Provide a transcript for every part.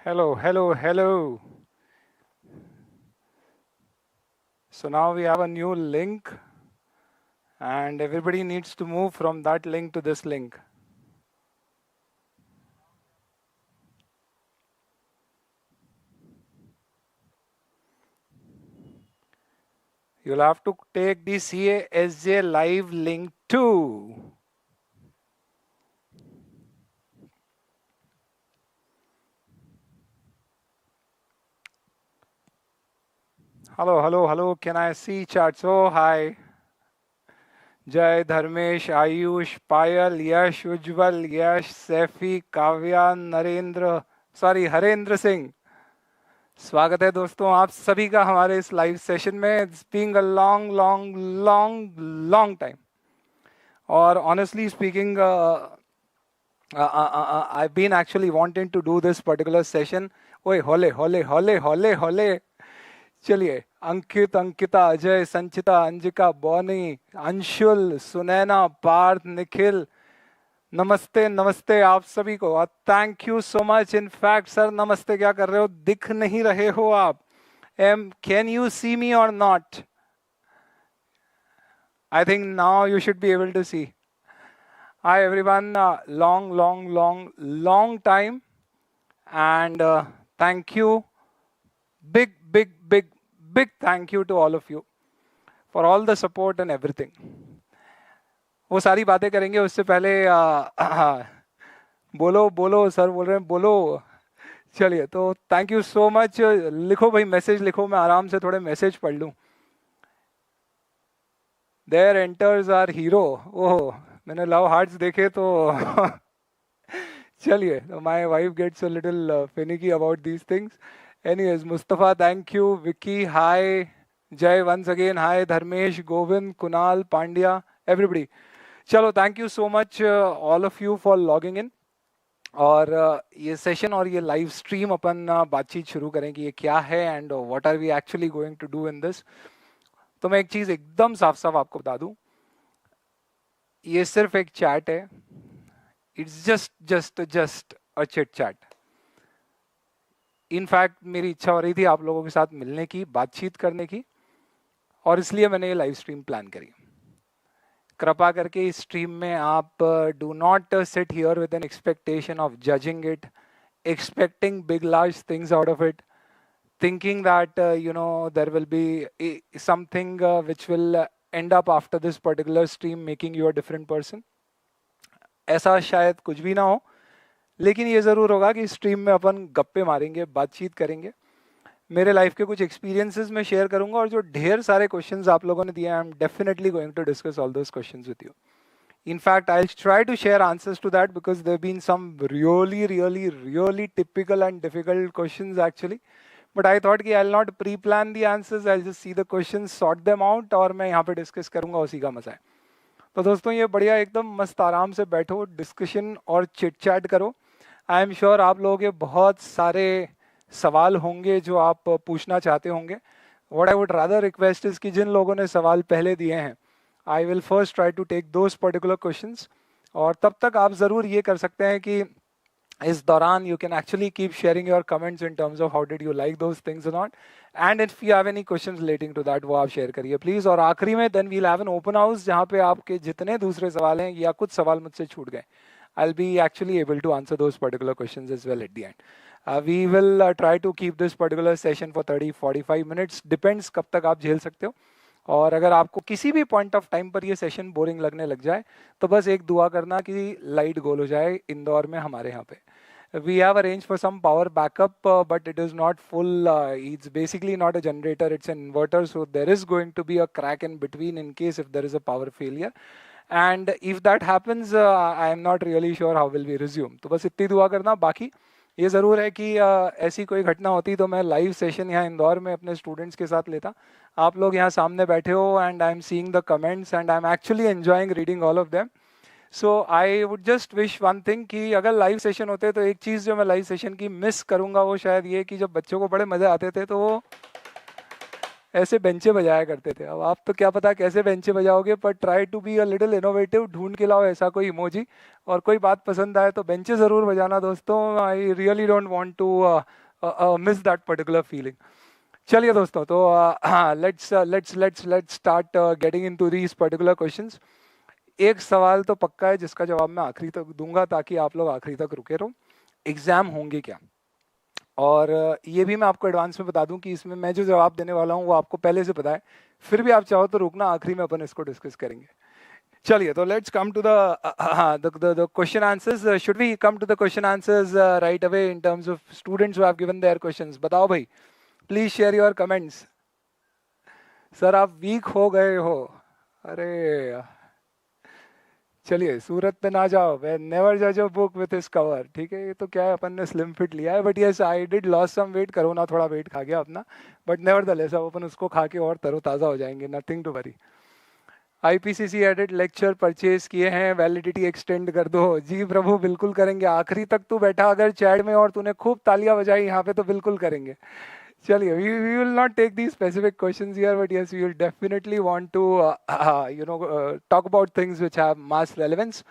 Hello, hello, hello. So now we have a new link, and everybody needs to move from that link to this link. You'll have to take the CASJ live link too. Hello, hello, hello. Can I see charts? Oh, hi. Jay, Dharmesh, Ayush, Payal, Yash, Ujjwal, Yash, Saifi, Kavya, Narendra, sorry, Harendra Singh. स्वागत है दोस्तों आप सभी का हमारे इस live session में। It's being a long long long long time. और honestly speaking I've been actually wanting to do this particular session. ओए होले होले होले होले होले। चलिए, अंकित, अंकिता, अजय, संचिता, अंजिका, बॉनी, अंशुल, सुनैना, पार्थ, निखिल, नमस्ते नमस्ते आप सभी को। Thank you so much. In fact sir नमस्ते क्या कर रहे हो, दिख नहीं रहे हो आप। कैन यू सी मी और not? I think now you should be able to see. Hi everyone, long, long, long, long time, and thank you, big, big, big, big thank you to all of you for all the support and everything. वो सारी बातें करेंगे उससे पहले बोलो बोलो sir बोल रहे हैं बोलो। चलिए तो थैंक यू सो मच। लिखो भाई, मैसेज लिखो, मैं आराम से थोड़े मैसेज पढ़ लूँ। There enters are hero. Oh, मैंने लव हार्ट्स देखे तो चलिए, my wife gets a little finicky about these things. Anyways, Mustafa thank you, Vicky hi, Jay once again hi, Dharmesh, Govind, Kunal, Pandya, everybody. चलो thank you so much all of you for logging in. और ये session और ये live stream अपन बातचीत शुरू करें कि ये क्या है and what are we actually going to do in this. तो मैं एक चीज एकदम साफ साफ आपको बता दूं, ये सिर्फ एक चैट है। It's just a chit chat. In fact मेरी इच्छा हो रही थी आप लोगों के साथ मिलने की, बातचीत करने की, और इसलिए मैंने ये लाइव स्ट्रीम प्लान करी। कृपा करके इस स्ट्रीम में आप do not sit here with an expectation of judging it, expecting big large things out of it, thinking that there will be something which will end up after this particular stream making you a different person. ऐसा शायद कुछ भी ना हो, लेकिन ये ज़रूर होगा कि स्ट्रीम में अपन गप्पे मारेंगे, बातचीत करेंगे, मेरे लाइफ के कुछ एक्सपीरियंसेस मैं शेयर करूंगा, और जो ढेर सारे क्वेश्चंस आप लोगों ने दिए I am definitely going to discuss all those questions with you. In fact, I'll try to share answers to that because there have been some really typical and difficult questions actually. But I thought कि I'll not pre-plan the answers, I'll just see the questions, sort them out, और मैं यहाँ पे discuss करूँगा, उसी का मजा है. तो दोस्तों ये बढ़िया एकदम मस्त आराम से बैठो, डिस्कशन और चिट चैट करो. आई एम श्योर आप लोगों के बहुत सारे सवाल होंगे जो आप पूछना चाहते होंगे. What I would rather request is कि जिन लोगों ने सवाल पहले दिए हैं, I will first try to take those particular questions. और तब तक आप ज़रूर ये कर सकते हैं कि इस दौरान you can actually keep sharing your comments in terms of how did you like those things और not, and if you have any questions relating to that वो आप शेयर करिए प्लीज़. और आखिरी में then we'll have an open house जहाँ पे आपके जितने दूसरे सवाल हैं या कुछ सवाल मुझसे छूट गए, I'll be actually able to answer those particular questions as well at the end. We will try to keep this particular session for 30-45 minutes. Depends कब तक आप झेल सकते हो. और अगर आपको किसी भी पॉइंट ऑफ टाइम पर ये सेशन बोरिंग लगने लग जाए तो बस एक दुआ करना कि लाइट गोल हो जाए इंदौर में हमारे यहाँ पे. We have arranged for some power backup, but it is not full. It's basically not a generator, it's an inverter. So there is going to be a crack in between in case if there is a power failure. And if that happens, I am not really sure how will we resume. तो बस इतनी दुआ करना. बाकी ये ज़रूर है कि ऐसी कोई घटना होती तो मैं लाइव सेशन यहाँ इंदौर में अपने स्टूडेंट्स के साथ लेता. आप लोग यहाँ सामने बैठे हो and I am seeing the comments and I am actually enjoying reading all of them. So I would just wish one thing कि अगर लाइव सेशन होते तो एक चीज़ जो मैं लाइव सेशन की मिस करूँगा वो शायद ये कि जब बच्चों को बड़े मज़े आते थे तो वो ऐसे बेंचे बजाया करते थे। अब आप तो क्या पता कैसे बेंचे बजाओगे, पर try to be a little innovative, ढूंढ के लाओ ऐसा कोई इमोजी, और कोई बात पसंद आए तो बेंचे जरूर बजाना दोस्तों। I really don't want to miss that particular feeling. चलिए दोस्तों, तो let's start getting into these particular questions. एक सवाल तो पक्का है जिसका जवाब मैं आखिरी तक दूंगा, ताकि आप लोग आखिरी तक रुके रहो। एग्जाम होंगे क्या? और ये भी मैं आपको एडवांस में बता दूं कि इसमें मैं जो जवाब देने वाला हूँ वो आपको पहले से पता है। फिर भी आप चाहो तो रुकना, आखिरी में अपन इसको डिस्कस करेंगे। चलिए, तो let's come to the question answers. Should we come to the question answers right away in terms of students who have given their questions? बताओ भाई, please share your comments. Sir आप वीक हो गए हो। अरे चलिए, सूरत पे ना जाओ, नेवर जज अ बुक विथ इस कवर। ठीक है, ये तो क्या है, अपन ने स्लिम फिट लिया है, but yes I did loss some weight, करो ना, थोड़ा वेट खा गया अपना, बट नेवर द लेस अब अपन उसको खा के और तरोताज़ा हो जाएंगे, nothing to worry. IPCC audit lecture purchase किए हैं, वैलिडिटी एक्सटेंड कर दो। जी प्रभु, बिल्कुल करेंगे। आखिरी तक तू बैठा अगर चैट में और तूने खूब तालियां बजाई यहाँ पे, तो बिल्कुल करेंगे। चलिए, we will not take these specific questions here, but yes, we will definitely want to talk about things which have mass relevance.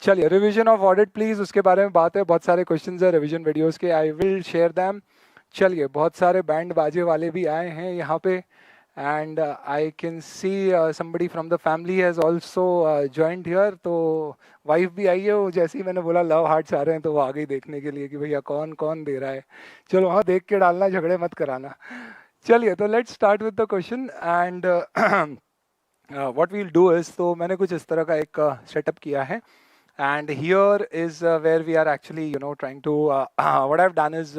चलिए, रिवीजन ऑफ ऑडिट प्लीज, उसके बारे में बात है। बहुत सारे क्वेश्चंस है रिवीजन वीडियोस के, आई विल शेयर दैम। चलिए, बहुत सारे बैंड बाजे वाले भी आए हैं यहाँ पे, and I can see somebody from the family has also joint here. तो वाइफ भी आई है, वो जैसे ही मैंने बोला लव हार्ट्स आ रहे हैं तो वो आ गई देखने के लिए कि भैया कौन कौन दे रहा है। चलो हाँ, देख के डालना, झगड़े मत कराना। चलिए, तो let's start with the question, and what we'll do is, तो मैंने कुछ इस तरह का एक सेटअप किया है, and here is where we are actually trying to what I've done is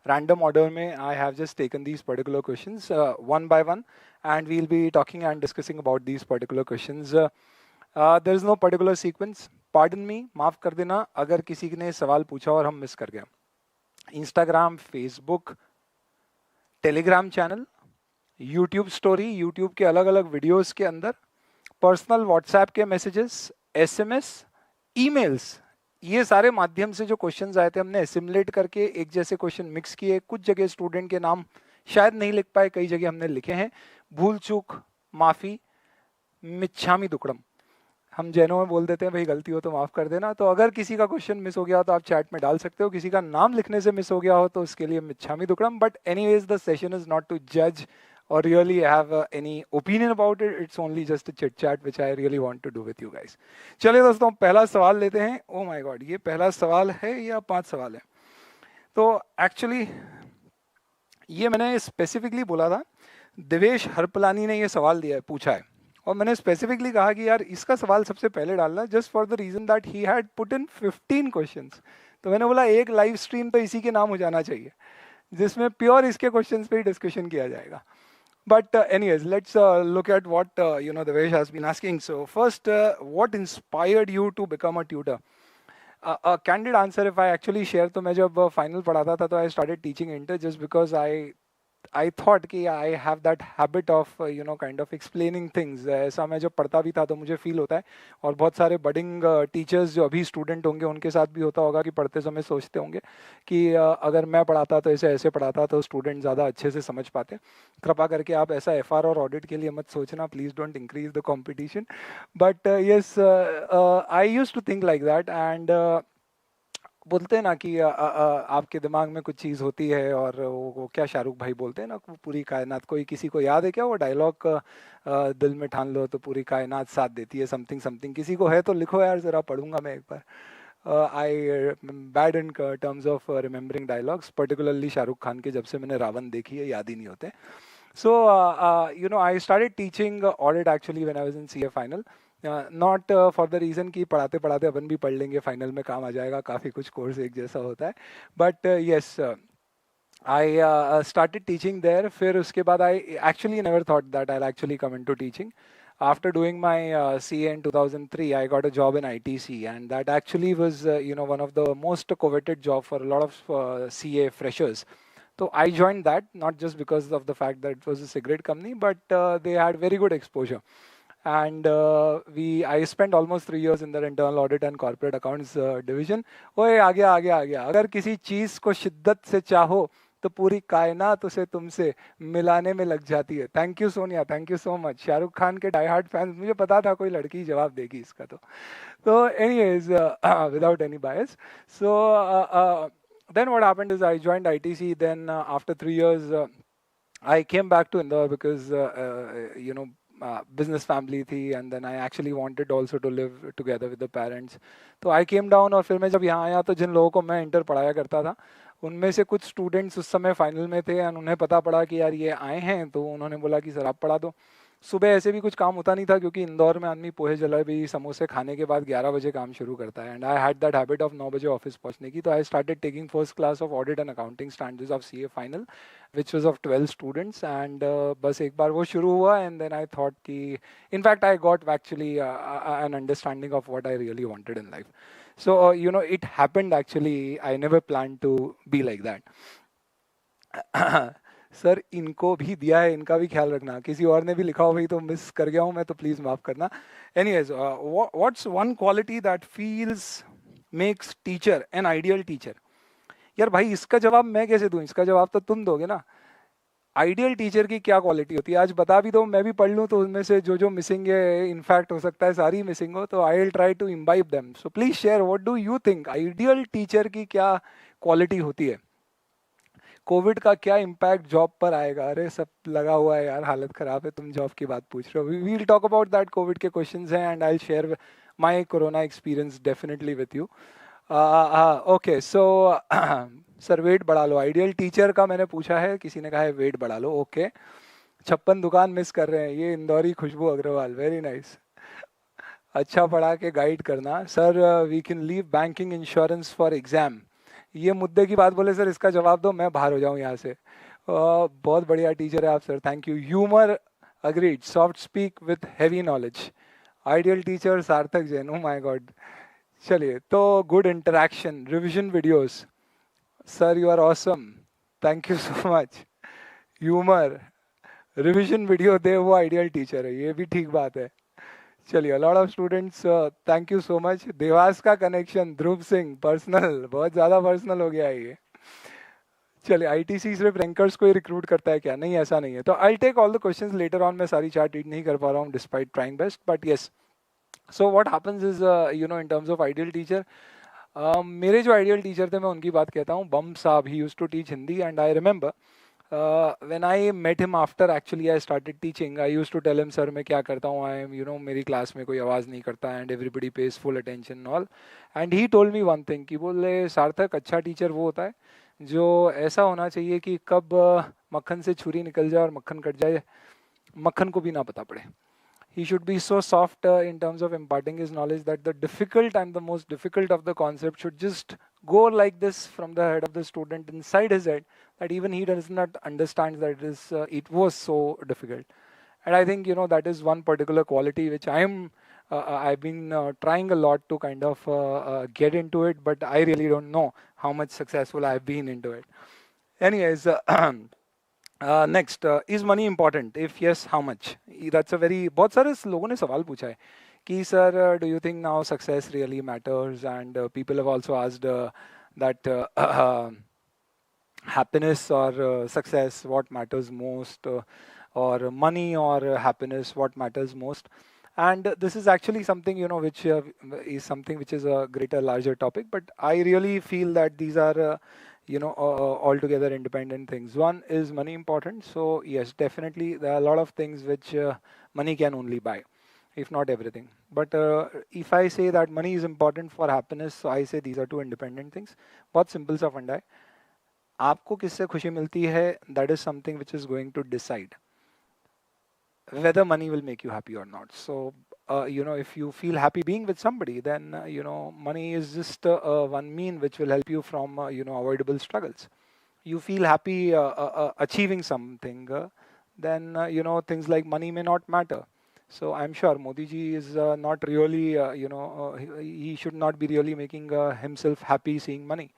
random order mein I have just taken these particular questions one by one, and we'll be talking and discussing about these particular questions. There is no particular sequence. Pardon me, माफ कर देना अगर किसी ने सवाल पूछा और हम मिस कर गए। Instagram, Facebook, Telegram channel, YouTube story, YouTube के अलग अलग वीडियोस के अंदर, पर्सनल व्हाट्सएप के मैसेजेस, एसएमएस, ईमेल्स, ये सारे माध्यम से जो क्वेश्चंस आए थे हमने एसिमुलेट करके एक जैसे क्वेश्चन मिक्स किए। कुछ जगह स्टूडेंट के नाम शायद नहीं लिख पाए, कई जगह हमने लिखे हैं, भूल चूक माफी, मिच्छामी दुक्कड़म। हम जैनों में बोल देते हैं भाई, गलती हो तो माफ कर देना। तो अगर किसी का क्वेश्चन मिस हो गया हो तो आप चैट में डाल सकते हो, किसी का नाम लिखने से मिस हो गया हो तो उसके लिए मिच्छामी दुक्कड़म। But anyways, the session is not to जज or really have any opinion about it. It's only just a chit chat which I really want to do with you guys. चलिए दोस्तों, पहला सवाल लेते हैं। Oh my God, ये पहला सवाल है या 5 सवाल है? तो एक्चुअली ये मैंने स्पेसिफिकली बोला था, देवेश हरपलानी ने ये सवाल दिया है, पूछा है, और मैंने स्पेसिफिकली कहा कि यार इसका सवाल सबसे पहले डालना, just for the reason that he had put in 15 questions. तो मैंने बोला एक लाइव स्ट्रीम तो इसी के नाम हो जाना चाहिए, जिसमें प्योर इसके क्वेश्चंस पे ही डिस्कशन किया जाएगा। But anyways, let's look at what Devesh has been asking. So first, what inspired you to become a tutor? A candid answer, if I actually share, तो मैं जब final पढ़ाता था तो I started teaching inter just because I thought कि I have that habit of kind of explaining things. ऐसा मैं जब पढ़ता भी था तो मुझे फील होता है, और बहुत सारे बडिंग टीचर्स जो अभी स्टूडेंट होंगे उनके साथ भी होता होगा कि पढ़ते समय सोचते होंगे कि अगर मैं पढ़ाता तो ऐसे पढ़ाता तो स्टूडेंट ज़्यादा अच्छे से समझ पाते। कृपा करके आप ऐसा एफआर और ऑडिट के लिए मत सोचना, please don't increase the competition. But yes, I use to think like that, and बोलते हैं ना कि आपके दिमाग में कुछ चीज़ होती है, और वो क्या शाहरुख भाई बोलते हैं ना, पूरी कायनात, कोई किसी को याद है क्या वो डायलॉग, दिल में ठान लो तो पूरी कायनात साथ देती है, समथिंग समथिंग। किसी को है तो लिखो यार, ज़रा पढ़ूंगा मैं एक बार। I bad in terms of remembering dialogues, particularly Shahrukh Khan के, जब से मैंने रावण देखी है याद ही नहीं होते। So I started teaching audit actually when I was in CA final, not for the reason कि पढ़ाते पढ़ाते अपन भी पढ़ लेंगे, फाइनल में काम आ जाएगा, काफ़ी कुछ कोर्स एक जैसा होता है। But yes, I started teaching there. फिर उसके बाद I actually never thought that I actually come into teaching. After doing my CA in 2003, I got a job in ITC, and that actually was one of the most coveted job for a lot of CA freshers. So I joined that, not just because of the fact that it was a cigarette company, but they had very good exposure. And I spent almost 3 years in their internal audit and corporate accounts division. ओए आ गया। अगर किसी चीज़ को शिद्दत से चाहो तो पूरी कायनात उसे तुमसे मिलाने में लग जाती है। Thank you Sonia, thank you so much. Shahrukh Khan के डाई हार्ट फैंस, मुझे पता था कोई लड़की जवाब देगी इसका तो। So, anyways, without any bias. So, then what happened is I joined ITC. Then, after 3 years, I came back to Indore because, business family थी, and then I actually wanted also to live together with the parents. तो I came down, और फिर मैं जब यहाँ आया तो जिन लोगों को मैं इंटर पढ़ाया करता था, उनमें से कुछ स्टूडेंट्स उस समय फाइनल में थे, और उन्हें पता पड़ा कि यार ये आए हैं, तो उन्होंने बोला कि सर आप पढ़ा दो। सुबह ऐसे भी कुछ काम होता नहीं था, क्योंकि इंदौर में आदमी पोहे जलेबी समोसे खाने के बाद 11 बजे काम शुरू करता है, and I had that habit of 9 बजे ऑफिस पहुंचने की। तो I started taking first class of audit and accounting standards of CA final, which was of 12 students. And बस एक बार वो शुरू हुआ, एंड देन आई थॉट कि in fact I got actually an understanding of what I really wanted in life. So it happened actually, I never plan to be like that. Sir इनको भी दिया है, इनका भी ख्याल रखना, किसी और ने भी लिखा हो भाई तो मिस कर गया हूँ मैं, तो प्लीज माफ करना। Anyways, what's one quality that feels makes teacher an ideal teacher? यार भाई इसका जवाब मैं कैसे दूं, इसका जवाब तो तुम दोगे ना। आइडियल टीचर की क्या क्वालिटी होती है आज बता भी दो, मैं भी पढ़ लूँ तो उनमें से जो जो मिसिंग है, इनफैक्ट हो सकता है सारी मिसिंग हो, तो I will try to imbibe them. So please share, what do you think ideal teacher की क्या क्वालिटी होती है? कोविड का क्या इम्पैक्ट जॉब पर आएगा? अरे सब लगा हुआ है यार, हालत खराब है, तुम जॉब की बात पूछ रहे हो। We will talk about that, Covid के क्वेश्चंस हैं, and I will share my corona experience definitely with you. Okay, so sir weight बढ़ा लो, आइडियल टीचर का मैंने पूछा है, किसी ने कहा है वेट बढ़ा लो। ओके, 56 दुकान मिस कर रहे हैं, ये इंदौरी खुशबू अग्रवाल, वेरी नाइस। अच्छा पढ़ा के गाइड करना sir, we can leave banking insurance for exam. ये मुद्दे की बात बोले सर, इसका जवाब दो, मैं बाहर हो जाऊं यहाँ से। बहुत बढ़िया टीचर है आप sir, thank you. Humour agreed, soft speak with heavy knowledge, ideal teacher Sarthak Jain, oh my God. चलिए, तो good interaction, revision videos, sir you are awesome, thank you so much. Humour, revision video दे, वो ideal teacher है, ये भी ठीक बात है। चलिए, lot of students, thank you so much. Dewas का कनेक्शन, ध्रुव सिंह, पर्सनल, बहुत ज़्यादा पर्सनल हो गया है ये। चलिए, आईटीसी सिर्फ रैंकर्स को ही रिक्रूट करता है क्या? नहीं, ऐसा नहीं है। तो I take all the questions later on, मैं सारी चार्ट रीड नहीं कर पा रहा हूँ despite trying best, but yes. So what happens is, in terms of ideal teacher, मेरे जो आइडियल टीचर थे मैं उनकी बात कहता हूँ। बम साहब, he used to teach Hindi, and I remember when I met him after actually I started teaching, I used to tell him, sir मैं क्या करता हूँ, I am, मेरी क्लास में कोई आवाज़ नहीं करता, and everybody pays full attention and all, and he told me one thing कि बोले सार्थक, अच्छा टीचर वो होता है जो ऐसा होना चाहिए कि कब मक्खन से छुरी निकल जाए और मक्खन कट जाए, मक्खन को भी ना पता पड़े। He should be so soft in terms of imparting his knowledge that the difficult and the most difficult of the concept should just go like this from the head of the student inside his head, that even he does not understand that it was so difficult. And I think that is one particular quality which I've been trying a lot to kind of get into it, but I really don't know how much successful I've been into it. Anyways, next, is money important? If yes, how much? That's a very, बहुत सारे लोगों ने सवाल पूछा है कि sir, do you think now success really matters? And people have also asked that happiness or success, what matters most, or money or happiness, what matters most? And this is actually something which is something which is a greater, larger topic. But I really feel that these are altogether independent things. One, is money important? So yes, definitely there are a lot of things which money can only buy, if not everything. But if I say that money is important for happiness, so I say these are two independent things. बहुत simple सा फंडा है, आपको किससे खुशी मिलती है, that is something which is going to decide whether money will make you happy or not. So if you feel happy being with somebody, then money is just one mean which will help you from avoidable struggles. You feel happy achieving something, then things like money may not matter. So I'm sure Modi ji is not really he should not be really making himself happy seeing money,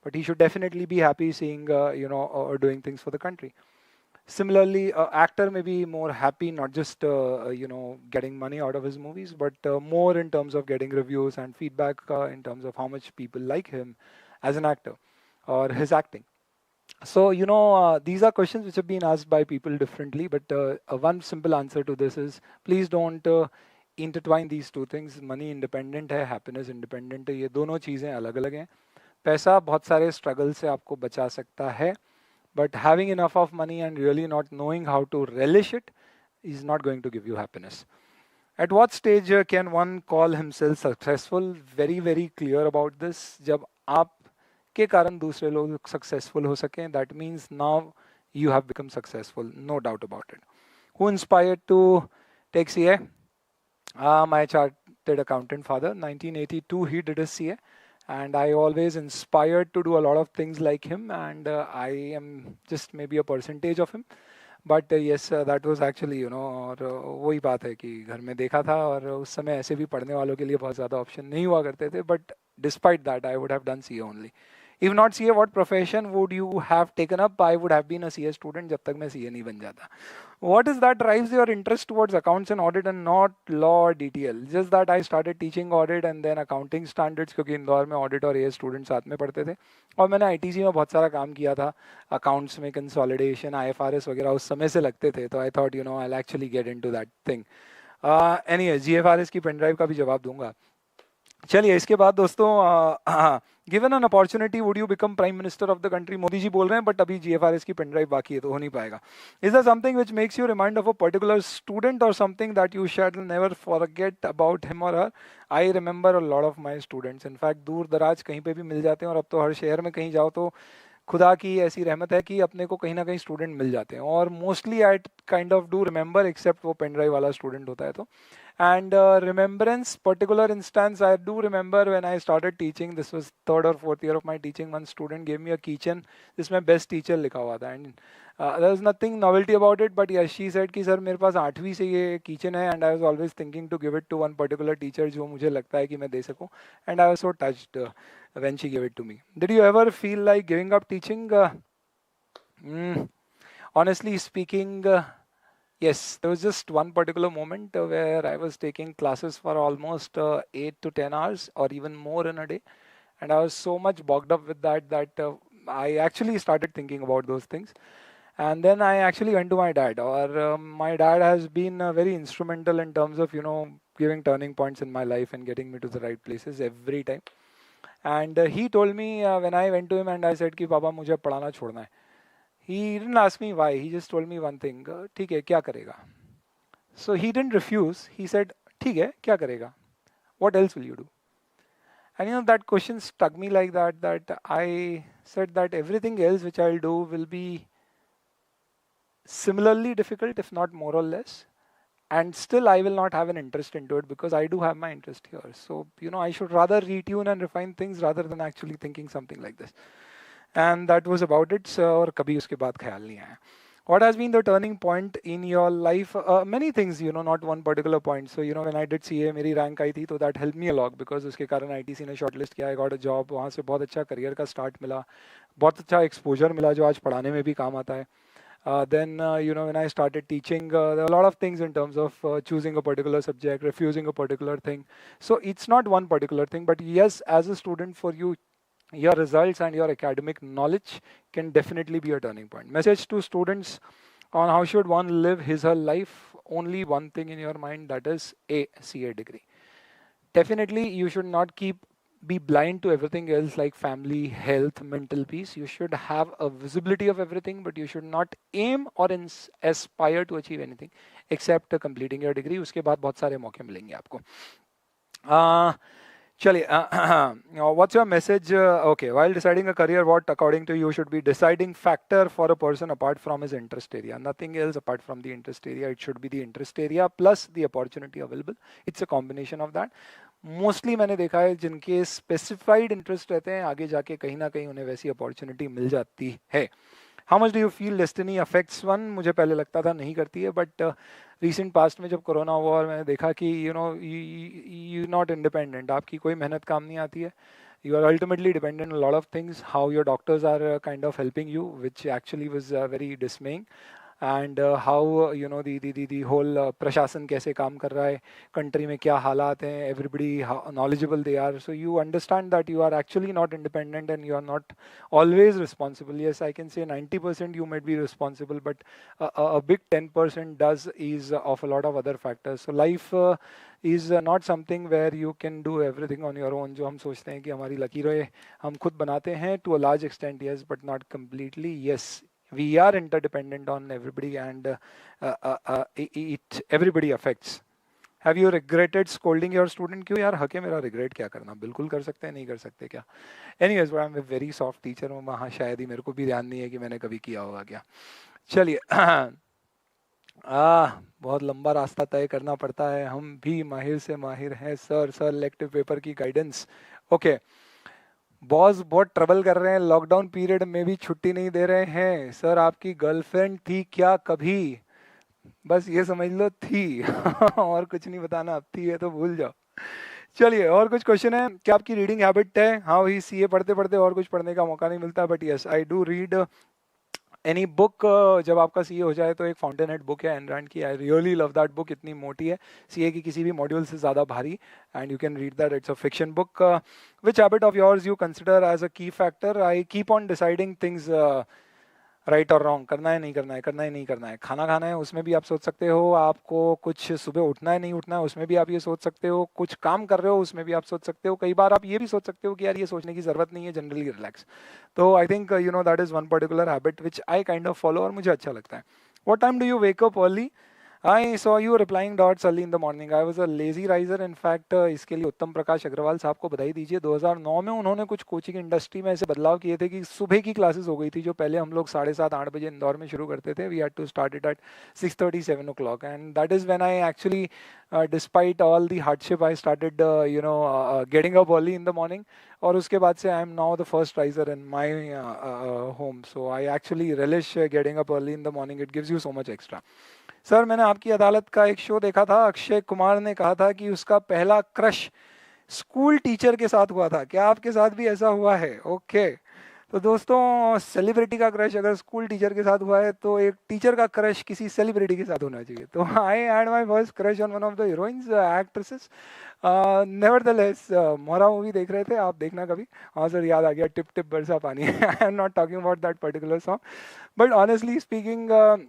but he should definitely be happy seeing doing things for the country. Similarly, actor may be more happy, not just getting money out of his movies, but more in terms of getting reviews and feedback in terms of how much people like him as an actor or his acting. So, these are questions which have been asked by people differently, but one simple answer to this is please don't intertwine these two things. Money independent है, happiness independent है, ये दोनों चीज़ें अलग अलग हैं. पैसा बहुत सारे स्ट्रगल से आपको बचा सकता है, but having enough of money and really not knowing how to relish it is not going to give you happiness. At what stage can one call himself successful? Very, very clear about this. जब आप के कारण दूसरे लोग successful हो सकें, that means now you have become successful, no doubt about it. Who inspired to take CA? My chartered accountant father, 1982 he did his CA, and I always inspired to do a lot of things like him, and I am just maybe a percentage of him. But yes that was actually और वही बात है कि घर में देखा था और उस समय ऐसे भी पढ़ने वालों के लिए बहुत ज़्यादा ऑप्शन नहीं हुआ करते थे, but despite that I would have done CA only. If not CA, what profession would you have taken up? I would have been a CA student जब तक मैं सीए नहीं बन जाता. What is that drives your interest towards accounts and audit and not law or DTL? Just that I started teaching audit and then accounting standards, क्योंकि इंदौर में audit और AS student साथ में पढ़ते थे, और मैंने ITC में बहुत सारा काम किया था. अकाउंट्स में कंसोलिडेशन, IFRS वगैरह उस समय से लगते थे, तो I thought I actually get into that thing. Anyway, GFRS की पेन ड्राइव का भी जवाब दूंगा. चलिए, इसके बाद दोस्तों, given an opportunity would you become prime minister of the country? Modi ji बोल रहे हैं, बट अभी GFRS की पेन ड्राइव बाकी है तो हो नहीं पाएगा. Is that something which makes you remind of a particular student or something that you should never forget about him or her? I remember a lot of my students. In fact दूर दराज कहीं पे भी मिल जाते हैं, और अब तो हर शहर में कहीं जाओ तो खुदा की ऐसी रहमत है कि अपने को कहीं ना कहीं स्टूडेंट मिल जाते हैं. और mostly I kind of do remember, except वो पेन ड्राइव वाला स्टूडेंट होता है तो. And remembrance, particular instance, I do remember when I started teaching, this was third or fourth year of my teaching, one student gave me a keychain जिसमें best teacher लिखा हुआ था, and there was nothing novelty about it, but yes, she said कि sir मेरे पास 8वीं से ये keychain है, and I was always thinking to give it to one particular teacher जो मुझे लगता है कि मैं दे सकूं, and I was so touched when she gave it to me. Did you ever feel like giving up teaching? Honestly speaking, yes, there was just one particular moment where I was taking classes for almost 8 to 10 hours or even more in a day. And I was so much bogged up with that I actually started thinking about those things. And then I actually went to my dad. Or my dad has been very instrumental in terms of, giving turning points in my life and getting me to the right places every time. And he told me when I went to him and I said कि पापा मुझे पढ़ाना छोड़ना है. He didn't ask me why. He just told me one thing. ठीक है, क्या करेगा? So he didn't refuse. He said, ठीक है, क्या करेगा? What else will you do? And that question struck me like that I said that everything else which I'll do will be similarly difficult, if not more or less. And still I will not have an interest into it because I do have my interest here. So, I should rather retune and refine things rather than actually thinking something like this. And that was about it. So, और कभी उसके बाद ख्याल नहीं आया. What has been the turning point in your life? Many things, not one particular point. So, when I did CA, मेरी rank आई थी, तो that helped me a lot because उसके कारण ITC ने shortlist किया, I got a job, वहाँ से बहुत अच्छा career का start मिला, बहुत अच्छा exposure मिला जो आज पढ़ाने में भी काम आता है. Then, when I started teaching, there are a lot of things in terms of choosing a particular subject, refusing a particular thing. So, it's not one particular thing, but yes, as a student for you, your results and your academic knowledge can definitely be a turning point. Message to students on how should one live his or her life. Only one thing in your mind, that is a CA degree. Definitely you should not be blind to everything else like family, health, mental peace. You should have a visibility of everything, but you should not aim or aspire to achieve anything except completing your degree. उसके बाद बहुत सारे मौके मिलेंगे आपको. चलिए, what's your message? Okay, while deciding a career, what according to you should be deciding factor for a person apart from his interest area? Nothing else apart from the interest area. It should be the interest area plus the opportunity available. It's a combination of that. Mostly मैंने देखा है जिनके specified interest रहते हैं, आगे जाके कहीं ना कहीं उन्हें वैसी अपॉर्चुनिटी मिल जाती है. How much do you feel destiny affects one? मुझे पहले लगता था नहीं करती है, बट रिसेंट पास्ट में जब कोरोना हुआ और मैंने देखा कि यू नॉट इंडिपेंडेंट, आपकी कोई मेहनत काम नहीं आती है. You are ultimately dependent on a lot of things, how your doctors are kind of helping you, which actually was very dismaying. And how you know the whole प्रशासन कैसे काम कर रहा है, कंट्री में क्या हालात हैं, everybody knowledgeable they are, so you understand that you are actually not independent and you are not always responsible. Yes, I can say 90% you might be responsible, but a big 10% does is of a lot of other factors. So life is not something where you can do everything on your own. जो हम सोचते हैं कि हमारी लकीरें हम खुद बनाते हैं to a large extent, yes, but not completely. Yes, we are interdependent on everybody, and it everybody affects. Have you regretted scolding your student? क्यों यार, हके मेरा regret क्या करना, बिल्कुल कर सकते हैं, नहीं कर सकते क्या? Anyways, but I'm a very soft teacher हूँ, हाँ शायद ही मेरे को भी ध्यान नहीं है कि मैंने कभी किया होगा क्या. चलिए बहुत लंबा रास्ता तय करना पड़ता है, हम भी माहिर से माहिर हैं सर. सर इलेक्टिव पेपर की गाइडेंस. ओके, बॉस बहुत ट्रबल कर रहे हैं, लॉकडाउन पीरियड में भी छुट्टी नहीं दे रहे हैं. सर आपकी गर्लफ्रेंड थी क्या कभी? बस ये समझ लो थी और कुछ नहीं बताना, अब थी है तो भूल जाओ. चलिए, और कुछ क्वेश्चन है? क्या आपकी रीडिंग हैबिट है? हाँ, वही सीए पढ़ते पढ़ते और कुछ पढ़ने का मौका नहीं मिलता, but yes I do read any book. जब आपका सीए हो जाए तो एक फाउंटेन हेड बुक है एन रैंड की, I really love that book. इतनी मोटी है, सीए की किसी भी मॉड्यूल से ज़्यादा भारी, and you can read that. It's a fiction book. Which habit of yours you consider as a key factor? I keep on deciding things, right or wrong, करना है नहीं करना है, करना है नहीं करना है. खाना खाना है उसमें भी आप सोच सकते हो, आपको कुछ सुबह उठना है नहीं उठना है उसमें भी आप ये सोच सकते हो, कुछ काम कर रहे हो उसमें भी आप सोच सकते हो. कई बार आप ये भी सोच सकते हो कि यार ये सोचने की जरूरत नहीं है, जनरली रिलैक्स. तो I think you know that is one particular habit which I kind of follow और मुझे अच्छा लगता है. What time do you wake up early? I saw you replying dots early in the morning. I was a lazy riser. In fact, इसके लिए उत्तम प्रकाश अग्रवाल साहब को बधाई दीजिए. 2009 में उन्होंने कुछ कोचिंग इंडस्ट्री में ऐसे बदलाव किए थे कि सुबह की क्लासेस हो गई थी, जो पहले हम लोग 7:30-8 बजे इंदौर में शुरू करते थे. We had to start it at 6:30, 7 o'clock, and that is when I actually, despite all the hardship, I started, getting up early in the morning. और उसके बाद से I am now the first riser in my home. So I actually relish getting up early in the morning. It gives you so much extra. Sir मैंने आपकी अदालत का एक show देखा था, अक्षय कुमार ने कहा था कि उसका पहला क्रश स्कूल टीचर के साथ हुआ था. क्या आपके साथ भी ऐसा हुआ है? ओके, तो दोस्तों सेलिब्रिटी का क्रश अगर स्कूल टीचर के साथ हुआ है तो एक टीचर का क्रश किसी सेलिब्रिटी के साथ होना चाहिए. तो I had my first crush on one of the heroines, actresses. Nevertheless, मोरा मूवी देख रहे थे, आप देखना कभी. हाँ सर, याद आ गया, टिप टिप बरसा पानी. आई am not talking about that particular song, but honestly speaking,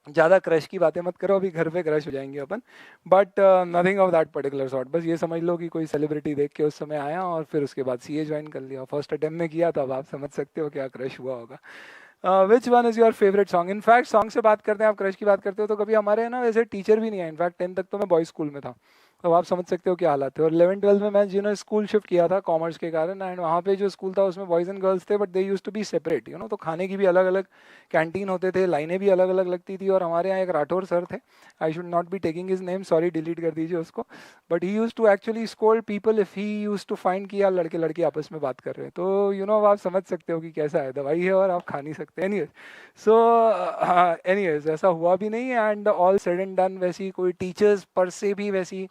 ज़्यादा क्रश की बातें मत करो, अभी घर पे क्रश हो जाएंगे अपन. But nothing of that particular sort. बस ये समझ लो कि कोई सेलिब्रिटी देख के उस समय आया और फिर उसके बाद सीए ज्वाइन कर लिया. फर्स्ट अटेम्प्ट में किया, तो अब आप समझ सकते हो क्या क्रश हुआ होगा. Which one is your favourite song? In fact song से बात करते हैं, आप क्रश की बात करते हो, तो कभी हमारे ना वैसे टीचर भी नहीं है. इनफैक्ट 10th तक तो मैं बॉयज़ स्कूल में था, तो आप समझ सकते हो क्या हालात थे. और 11th-12th में मैं जिन्होंने स्कूल शिफ्ट किया था कॉमर्स के कारण, एंड वहाँ पे जो स्कूल था उसमें बॉयज़ एंड गर्ल्स थे, but they used to be separate, you know. तो खाने की भी अलग अलग कैंटीन होते थे, लाइनें भी अलग अलग लगती थी. और हमारे यहाँ एक राठौर सर थे, I should not be taking his name, sorry, delete कर दीजिए उसको, but he used to actually scold people if he used to find कि यार लड़के लड़के आपस में बात कर रहे हैं. तो यू नो आप समझ सकते हो कि कैसा है, दवाई है और आप खा नहीं सकते. एनीवेज, सो एनीवेज ऐसा हुआ भी नहीं. And all said and done, वैसी कोई टीचर्स पर से भी वैसी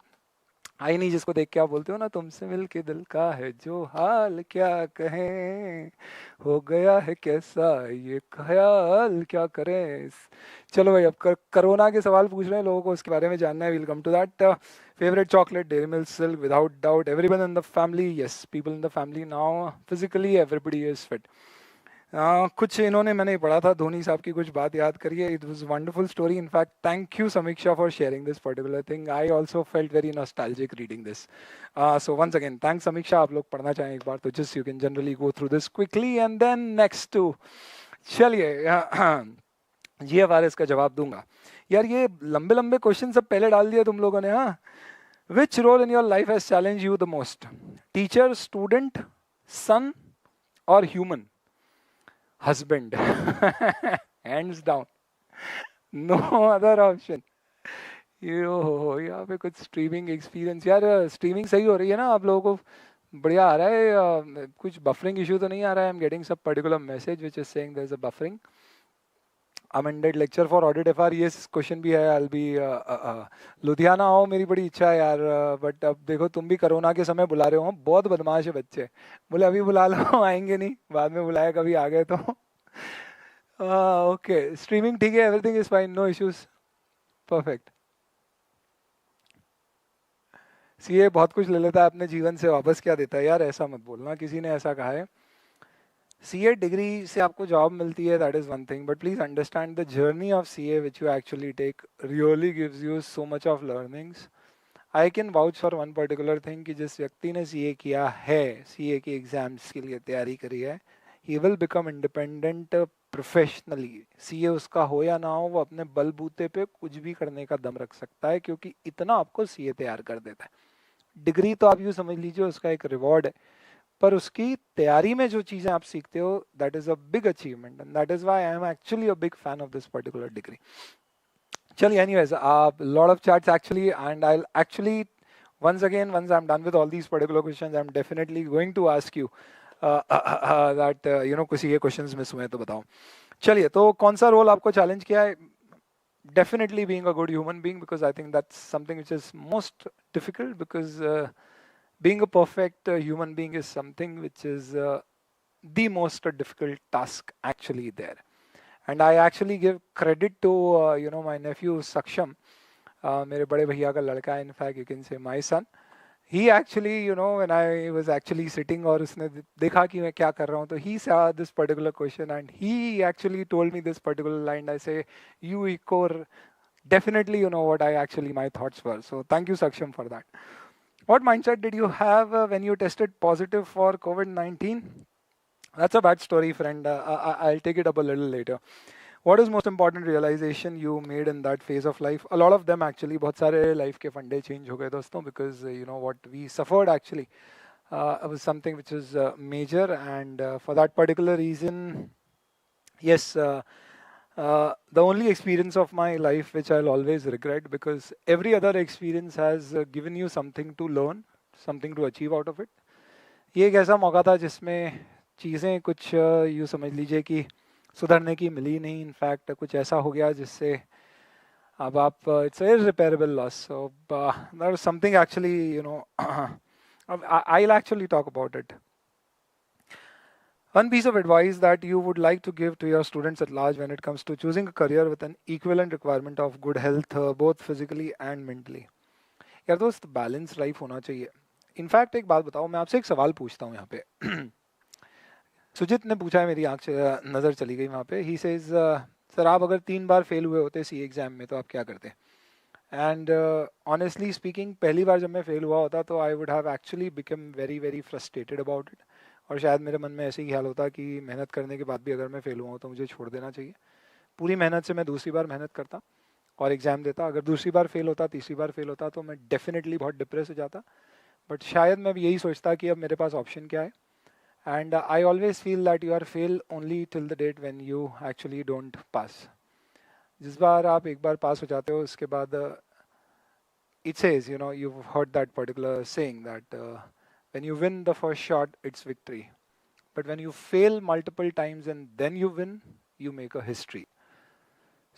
आई नहीं जिसको देख के आप बोलते हो ना, तुमसे मिलके दिल का है जो हाल क्या कहें, हो गया है कैसा ये ख्याल क्या करें. चलो भाई, अब कोरोना के सवाल पूछ रहे हैं लोगों को, उसके बारे में जानना है. Will come to that. Favourite chocolate? Dairy Milk Silk, without doubt. Everyone in the family? Yes, people in the family now physically everybody is fit. कुछ इन्होंने मैंने पढ़ा था, धोनी साहब की कुछ बात याद करिए. It was wonderful story. In fact thank you Samiksha for sharing this particular thing. I also felt very nostalgic reading this. So once again thanks Samiksha. आप लोग पढ़ना चाहें एक बार तो just you can generally go through this quickly and then next to. चलिए, GFRS का जवाब दूंगा. यार ये लंबे लंबे क्वेश्चन सब पहले डाल दिए तुम लोगों ने. हाँ, which role in your life has challenge you the most? Teacher, student, son or human? Husband. Hands down, no other option. यो यहाँ पे कुछ स्ट्रीमिंग एक्सपीरियंस. यार स्ट्रीमिंग सही हो रही है ना आप लोगों को? बढ़िया आ रहा है? कुछ बफरिंग इशू तो नहीं आ रहा है? I am getting some particular message which is saying there is a buffering. Amended lecture for audit FR, ये क्वेश्चन भी है. आई बी लुधियाना आओ, मेरी बड़ी इच्छा है यार. बट अब देखो, तुम भी कोरोना के समय बुला रहे हो, बहुत बदमाश है बच्चे. बोले अभी बुला लो, आएंगे नहीं, बाद में बुलाया कभी आ गए तो. ओके, स्ट्रीमिंग ठीक है, everything is fine, no issues, perfect. CA बहुत कुछ ले लेता है अपने जीवन से, वापस क्या देता है यार, ऐसा मत बोलना, किसी ने ऐसा कहा है। सीए डिग्री से आपको जॉब मिलती है, that is one thing, but please understand the journey of CA which you actually take really gives you so much of learnings. I can vouch for one particular thing कि जिस व्यक्ति ने CA किया है, CA की exams के लिए तैयारी करी है, he will become independent professionally. CA उसका हो या ना हो, वो अपने बलबूते पे कुछ भी करने का दम रख सकता है, क्योंकि इतना आपको सीए तैयार कर देता है। डिग्री तो आप यूँ समझ लीजिए उसका एक रिवॉर्ड है, पर उसकी तैयारी में जो चीज़ें आप सीखते हो, that is a big achievement, and that is why I am actually a big fan of this particular degree. चलिए, anyways, lot of chats actually, and I'll actually once again, once I'm done with all these particular questions, I'm definitely going to ask you that you know कुछ ये questions miss हुए हैं तो बताओ। चलिए, तो कौन सा रोल आपको चैलेंज किया है? Definitely being a good human being, because I think that's something which is most difficult, because being a perfect human being is something which is the most difficult task actually there. And I actually give credit to you know my nephew Saksham, मेरे बड़े भैया का लड़का है, in fact you can say my son. He actually, you know, when I was actually sitting और उसने देखा कि मैं क्या कर रहा हूँ, तो he saw this particular question and he actually told me this particular line. I say, you echo definitely, you know what I actually my thoughts were. So thank you Saksham for that. What mindset did you have when you tested positive for COVID-19? That's a bad story, friend. I'll take it up a little later. What is most important realization you made in that phase of life? A lot of them actually. बहुत सारे life के फंडे change हो गए दोस्तों, because you know what we suffered actually was something which is major, and for that particular reason, yes. The only experience of my life which I'll always regret, because every other experience has given you something to learn, something to achieve out of it. ये एक ऐसा मौका था जिसमें चीज़ें कुछ यूँ समझ लीजिए कि सुधरने की मिली नहीं, इनफैक्ट कुछ ऐसा हो गया जिससे अब आप it's irreparable loss. So that is something actually, you know, I will actually talk about it. One piece of advice that you would like to give to your students at large when it comes to choosing a career with an equivalent requirement of good health, both physically and mentally. यार दोस्त, balance life होना चाहिए। In fact एक बात बताओ, मैं आपसे एक सवाल पूछता हूँ यहाँ पे। सुजित ने पूछा है, मेरी आंख से नज़र चली गई वहाँ पे। ही सेज, सर आप अगर 3 बार फेल हुए होते सी एग्ज़ाम में तो आप क्या करते? एंड ऑनेस्टली स्पीकिंग, पहली बार जब मैं फेल हुआ होता तो आई would have actually become very very frustrated about it, और शायद मेरे मन में ऐसे ही ख्याल होता कि मेहनत करने के बाद भी अगर मैं फेल हुआ हूँ तो मुझे छोड़ देना चाहिए। पूरी मेहनत से मैं दूसरी बार मेहनत करता और एग्ज़ाम देता। अगर दूसरी बार फेल होता, तीसरी बार फेल होता, तो मैं डेफिनेटली बहुत डिप्रेस हो जाता। बट शायद मैं यही सोचता कि अब मेरे पास ऑप्शन क्या है। And I always feel that you are fail only till the date when you actually don't pass. जिस बार आप एक बार पास हो जाते हो, उसके बाद it says, you know, you've heard that particular saying that when you win the first shot, it's victory. But when you fail multiple times and then you win, you make a history.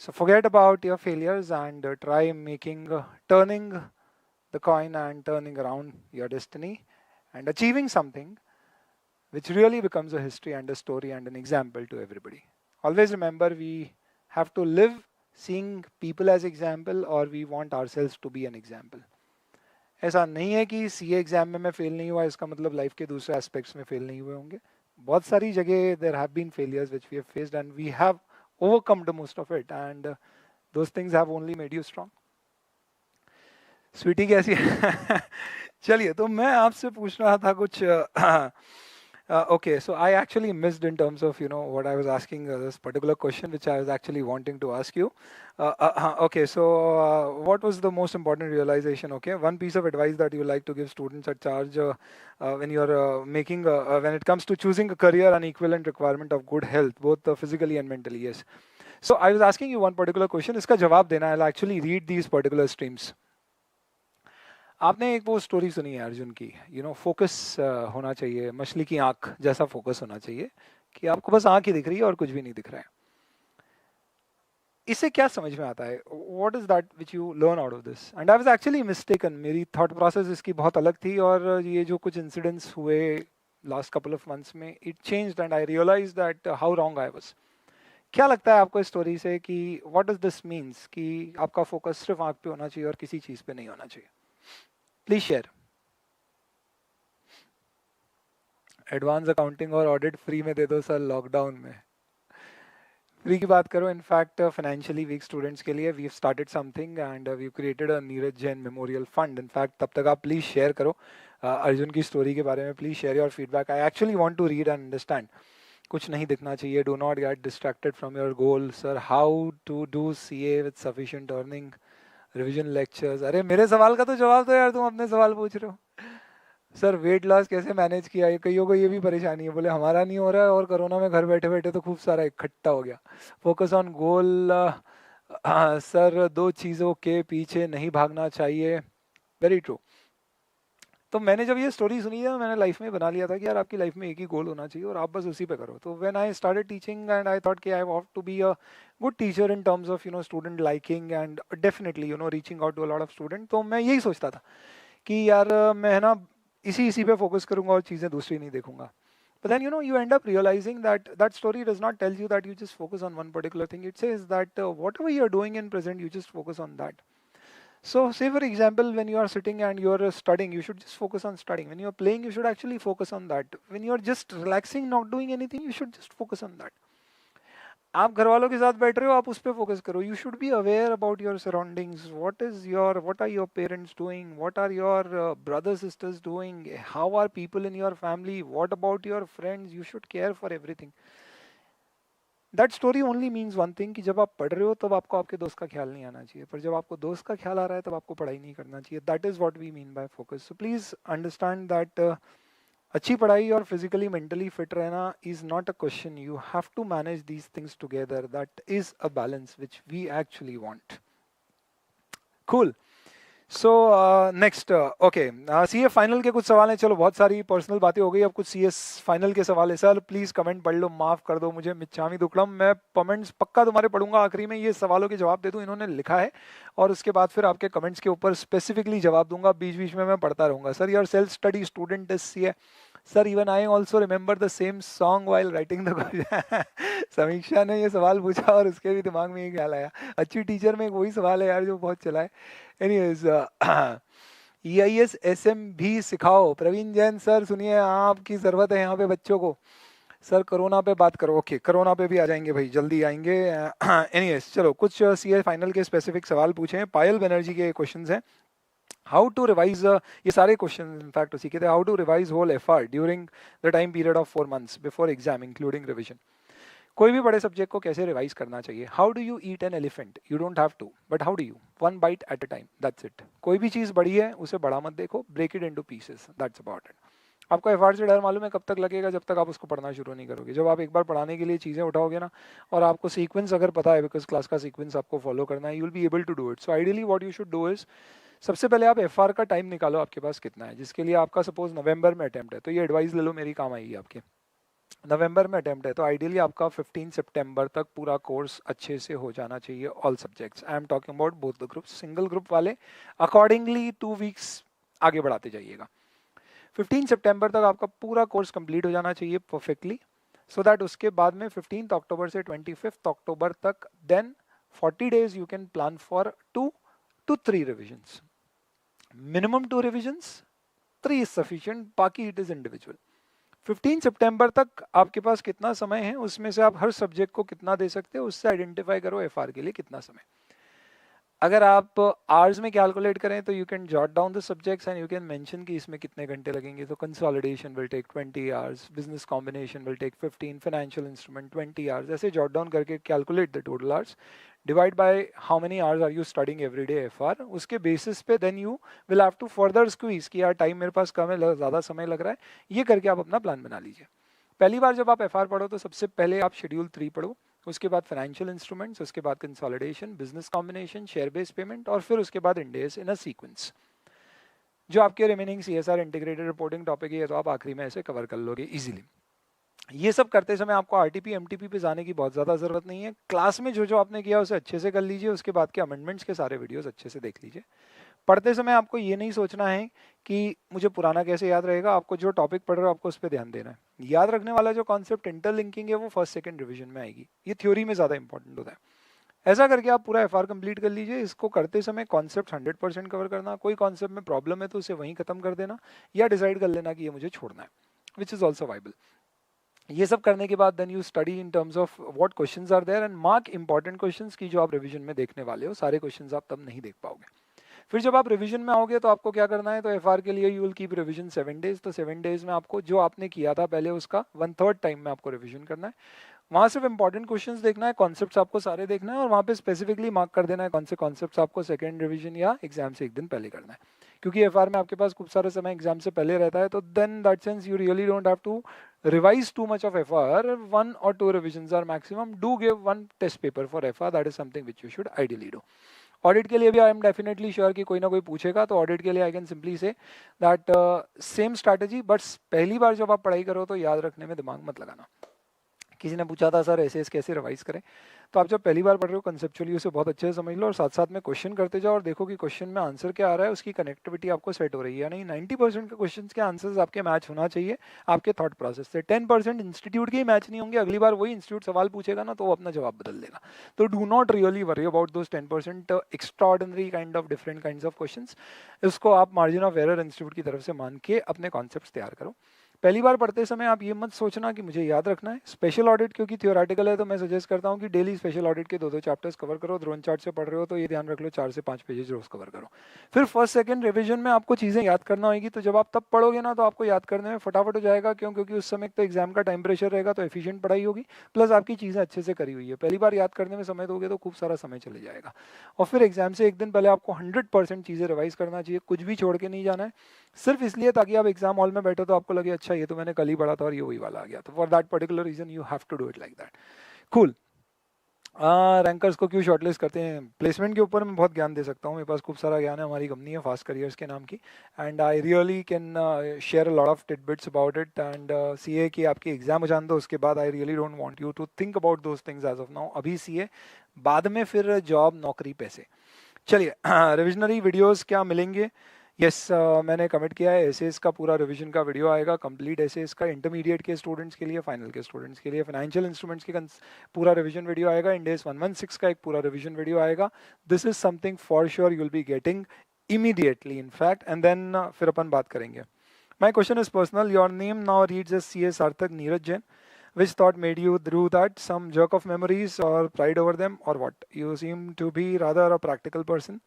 So forget about your failures and try making, turning the coin and turning around your destiny and achieving something which really becomes a history and a story and an example to everybody. Always remember, we have to live seeing people as example, or we want ourselves to be an example. ऐसा नहीं है कि CA exam में मैं fail नहीं हुआ इसका मतलब लाइफ के दूसरे एस्पेक्ट्स में फेल नहीं हुए होंगे। बहुत सारी जगह there have been failures which we have faced and we have overcome the most of it, and those things have only made you strong. Sweety कैसी है? चलिए, तो मैं आपसे पूछ रहा था कुछ okay, so I actually missed in terms of, you know, what I was asking this particular question, which I was actually wanting to ask you. Okay, so what was the most important realization? Okay, one piece of advice that you like to give students at charge when you're making, when it comes to choosing a career, an equivalent requirement of good health, both physically and mentally. Yes. So I was asking you one particular question. इसका जवाब देना, I'll actually read these particular streams. आपने एक वो story सुनी है अर्जुन की, you know, focus होना चाहिए, मछली की आंख जैसा फोकस होना चाहिए कि आपको बस आंख ही दिख रही है और कुछ भी नहीं दिख रहा है। इससे क्या समझ में आता है? What is that which you learn out of this? And I was actually mistaken, मेरी थॉट प्रोसेस इसकी बहुत अलग थी, और ये जो कुछ इंसिडेंट्स हुए लास्ट कपल ऑफ मंथ्स में, it changed and I realise that how wrong I was. क्या लगता है आपको इस स्टोरी से कि व्हाट डज दिस मीन्स कि आपका फोकस सिर्फ आंख पे होना चाहिए और किसी चीज पे नहीं होना चाहिए? Please share. एडवांस अकाउंटिंग और ऑडिट फ्री में दे दो सर लॉकडाउन में। फ्री की बात करो, इनफैक्ट फाइनेंशियली वीक स्टूडेंट्स के लिए we started something and we created a Neeraj Jain memorial fund. In fact तब तक आप प्लीज शेयर करो अर्जुन की स्टोरी के बारे में, please share your feedback. I actually want to read and understand. कुछ नहीं दिखना चाहिए, do not get distracted from your goal. Sir how to do CA with sufficient earning, revision lectures. अरे मेरे सवाल का तो जवाब दो यार, तुम अपने सवाल पूछ रहे हो। सर वेट लॉस कैसे मैनेज किया है, कईयों को ये भी परेशानी है, बोले हमारा नहीं हो रहा है और कोरोना में घर बैठे बैठे तो खूब सारा इकट्ठा हो गया। Focus on goal. सर दो चीज़ों के पीछे नहीं भागना चाहिए, वेरी ट्रू। तो मैंने जब ये स्टोरी सुनी है मैंने लाइफ में बना लिया था कि यार आपकी लाइफ में एक ही गोल होना चाहिए और आप बस उसी पे करो। तो when I started teaching and I thought कि I have to be a good teacher in terms of student liking and definitely reaching out to a lot of student. तो मैं यही सोचता था कि यार मैं है ना इसी पे फोकस करूंगा और चीज़ें दूसरी नहीं देखूंगा। But then you end up realizing that that story does not tell you that you just focus on one particular thing. It says that whatever you are doing in present, you just focus on that. So say for example, when you are sitting and you are studying, you should just focus on studying. When you are playing, you should actually focus on that. When you are just relaxing, not doing anything, you should just focus on that. आप घर वालों के साथ बैठ रहे हो, आप उस पर फोकस करो। You should be aware about your surroundings. What are your parents doing, what are your brothers sisters doing, how are people in your family, what about your friends. You should care for everything. That story only means one thing कि जब आप पढ़ रहे हो तब आपको आपके दोस्त का ख्याल नहीं आना चाहिए, पर जब आपको दोस्त का ख्याल आ रहा है तब आपको पढ़ाई नहीं करना चाहिए। That is what we mean by focus. So please understand that अच्छी पढ़ाई और फिजिकली मेंटली फिट रहना is not a question. You have to manage these things together. That is a balance which we actually want. Cool. So next okay, CA final के कुछ सवाल हैं। चलो बहुत सारी पर्सनल बातें हो गई, अब कुछ सीएस फाइनल के सवाल है। सर प्लीज कमेंट पढ़ लो, माफ कर दो मुझे, मिच्चामी दुक्कड़म। मैं कमेंट्स पक्का तुम्हारे पढ़ूंगा, आखिरी में ये सवालों के जवाब दे दूं, इन्होंने लिखा है, और उसके बाद फिर आपके कमेंट्स के ऊपर स्पेसिफिकली जवाब दूंगा। बीच बीच में मैं पढ़ता रहूंगा। Sir your self study student is CA. Sir even I also remember the same song while writing the question. समीक्षा ने ये सवाल पूछा और उसके भी दिमाग में ये ख्याल आया। अच्छी टीचर में एक वही सवाल है यार जो बहुत चला है। एनीवेज EIS SM भी सिखाओ। प्रवीण जैन सर सुनिए, आपकी जरूरत है यहाँ पे बच्चों को। सर कोरोना पे बात करो। ओके कोरोना पे भी आ जाएंगे भाई, जल्दी आएंगे। एनीवेज चलो कुछ सीए फाइनल के स्पेसिफिक सवाल पूछे हैं। पायल बनर्जी के क्वेश्चंस हैं। हाउ टू रिवाइज, ये सारे क्वेश्चन इनफैक्ट उसी के थे। How to revise whole FR during the time period of 4 months before exam including revision. कोई भी बड़े सब्जेक्ट को कैसे रिवाइज करना चाहिए। How do you eat an elephant, you don't have to, but how do you, 1 bite at a time, that's it. कोई भी चीज बड़ी है उसे बड़ा मत देखो, break it into pieces, that's about it. आपको FR से डर मालूम है कब तक लगेगा, जब तक आप उसको पढ़ना शुरू नहीं करोगे। जब आप एक बार पढ़ाने के लिए चीजें उठाओगे ना, और आपको सीक्वेंस अगर पता है, बिकॉज क्लास का सीक्वेंस आपको फॉलो करना है, you will be able to do it. So ideally what you should do is, सबसे पहले आप FR का टाइम निकालो आपके पास कितना है, जिसके लिए आपका सपोज नवंबर में अटेम्प्ट है, तो ये एडवाइस ले लो, मेरी काम आएगी आपके। नवंबर में अटेम्प्ट है तो आइडियली आपका 15 सितंबर तक पूरा कोर्स अच्छे से हो जाना चाहिए, all subjects. I am talking about both the groups. Single group वाले अकॉर्डिंगली 2 weeks आगे बढ़ाते जाइएगा। 15 सितंबर तक आपका पूरा कोर्स कंप्लीट हो जाना चाहिए परफेक्टली, सो दैट उसके बाद में 15 अक्टूबर से 25 अक्टूबर तक, then 40 days you can plan for 2 to 3 revisions, minimum 2 revisions, 3 is sufficient, बाकी it is individual। 15 सितंबर तक आपके पास कितना समय है, उसमें से आप हर सब्जेक्ट को कितना दे सकते हो, उससे आइडेंटिफाई करो FR के लिए कितना समय। अगर आप आवर्स में कैलकुलेट करें तो you can jot down the subjects and you can mention कि इसमें कितने घंटे लगेंगे। तो consolidation will take 20 hours, business combination will take 15, financial instrument 20 hours। ऐसे जॉट डाउन करके calculate the total hours, divide by how many hours are you studying every day FR। उसके बेसिस पे then you will have to further squeeze कि यार time मेरे पास कम है, ज़्यादा समय लग रहा है, ये करके आप अपना प्लान बना लीजिए। पहली बार जब आप FR पढ़ो तो सबसे पहले आप शेड्यूल 3 पढ़ो, उसके बाद फाइनेंशियल इंस्ट्रूमेंट्स, उसके बाद consolidation, business combination, share based payment, और फिर उसके बाद इंडेस इन अ सीक्वेंस। जो आपके remaining CSR integrated reporting topic है तो आप आखिरी में ऐसे कवर कर लोगे इजीली। ये सब करते समय आपको RTP MTP पे जाने की बहुत ज़्यादा ज़रूरत नहीं है। क्लास में जो जो आपने किया उसे अच्छे से कर लीजिए, उसके बाद के अमेंडमेंट्स के सारे वीडियोस अच्छे से देख लीजिए। पढ़ते समय आपको ये नहीं सोचना है कि मुझे पुराना कैसे याद रहेगा, आपको जो टॉपिक पढ़ रहे हो आपको उस पर ध्यान देना है। याद रखने वाला जो कॉन्सेप्ट इंटरलिंकिंग है वो फर्स्ट सेकंड रिवीजन में आएगी, ये थ्योरी में ज़्यादा इंपॉर्टेंट होता है। ऐसा करके आप पूरा एफआर कंप्लीट कर लीजिए। इसको करते समय कॉन्सेप्ट 100% कवर करना, कोई कॉन्सेप्ट में प्रॉब्लम है तो उसे वहीं खत्म कर देना या डिसाइड कर लेना कि ये मुझे छोड़ना है, विच इज़ ऑल्सो वाइबल। ये सब करने के बाद then you study in terms of what questions are there and mark important questions की जो आप रिवीजन में देखने वाले हो। सारे क्वेश्चंस आप तब नहीं देख पाओगे। फिर जब आप रिवीजन में आओगे तो आपको क्या करना है, तो एफआर के लिए you will keep revision 7 days। तो 7 days में आपको जो आपने किया था पहले उसका 1/3 टाइम में आपको रिवीजन करना है। वहाँ सिर्फ इंपॉर्टेंट क्वेश्चंस देखना है, कॉन्सेप्ट्स आपको सारे देखना है और वहाँ पे स्पेसिफिकली मार्क कर देना है कौन से कॉन्सेप्ट्स आपको सेकंड रिवीजन या एग्जाम से एक दिन पहले करना है। क्योंकि एफआर में आपके पास खूब सारा समय एग्जाम से पहले रहता है, तो then that sense you really don't have to revise too much of FR. 1 or 2 revisions are maximum. Do give one test paper for FR. That is something which you should ideally do. Audit के लिए भी आई am definitely sure कि कोई ना कोई पूछेगा, तो audit के लिए I can simply say that same strategy, but पहली बार जब आप पढ़ाई करो तो याद रखने में दिमाग मत लगाना। किसी ने पूछा था सर ऐसे कैसे रिवाइज करें, तो आप जब पहली बार पढ़ रहे हो कंसेप्चुअली उसे बहुत अच्छे से समझ लो और साथ साथ में क्वेश्चन करते जाओ और देखो कि क्वेश्चन में आंसर क्या आ रहा है, उसकी कनेक्टिविटी आपको सेट हो रही है या नहीं। 90% के क्वेश्चंस के आंसर्स आपके मैच होना चाहिए आपके थॉट प्रोसेस से। 10% इंस्टीट्यूट के ही मैच नहीं होंगे, अगली बार वही इंस्टीट्यूट सवाल पूछेगा ना तो वो अपना जवाब बदल देगा। तो do not really worry about those 10% extra ordinary kind of different kind of question. इसको आप मार्जिन ऑफ एरर इंस्टीट्यूट की तरफ से मान के अपने कॉन्सेप्ट तैयार करो। पहली बार पढ़ते समय आप ये मत सोचना कि मुझे याद रखना है। स्पेशल ऑडिट क्योंकि थियोरेटिकल है तो मैं सजेस्ट करता हूँ कि डेली स्पेशल ऑडिट के 2-2 चैप्टर्स कवर करो। ड्रोन चार्ट से पढ़ रहे हो तो ये ध्यान रख लो 4 से 5 पेजेस रोज कवर करो। फिर फर्स्ट सेकंड रिवीजन में आपको चीज़ें याद करना होगी, तो जब आप तब पढ़ोगे ना तो आपको याद करने में फटाफट हो जाएगा। क्यों? क्योंकि उस समय तो एग्जाम का टाइम प्रेशर रहेगा, तो एफिशिएंट पढ़ाई होगी, प्लस आपकी चीज़ें अच्छे से करी हुई है। पहली बार याद करने में समय दोगे तो खूब सारा समय चले जाएगा। और फिर एग्जाम से एक दिन पहले आपको 100% चीज़ें रिवाइज करना चाहिए, कुछ भी छोड़ के नहीं जाना है, सिर्फ इसलिए ताकि आप एग्जाम हॉल में बैठो तो आपको लगे अच्छा ये तो मैंने कल ही पढ़ा था और ये वही वाला आ गया। तो for that particular reason you have to do it like that. Cool. Rankers को क्यों शॉर्टलिस्ट करते हैं? प्लेसमेंट के ऊपर मैं बहुत ज्ञान दे सकता हूँ, मेरे पास खूब सारा ज्ञान है। हमारी कंपनी है फास्ट करियर्स के नाम की, and I really can share a lot of tidbits about it. And CA की आपकी एग्जाम हो जान दो, उसके बाद I really don't want you to think about those things as of now. अभी सीए, बाद में फिर जॉब, नौकरी, पैसे। चलिए रिविजनरी वीडियोस क्या मिलेंगे? यस मैंने कमिट किया है, एसेस का पूरा रिवीजन का वीडियो आएगा, कंप्लीट एसेस का, इंटरमीडिएट के स्टूडेंट्स के लिए, फाइनल के स्टूडेंट्स के लिए। फाइनेंशियल इंस्ट्रूमेंट्स के पूरा रिवीजन वीडियो आएगा, इंडेस 116 का एक पूरा रिवीजन वीडियो आएगा। This is something for sure you will be getting immediately in fact, and then फिर अपन बात करेंगे। My question is personal, your name now reads as C S Sarthak Neeraj Jain. Which thought made you do that? Some jerk of memories or pride over them or what? You seem to be rather a practical person.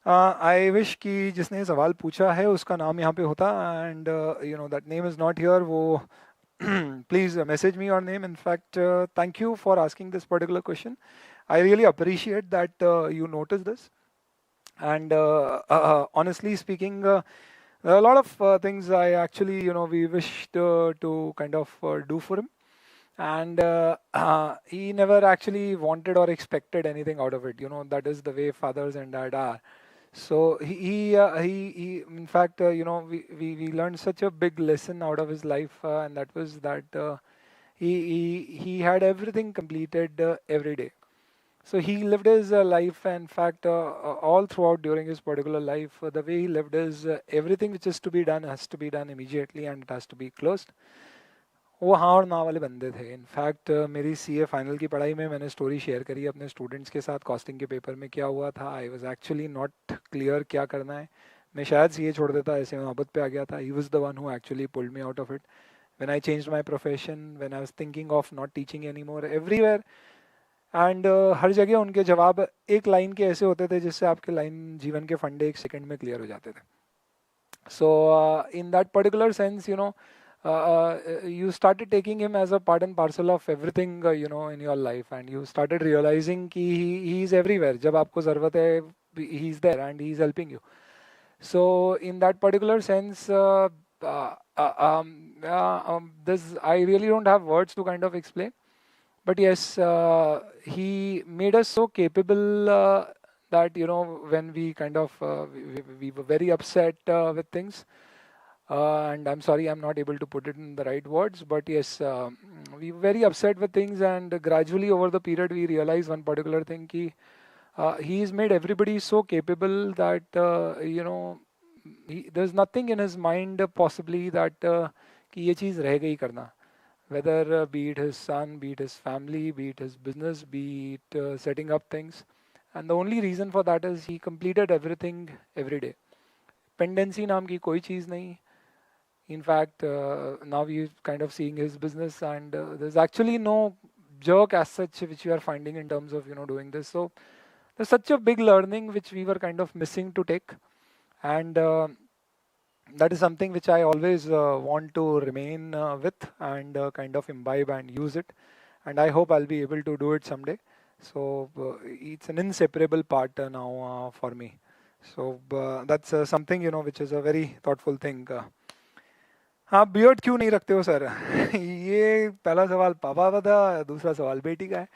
I wish कि जिसने सवाल पूछा है उसका नाम यहाँ पे होता, and you know that name is not here. वो please message me your name. In fact, thank you for asking this particular question. I really appreciate that you noticed this. And honestly speaking, there are a lot of things I actually, we wished to kind of do for him. And he never actually wanted or expected anything out of it. That is the way fathers and dad are. So he in fact, we learned such a big lesson out of his life, and that was that he had everything completed every day. So he lived his life, in fact, all throughout during his particular life, the way he lived is everything which is to be done has to be done immediately and it has to be closed. वो हाँ और ना वाले बंदे थे। In fact मेरी CA final की पढ़ाई में मैंने स्टोरी शेयर करी अपने स्टूडेंट्स के साथ, कॉस्टिंग के पेपर में क्या हुआ था। I was actually not clear क्या करना है। मैं शायद सीए छोड़ देता, ऐसे मोहब्बत पे आ गया था। He was the one who actually pulled me out of it when I changed my profession, when I was thinking of not teaching any more everywhere. And हर जगह उनके जवाब एक लाइन के ऐसे होते थे जिससे आपके लाइन जीवन के फंडे एक सेकंड में क्लियर हो जाते थे। So in that particular sense, you started taking him as a part and parcel of everything, in your life, and you started realizing कि he is everywhere. जब आपको ज़रूरत है, he is there and he is helping you. So in that particular sense, this I really don't have words to kind of explain. But yes, he made us so capable that, when we kind of, we were very upset with things. And I'm sorry, I'm not able to put it in the right words, but yes, we were very upset with things, and gradually over the period we realized one particular thing कि he's made everybody so capable that there's nothing in his mind possibly that कि ये चीज़ रह गई करना, whether be it his son, be it his family, be it his business, be it setting up things. And the only reason for that is he completed everything every day. Pendency नाम की कोई चीज़ नहीं. In fact, now we're kind of seeing his business, and there's actually no jerk as such which we are finding in terms of doing this. So there's such a big learning which we were kind of missing to take, and that is something which I always want to remain with and kind of imbibe and use it. And I hope I'll be able to do it someday. So it's an inseparable part now for me. So that's something which is a very thoughtful thing. आप beard क्यों नहीं रखते हो sir? ये पहला सवाल पापा का था, दूसरा सवाल बेटी का है.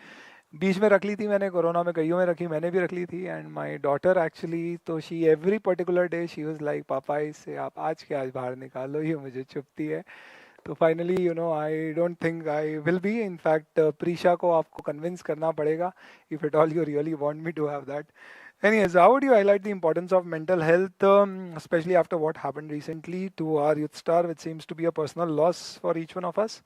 बीच में रख ली थी मैंने, कोरोना में कईयों में रखी, मैंने भी रख ली थी. एंड माय डॉटर एक्चुअली, तो she every particular day she was like पापा इससे आप आज के आज बाहर निकालो, ये मुझे चुभती है. तो finally I don't think I will be. In fact Prisha को आपको कन्विंस करना पड़ेगा if at all you really want me to have that. Anyways, how would you highlight the importance of mental health, especially after what happened recently to our youth star, which seems to be a personal loss for each one of us?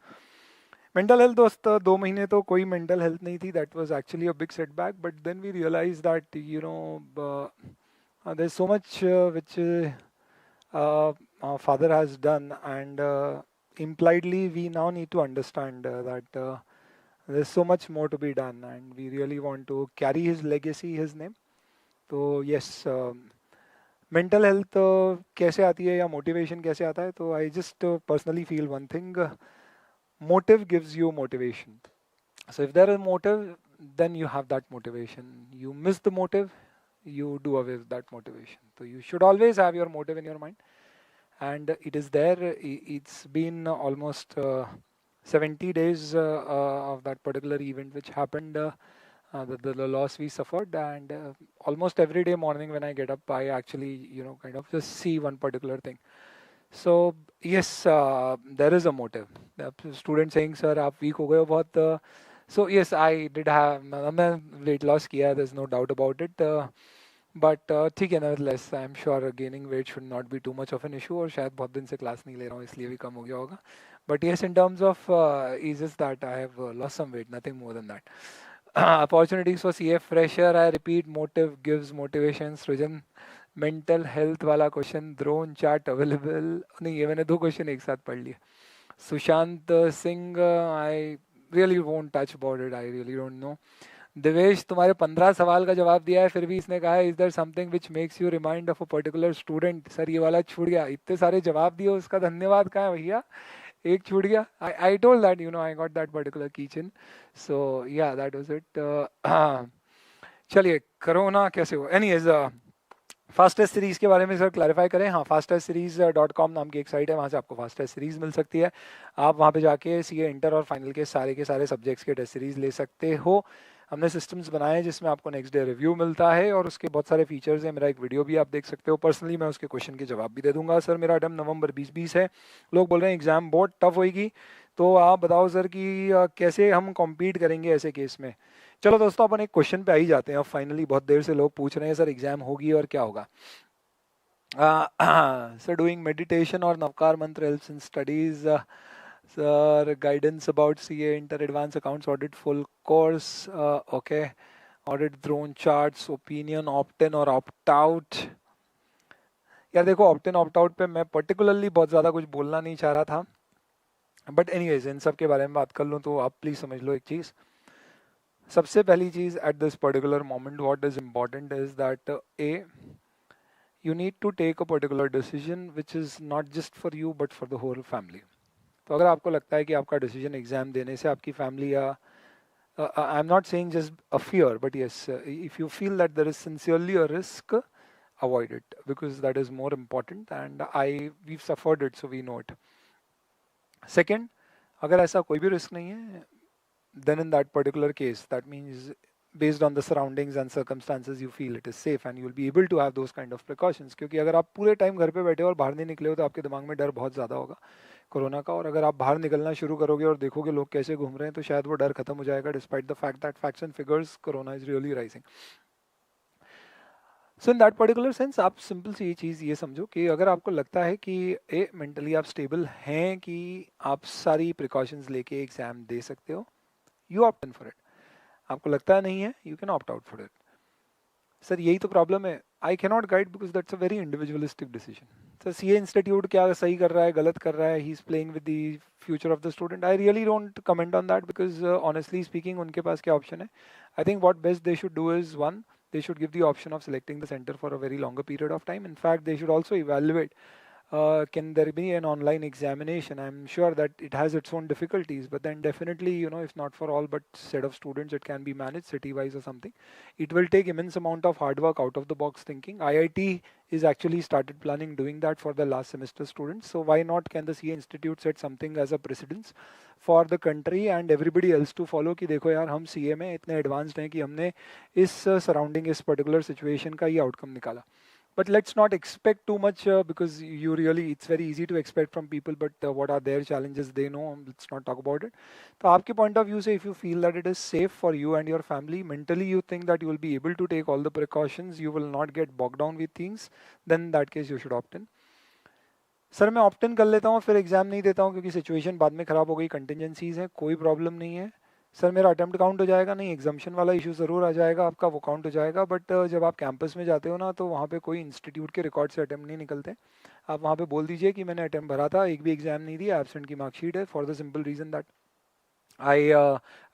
Mental health, दोस्त 2 महीने तो कोई mental health नहीं थी. That was actually a big setback. But then we realized that there's so much which our father has done, and impliedly we now need to understand that there's so much more to be done, and we really want to carry his legacy, his name. तो yes, mental health कैसे आती है या motivation कैसे आता है, तो I just personally feel one thing, motive gives you motivation. So if there is motive, then you have that motivation. You miss the motive, you do away with that motivation. So you should always have your motive in your mind, and it is there. It's been almost 70 days of that particular event which happened, the loss we suffered, and almost every day morning when I get up, I actually kind of just see one particular thing. So yes, there is a motive. The student saying sir आप weak हो गए हो बहुत, so yes, I did have, मैं weight loss किया, there's no doubt about it, but ठीक है, nevertheless I'm sure gaining weight should not be too much of an issue, और शायद बहुत दिन से क्लास नहीं ले रहा हूँ इसलिए भी कम हो गया होगा. But yes, in terms of is just that I have lost some weight, nothing more than that. Opportunities for CA fresher, I repeat, motive gives motivation. सृजन, मेंटल हेल्थ वाला क्वेश्चन, द्रोन चार्ट अवेलेबल नहीं, ये मैंने 2 question एक साथ पढ़ लिए. Sushant Singh, I really won't touch about it, I really don't no. Divesh, तुम्हारे 15 सवाल का जवाब दिया है, फिर भी इसने कहा है is there something which makes you remind of a particular student. Sir ये वाला छूट गया, इतने सारे जवाब दिए, उसका धन्यवाद कहाँ है भैया, एक छूट गया. I told that I got that particular keychain. So yeah, that was it. चलिए, कोरोना कैसे हो. एनीवेज, फास्ट टेस्ट सीरीज के बारे में सर क्लैरिफाई करें. हाँ, fastestseries.com नाम की एक साइट है, वहाँ से आपको फास्ट टेस्ट सीरीज मिल सकती है. आप वहाँ पे जाके सीए इंटर और फाइनल के सारे सब्जेक्ट्स के टेस्ट सीरीज ले सकते हो. हमने सिस्टम्स बनाए हैं जिसमें आपको नेक्स्ट डे रिव्यू मिलता है, और उसके बहुत सारे फीचर्स हैं. मेरा एक वीडियो भी आप देख सकते हो. पर्सनली मैं उसके क्वेश्चन के जवाब भी दे दूंगा. सर मेरा अटेम्प्ट नवंबर 2020 है. लोग बोल रहे हैं एग्जाम बहुत टफ होएगी, तो आप बताओ सर कि कैसे हम कॉम्पीट करेंगे ऐसे केस में. चलो दोस्तों, अपन एक क्वेश्चन पे आ ही जाते हैं. अब फाइनली बहुत देर से लोग पूछ रहे हैं सर एग्जाम होगी और क्या होगा. सर डूइंग मेडिटेशन और नवकार मंत्र helps in studies. Sir, guidance about CA Inter Advanced Accounts Audit full course. Okay. Audit drone charts, opinion, opt-in और opt-out. यार देखो, opt-in opt-out पे मैं particularly बहुत ज़्यादा कुछ बोलना नहीं चाह रहा था. But anyways, इन सब के बारे में बात कर लूँ तो आप प्लीज़ समझ लो एक चीज़. सबसे पहली चीज़ at this particular moment what is important is that you need to take a particular decision which is not just for you but for the whole family. तो अगर आपको लगता है कि आपका डिसीजन एग्जाम देने से आपकी फैमिली या I am not saying just a fear, but yes, if you feel that there is sincerely a risk, avoid it because that is more important, and we suffered it so we know it. Second, अगर ऐसा कोई भी risk नहीं है, then in that particular case that means based on the surroundings and circumstances you feel it is safe and you'll be able to have those kind of precautions. क्योंकि अगर आप पूरे टाइम घर पे बैठे हो और बाहर नहीं निकले हो तो आपके दिमाग में डर बहुत ज़्यादा होगा कोरोना का, और अगर आप बाहर निकलना शुरू करोगे और देखोगे लोग कैसे घूम रहे हैं तो शायद वो डर खत्म हो जाएगा, despite the fact that facts and figures corona is really rising. So in that particular sense आप सिंपल सी ये चीज़ ये समझो कि अगर आपको लगता है कि ए मेंटली आप स्टेबल हैं कि आप सारी प्रिकॉशंस लेके एग्जाम दे सकते हो, you opt in for it. आपको लगता है नहीं है, you can opt out for it. Sir यही तो प्रॉब्लम है. I can not guide because that's a very individualistic decision. Sir CA institute क्या सही कर रहा है गलत कर रहा है, he is playing with the future of the student. I really don't comment on that because honestly speaking उनके पास क्या ऑप्शन है. I think what best they should do is one, they should give the option of selecting the center for a very longer period of time. In fact, they should also evaluate, can there be an online examination. I'm sure that it has its own difficulties, but then definitely, you know, if not for all but set of students, it can be managed city wise or something. It will take immense amount of hard work, out of the box thinking. IIT is actually started planning doing that for the last semester students, so why not can the CA institute set something as a precedence for the country and everybody else to follow कि देखो यार हम CA में इतने advanced हैं कि हमने इस surrounding इस particular situation का ये outcome निकाला. But let's not expect too much because you really, it's very easy to expect from people, but what are their challenges, they know. Let's not talk about it. So आपके point of view से, if you feel that it is safe for you and your family, mentally you think that you will be able to take all the precautions, you will not get bogged down with things, then in that case you should opt in. Sir मैं opt इन कर लेता हूँ फिर exam नहीं देता हूँ क्योंकि situation बाद में ख़राब हो गई, कंटिजेंसीज हैं, कोई प्रॉब्लम नहीं है. सर मेरा अटेम्प्ट काउंट हो जाएगा. नहीं, एग्जाम्शन वाला इशू ज़रूर आ जाएगा, आपका वो काउंट हो जाएगा. बट जब आप कैंपस में जाते हो ना तो वहाँ पे कोई इंस्टीट्यूट के रिकॉर्ड से अटेम्प्ट नहीं निकलते. आप वहाँ पे बोल दीजिए कि मैंने अटेम्प्ट भरा था, एक भी एग्जाम नहीं दिया, एब्सेंट की मार्कशीट है, for the simple reason that I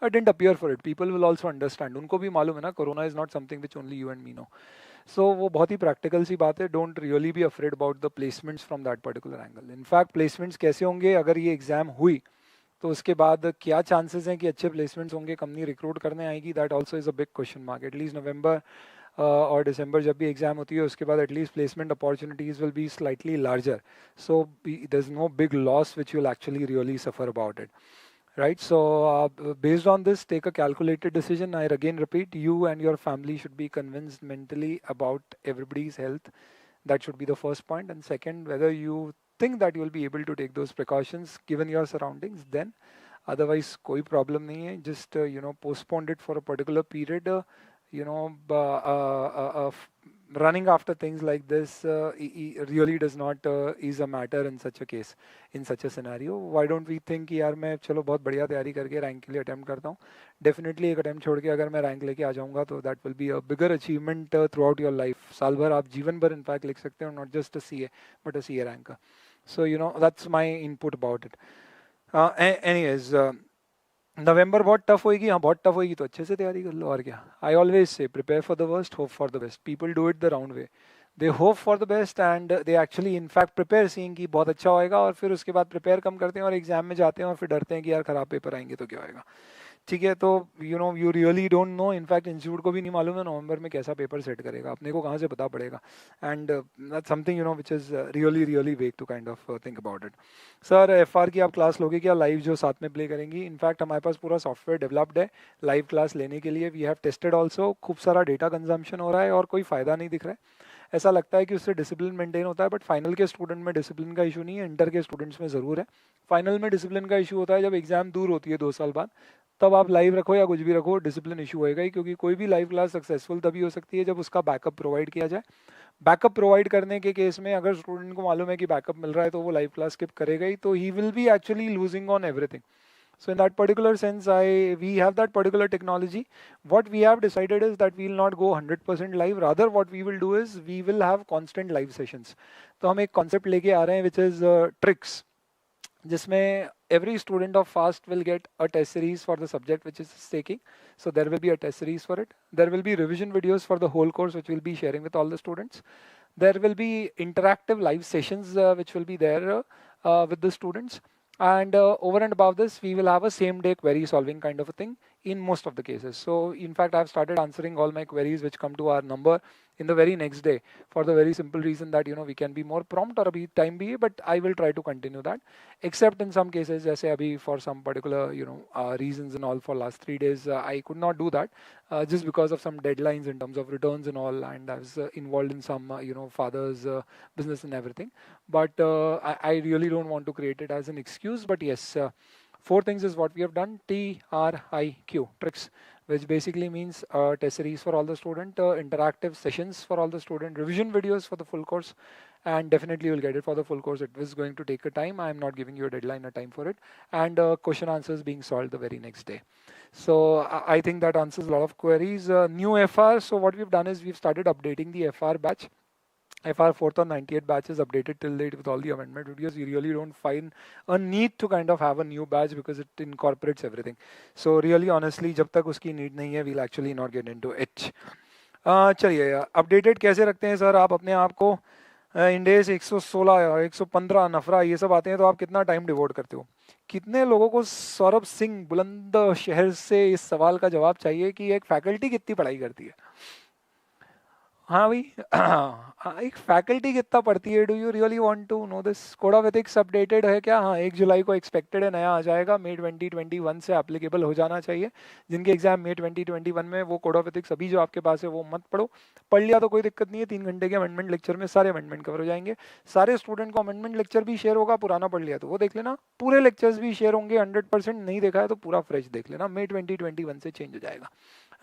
didn't appear for it. People will also understand. उनको भी मालूम है ना, corona is not something which only you and me know. So वो बहुत ही प्रैक्टिकल सी बात है. Don't really be afraid about the placements from that particular angle. In fact placements कैसे होंगे अगर ये एग्जाम हुई तो उसके बाद क्या चांसेस हैं कि अच्छे प्लेसमेंट्स होंगे, कंपनी रिक्रूट करने आएगी, that also is a big question mark. At least नवंबर और दिसंबर जब भी एग्जाम होती है उसके बाद at least placement opportunities will be slightly larger. So there is no big loss which will actually really suffer about it. Right, so based on this, take a calculated decision. I again repeat, you and your family should be convinced mentally about everybody's health. That should be the first point. And second, whether you think that you will be able to take those precautions given your surroundings, then otherwise koi problem nahi hai. Just you know, postpone it for a particular period. You know, running after things like this really does not is a matter in such a case, in such a scenario. Why don't we think कि यार मैं चलो बहुत बढ़िया तैयारी करके rank के लिए अटेम्प्ट करता हूँ. डेफिनेटली एक अटेम्प्ट छोड़ के अगर मैं रैंक लेके आ जाऊँगा तो that will be a bigger achievement throughout your life. साल भर आप जीवन भर इनफैक्ट लिख सकते हो, not just a CA but a CA rank. So you know that's my input about it. Anyways, नवंबर बहुत टफ होएगी. हाँ बहुत टफ होएगी तो अच्छे से तैयारी कर लो और क्या. I always say prepare for the worst, hope for the best. People do it the round way. They hope for the best and they actually in fact prepare seeing कि बहुत अच्छा होएगा, और फिर उसके बाद प्रिपेयर कम करते हैं और एग्जाम में जाते हैं और फिर डरते हैं कि यार खराब पेपर आएंगे तो क्या होएगा. ठीक है, तो you know you really don't no. In fact institute को भी नहीं मालूम है नवंबर में कैसा पेपर सेट करेगा, अपने को कहाँ से पता पड़ेगा. And that's something you know which is really really wake to kind of think about it. Sir FR की आप क्लास लोगे क्या लाइव जो साथ में प्ले करेंगी? इनफैक्ट हमारे पास पूरा सॉफ्टवेयर डेवलप्ड है लाइव क्लास लेने के लिए. We have tested also. खूब सारा डेटा कंजम्पशन हो रहा है और कोई फ़ायदा नहीं दिख रहा है. ऐसा लगता है कि उससे डिसिप्लिन मेंटेन होता है, बट फाइनल के स्टूडेंट में डिसिप्लिन का इशू नहीं है, इंटर के स्टूडेंट्स में ज़रूर है. फाइनल में डिसिप्लिन का इशू होता है जब एग्जाम दूर होती है 2 साल बाद. तब आप लाइव रखो या कुछ भी रखो, डिसिप्लिन इशू होएगा ही, क्योंकि कोई भी लाइव क्लास सक्सेसफुल तभी हो सकती है जब उसका बैकअप प्रोवाइड किया जाए. बैकअप प्रोवाइड करने के केस में अगर स्टूडेंट को मालूम है कि बैकअप मिल रहा है तो वो लाइव क्लास स्किप करेगा ही, तो he will be actually losing on everything. So in that particular sense, we have that particular technology. What we have decided is that we will not go 100% live. Rather, what we will do is we will have constant live sessions. तो हम एक concept लेके आ रहे हैं which is tricks, जिसमें every student of FAST will get a test series for the subject which is taking. So there will be a test series for it. There will be revision videos for the whole course which we'll be sharing with all the students. There will be interactive live sessions which will be there with the students. And over and above this, we will have a same day query solving kind of a thing in most of the cases. So in fact, I've started answering all my queries which come to our number in the very next day, for the very simple reason that you know we can be more prompt or abhi time bhi hai, but I will try to continue that. Except in some cases, jaise abhi for some particular you know reasons and all, for last 3 days I could not do that just because of some deadlines in terms of returns and all, and I was involved in some you know father's business and everything. But I really don't want to create it as an excuse. But yes, 4 things is what we have done. TRIQ, tricks, which basically means test series for all the student, interactive sessions for all the student, revision videos for the full course, and definitely you'll get it for the full course. It is going to take a time. I'm not giving you a deadline or time for it, and question answers being solved the very next day. So I think that answers a lot of queries. New FR. So what we've done is we've started updating the FR batch. FR 4th or 98 batch is updated till date with all the amendment videos. You really don't find a need to kind of have a new batch because it incorporates everything. So really honestly, जब तक उसकी need नहीं है, we'll actually not get into it. चलिए updated कैसे रखते हैं sir आप अपने आप को? इंडेस 116 और 115 नफरा ये सब आते हैं तो आप कितना टाइम डिवोट करते हो? कितने लोगों को सौरभ सिंह बुलंदशहर से इस सवाल का जवाब चाहिए कि एक फैकल्टी कितनी पढ़ाई करती है? हाँ भाई एक फैकल्टी कितना पढ़ती है? Do you really want to know this? Code of ethics updated है क्या? हाँ 1 जुलाई को एक्सपेक्टेड है नया आ जाएगा, मई 2021 से एप्लीकेबल हो जाना चाहिए। जिनके एग्जाम मई 2021 में, वो कोड ऑफ एथिक्स अभी जो आपके पास है वो मत पढ़ो। पढ़ लिया तो कोई दिक्कत नहीं है, 3 घंटे के अमेंडमेंट लेक्चर में सारे अमेंडमेंट कवर हो जाएंगे। सारे स्टूडेंट को अमेंडमेंट लेक्चर भी शेयर होगा, पुराना पढ़ लिया तो वो देख लेना, पूरे लेक्चर्स भी शेयर होंगे 100%, नहीं देखा है तो पूरा फ्रेश देख लेना, मई 2021 से चेंज हो जाएगा।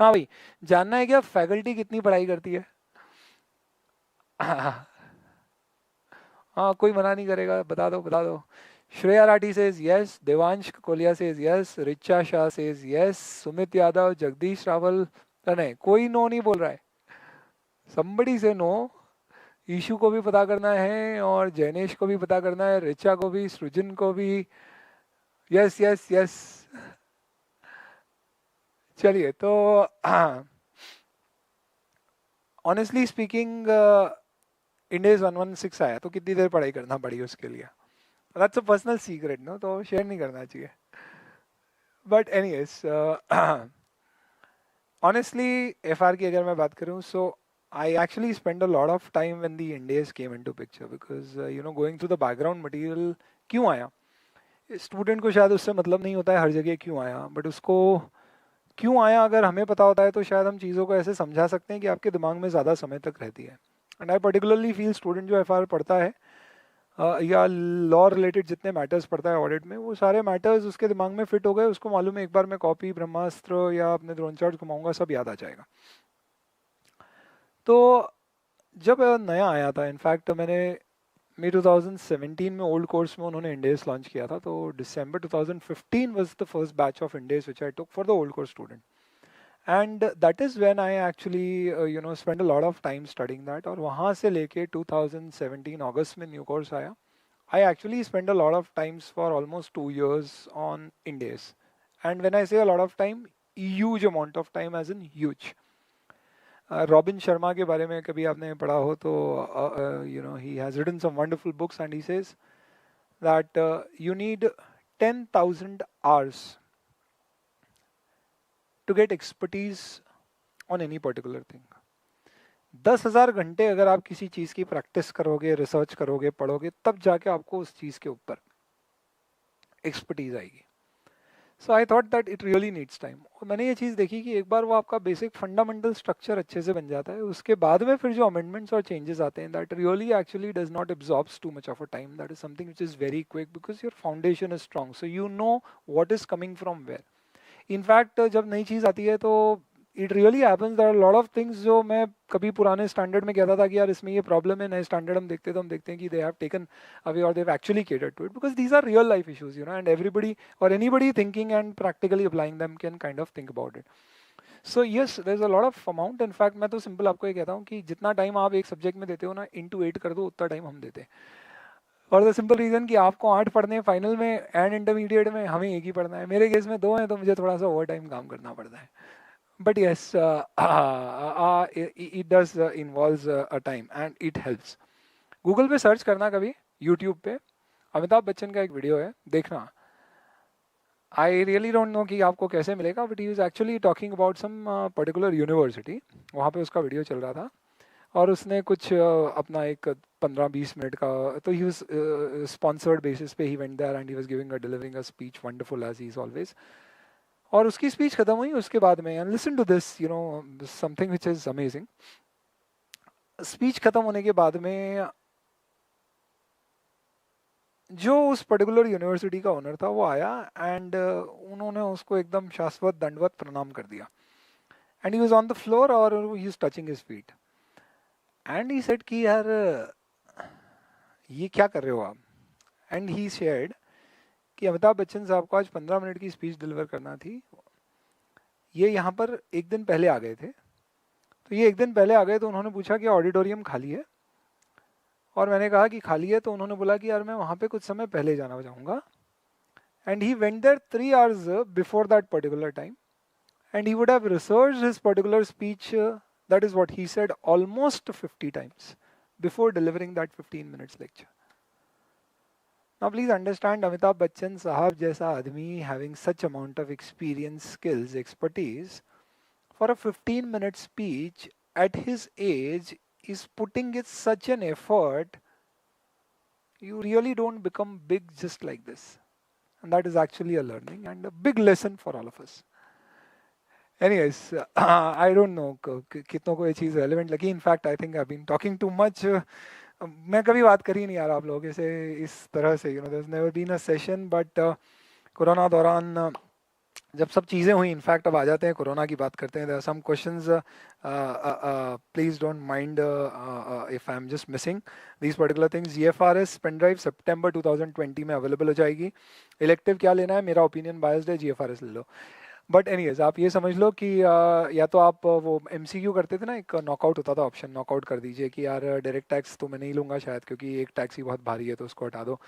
हाँ भाई जानना है क्या फैकल्टी कितनी पढ़ाई करती है? हाँ कोई मना नहीं करेगा, बता दो बता दो। Shreya Rathi says yes, Devansh Koliya says yes, Richa Shah says yes, Sumit Yadav, Jagdish Rawal, नहीं कोई नो नहीं बोल रहा है। somebody से नो। ईशु को भी पता करना है और जैनेश को भी पता करना है, रिचा को भी, सृजन को भी। Yes yes yes. चलिए तो ऑनेस्टली स्पीकिंग इंडेज 116 आया तो कितनी देर पढ़ाई करना पड़ी उसके लिए? That's a personal secret no, तो शेयर नहीं करना चाहिए। बट एनीवेज ऑनेस्टली एफआर की अगर मैं बात करूं, सो I actually spent a lot of time when the Indies came into picture because going through the background material क्यों आया? स्टूडेंट को शायद उससे मतलब नहीं होता है हर जगह क्यों आया, बट उसको क्यों आया अगर हमें पता होता है तो शायद हम चीज़ों को ऐसे समझा सकते हैं कि आपके दिमाग में ज़्यादा समय तक रहती है। And I particularly feel student जो एफआर पढ़ता है या लॉ रिलेटेड जितने मैटर्स पढ़ता है ऑडिट में, वो सारे मैटर्स उसके दिमाग में फिट हो गए, उसको मालूम है एक बार मैं कॉपी, ब्रह्मास्त्र या अपने द्रोणाचार्य घुमाऊंगा सब याद आ जाएगा। तो जब नया आया था, इनफैक्ट मैंने मई 2017 में ओल्ड कोर्स में उन्होंने इंडेस लॉन्च किया था, तो दिसंबर 2015 was the first batch of Ind AS which I took for the old course student, and that is when I actually spend a lot of time studying that. और वहाँ से लेके 2017 अगस्त में न्यू कोर्स आया। I actually spent a lot of times for almost 2 years on Indes. And when I say a lot of time, huge amount of time as in huge. Robin Sharma के बारे में कभी आपने पढ़ा हो तो he has written some wonderful books and he says that you need 10,000 hours to get expertise on any particular thing. 10,000 घंटे अगर आप किसी चीज़ की प्रैक्टिस करोगे, रिसर्च करोगे, पढ़ोगे, तब जाके आपको उस चीज़ के ऊपर एक्सपर्टीज आएगी। So I thought that it really needs time. और मैंने ये चीज़ देखी कि एक बार वो आपका बेसिक फंडामेंटल स्ट्रक्चर अच्छे से बन जाता है, उसके बाद में फिर जो अमेंडमेंट्स और चेंजेस आते हैं, that really actually does not absorbs too much of a time. That is something which is very quick because your foundation is strong, so you know what is coming from where. In fact जब नई चीज़ आती है तो it really happens that lot of things जो मैं कभी पुराने स्टैंडर्ड में कहता था कि यार इसमें ये प्रॉब्लम है, नए स्टैंडर्ड हम देखते तो हम देखते हैं कि दे हैव टेकन अवे और they have actually catered to it because these are real life issues, and everybody or anybody thinking and practically applying them can kind of think about it. So yes, there's a lot of amount. In fact मैं तो simple आपको ये कहता हूँ कि जितना time आप एक सब्जेक्ट में देते हो ना, into 8 कर दो, उतना टाइम हम देते हैं। और द सिंपल रीजन कि आपको 8 पढ़ने हैं फाइनल में एंड इंटरमीडिएट में, हमें एक ही पढ़ना है। मेरे केस में 2 हैं तो मुझे थोड़ा सा ओवर टाइम काम करना पड़ता है। But yes, it does involves a time and it helps. Google पे सर्च करना कभी, यूट्यूब पे अमिताभ बच्चन का एक वीडियो है, देखना। आई रियली डोंट नो कि आपको कैसे मिलेगा, but he is actually talking about some particular university. वहाँ पे उसका वीडियो चल रहा था और उसने कुछ अपना एक 15-20 मिनट का, तो ही वाज स्पॉन्सर्ड बेसिस पे he went there and he was delivering a speech wonderful as he is always. और उसकी स्पीच खत्म हुई, उसके बाद में and listen to this, something which is amazing. Speech खत्म होने के बाद में जो उस पर्टिकुलर यूनिवर्सिटी का ओनर था वो आया एंड उन्होंने उसको एकदम शाश्वत दंडवत प्रणाम कर दिया। and he was on the floor or he was touching his feet. And he said कि यार ये क्या कर रहे हो आप? And he shared कि अमिताभ बच्चन साहब को आज 15 मिनट की स्पीच डिलीवर करना थी. ये यहाँ पर एक दिन पहले आ गए थे. तो ये एक दिन पहले आ गए तो उन्होंने पूछा कि ऑडिटोरियम खाली है, और मैंने कहा कि खाली है. तो उन्होंने बोला कि यार मैं वहाँ पे कुछ समय पहले जाना चाहूँगा. And he went there 3 hours before that particular time, and he would have researched his particular speech, that is what he said, almost 50 times before delivering that 15 minutes lecture. Now please understand, Amitabh Bachchan sahab jaisa admi having such amount of experience, skills, expertise, for a 15-minute speech at his age is putting it such an effort. You really don't become big just like this. And that is actually a learning and a big lesson for all of us. Anyways, I don't know कितनों को ये चीज़ relevant लगी. In fact, I think I've been talking too much. मैं कभी बात कर ही नहीं आ रहा आप लोगों से इस तरह से. There's never been a session, but corona दौरान जब सब चीज़ें हुई, इनफैक्ट अब आ जाते हैं कोरोना की बात करते हैं. There are some questions, please don't mind if I am just missing these particular things. GFRS pen drive सितंबर 2020 में अवेलेबल हो जाएगी. इलेक्टिव क्या लेना है, मेरा ओपिनियन बायस्ड है, जीएफआरएस ले लो. बट एनीवेज आप ये समझ लो कि या तो आप वो एमसीक्यू करते थे ना, एक नॉकआउट होता था ऑप्शन, नॉकआउट कर दीजिए कि यार डायरेक्ट टैक्स तो मैं नहीं लूँगा शायद क्योंकि एक टैक्स ही बहुत भारी है तो उसको हटा दो.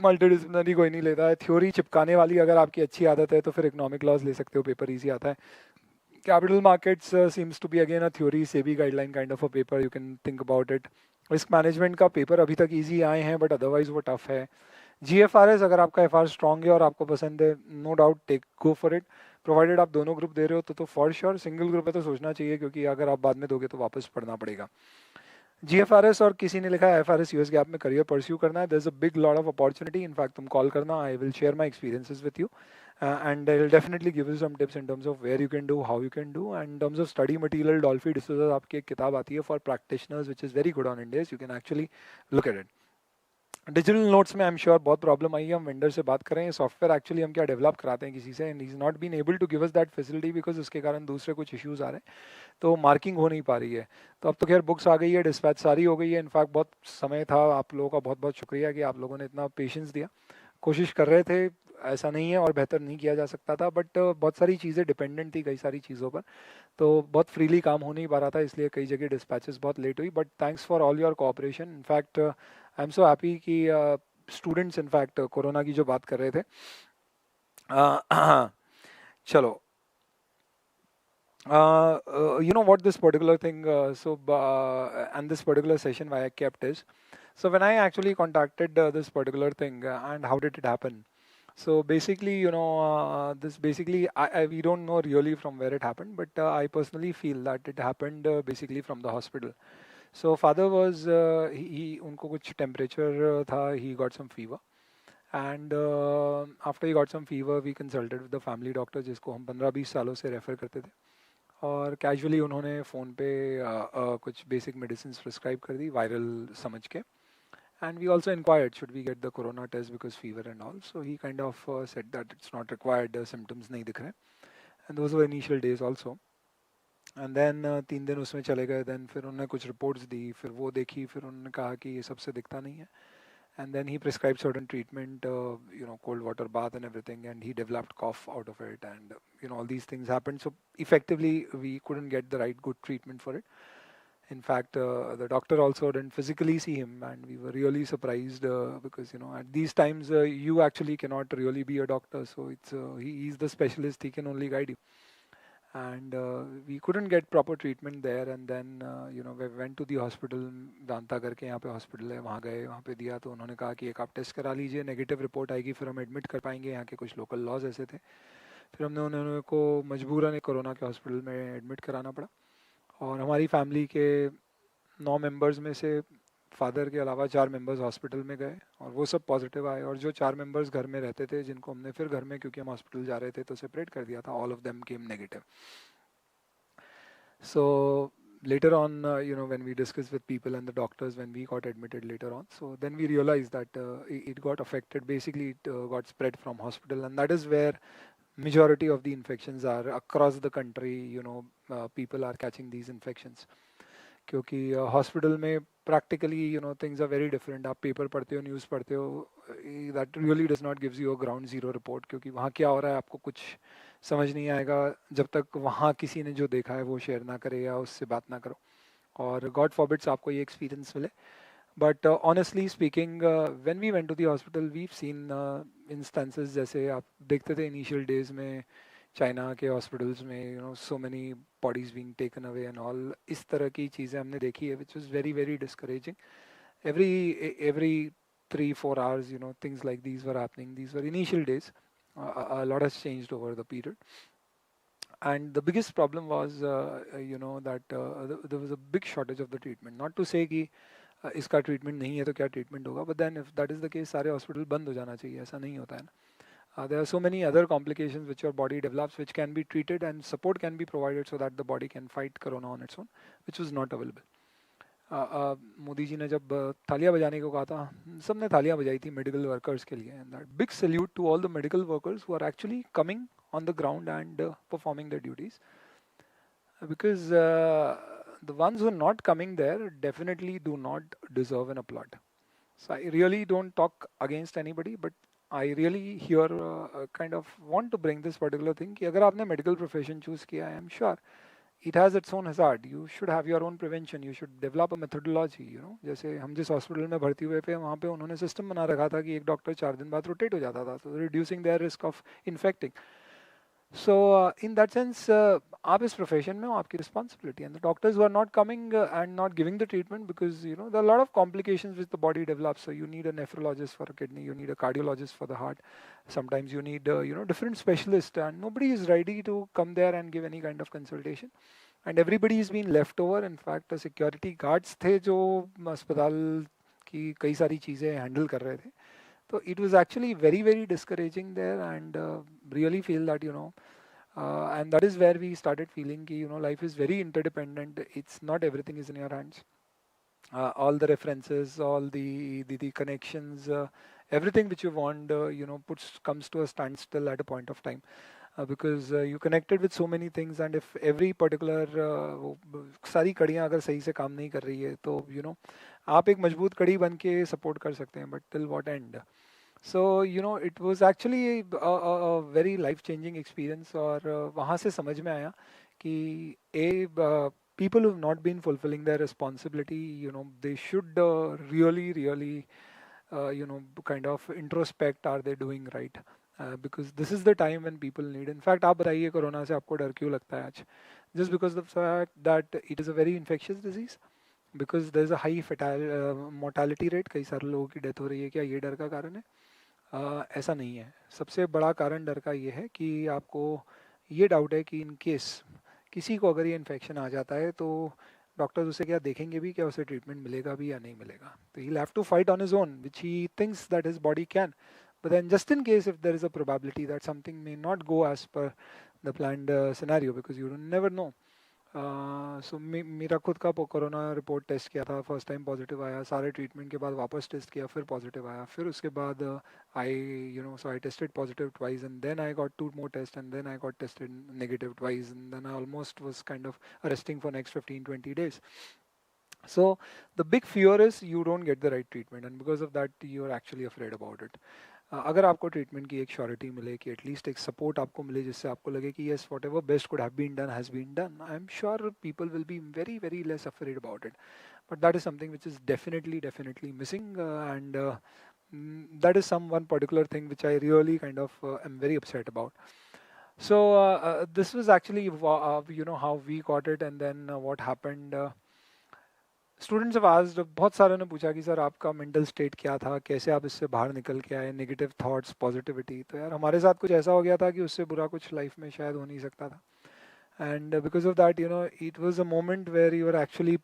मल्टीडिसिप्लिनरी कोई नहीं लेता है. थ्योरी चिपकाने वाली अगर आपकी अच्छी आदत है तो फिर इकोनॉमिक लॉज ले सकते हो, पेपर इजी आता है. Capital markets seems to be again a theory, SEBI guideline kind of a paper, you can think about it. Risk management का पेपर अभी तक इजी आए हैं बट अदरवाइज वो टफ है. जीएफआरएस अगर आपका एफआर स्ट्रॉन्ग है और आपको पसंद है, no doubt take go for it. Provided आप दोनों ग्रुप दे रहे हो तो फॉर श्योर. सिंगल ग्रुप है तो सोचना चाहिए क्योंकि अगर आप बाद में दोगे तो वापस पढ़ना पड़ेगा. जीएफआरएस और किसी ने लिखा है एफआरएस यूएस गैप में करियर परस्यू करना है, there is a big lot of opportunity. In fact तुम कॉल करना, I will share my experiences with you and I will definitely give you some tips in terms of where you can do, how you can do, and in terms of study material. Dolphy D'Souza आपकी एक किताब आती है for practitioners which is very good on Indies, you can actually look at it. Digital notes में आई am sure बहुत problem आई है. हम vendor से बात करें, सॉफ्टवेयर एक्चुअली हम क्या डेवलप कराते हैं किसी से, and he is not been able to give us that facility because उसके कारण दूसरे कुछ इश्यूज आ रहे हैं, तो मार्किंग हो नहीं पा रही है. तो अब तो खैर बुक्स आ गई है, डिस्पैच सारी हो गई है. इनफैक्ट बहुत समय था, आप लोगों का बहुत बहुत शुक्रिया कि आप लोगों ने इतना पेशेंस दिया. कोशिश कर रहे थे, ऐसा नहीं है और बेहतर नहीं किया जा सकता था, बट बहुत सारी चीज़ें डिपेंडेंट थी कई सारी चीज़ों पर, तो बहुत फ्रीली काम हो नहीं पा रहा था, इसलिए कई जगह डिस्पैचेस बहुत लेट हुई. But thanks for all your cooperation. In fact I am so happy कि स्टूडेंट्स इनफैक्ट कोरोना की जो बात कर रहे थे, चलो, you know what this particular thing, and this particular session why I kept is, so when I actually contacted this particular thing, and how did it happen? So basically, this basically, we don't know really from where it happened, but I personally feel that it happened basically from the hospital. So father was, he उनको कुछ temperature था, he got some fever. And after he got some fever, we consulted with the family doctor जिसको हम 15-20 सालों से refer करते थे. और कैजुअली उन्होंने फ़ोन पे कुछ बेसिक मेडिसिन प्रिस्क्राइब कर दी वायरल समझ के. And we also inquired should we get the corona test because fever and all. So he kind of said that it's not required, symptoms नहीं दिख रहे. And those were initial days also. And then 3 दिन उसमें चले गए. Then फिर उन्होंने कुछ रिपोर्ट्स दी, फिर वो देखी, फिर उन्होंने कहा कि ये सबसे दिखता नहीं है. And then he prescribed certain treatment, cold water bath and everything, and he developed cough out of it, and all these things happened. So effectively we couldn't get the right good treatment for it. In fact, the doctor also didn't physically see him, and we were really surprised because at these times you actually cannot really be a doctor, so it's he's the specialist, he can only guide you. And we couldn't get proper treatment there, and then we went to the hospital, दांता करके यहाँ पे hospital है, वहाँ गए, वहाँ पे दिया तो उन्होंने कहा कि एक आप टेस्ट करा लीजिए, नेगेटिव रिपोर्ट आएगी फिर हम एडमिट कर पाएंगे. यहाँ के कुछ लोकल लॉज ऐसे थे, फिर हमने उन्होंने को मजबूरन कोरोना के हॉस्पिटल में एडमिट कराना पड़ा. और हमारी फैमिली के 9 मेंबर्स में से फादर के अलावा 4 मेंबर्स हॉस्पिटल में गए और वो सब पॉजिटिव आए. और जो 4 मेंबर्स घर में रहते थे, जिनको हमने फिर घर में, क्योंकि हम हॉस्पिटल जा रहे थे तो सेपरेट कर दिया था, all of them came negative. So later on, when we discussed with people and the doctors, when we got admitted later on, so then we realized that it got affected. Basically, it got spread from hospital, and that is where majority of the infections are across the country, people are catching these infections. क्योंकि hospital में practically things are very different. आप paper पढ़ते हो, news पढ़ते हो, that really does not gives you a ground zero report, क्योंकि वहाँ क्या हो रहा है आपको कुछ समझ नहीं आएगा जब तक वहाँ किसी ने जो देखा है वो शेयर ना करे या उससे बात ना करो. और गॉड फॉरबिड्स आपको ये एक्सपीरियंस मिले. But honestly speaking, when we went to the hospital we seen instances, जैसे आप देखते थे इनिशियल डेज में चाइना के हॉस्पिटल्स में, so many bodies being taken away and all, इस तरह की चीज़ें हमने देखी है, which was very very discouraging. Every 3-4 hours, things like these were happening. These were initial days. A lot has changed over the period. And the biggest problem was, that there was a big shortage of the treatment. Not to say कि इसका treatment नहीं है तो क्या treatment होगा, but then if that is the case सारे hospital बंद हो जाना चाहिए. ऐसा नहीं होता है ना. There are so many other complications which your body develops, which can be treated and support can be provided so that the body can fight corona on its own, which was not available. Modi ji ने जब तालियां बजाने को कहा था, सबने तालियां बजाई थी मेडिकल वर्कर्स के लिए. And that big salute to all the medical workers who are actually coming on the ground and performing their duties, because the ones who are not coming there definitely do not deserve an applaud. So I really don't talk against anybody, but I really here kind of want to bring this particular thing कि अगर आपने medical profession choose किया, I am sure it has its own hazard. You should have your own prevention. You should develop a methodology. जैसे हम जिस hospital में भर्ती हुए थे वहाँ पे उन्होंने सिस्टम बना रखा था कि एक डॉक्टर 4 दिन बाद रोटेट हो जाता था, so reducing their risk of infecting. So in that sense, आप इस profession में हो, आपकी responsibility, and the doctors who are not coming and not giving the treatment, because there are a lot of complications which the body develops. So you need a nephrologist for a kidney, you need a cardiologist for the heart. Sometimes you need different specialists, and nobody is ready to come there and give any kind of consultation. And everybody is being left over. In fact, the security guards थे जो अस्पताल की कई सारी चीज़ें handle कर रहे थे. So it was actually very, very discouraging there, and really feel that, and that is where we started feeling ki, life is very interdependent. It's not everything is in your hands. All the references, all the connections, everything which you want, comes to a standstill at a point of time. Because you connected with so many things, and if every particular सारी कड़ियाँ अगर सही से काम नहीं कर रही है तो आप एक मजबूत कड़ी बन के सपोर्ट कर सकते हैं, but till what and. So it was actually a very life changing experience. और वहाँ से समझ में आया कि people who have not been fulfilling their responsibility, they should really kind of introspect, are they doing right? Because this is the time when people need. In fact, आप बताइए corona से आपको डर क्यों लगता है आज? Just because of the fact that it is a very infectious disease, because there is a high mortality rate, कई सारे लोगों की डेथ हो रही है, क्या ये डर का कारण है? ऐसा नहीं है. सबसे बड़ा कारण डर का ये है कि आपको ये डाउट है कि इन केस किसी को अगर ये इन्फेक्शन आ जाता है तो डॉक्टर्स उसे क्या देखेंगे भी, क्या उसे ट्रीटमेंट मिलेगा भी या नहीं मिलेगा. तो he have to fight on his own, which he thinks that his body can. But then just in case if there is a probability that something may not go as per the planned scenario, because you never know. सो मेरा खुद का corona report test किया था, first time positive आया, सारे treatment के बाद वापस टेस्ट किया, फिर पॉजिटिव आया, फिर उसके बाद I tested positive twice, and then I got 2 more tests, and then I got tested negative twice, and then I almost was kind of resting for next 15-20 days. So the big fear is you don't get the right treatment, and because of that you are actually afraid about it. अगर आपको treatment की एक surety मिले, कि at least एक support आपको मिले जिससे आपको लगे कि yes whatever best could have been done has been done, I am sure people will be very very less afraid about it. But that is something which is definitely missing, and that is one particular thing which I really kind of am very upset about. So this was actually how we got it, and then what happened. Students have asked, बहुत सारों ने पूछा कि sir आपका mental state क्या था, कैसे आप इससे बाहर निकल के आए, नेगेटिव थॉट्स, पॉजिटिविटी. तो यार हमारे साथ कुछ ऐसा हो गया था कि उससे बुरा कुछ लाइफ में शायद हो नहीं सकता था. And because of that it was a moment where you are actually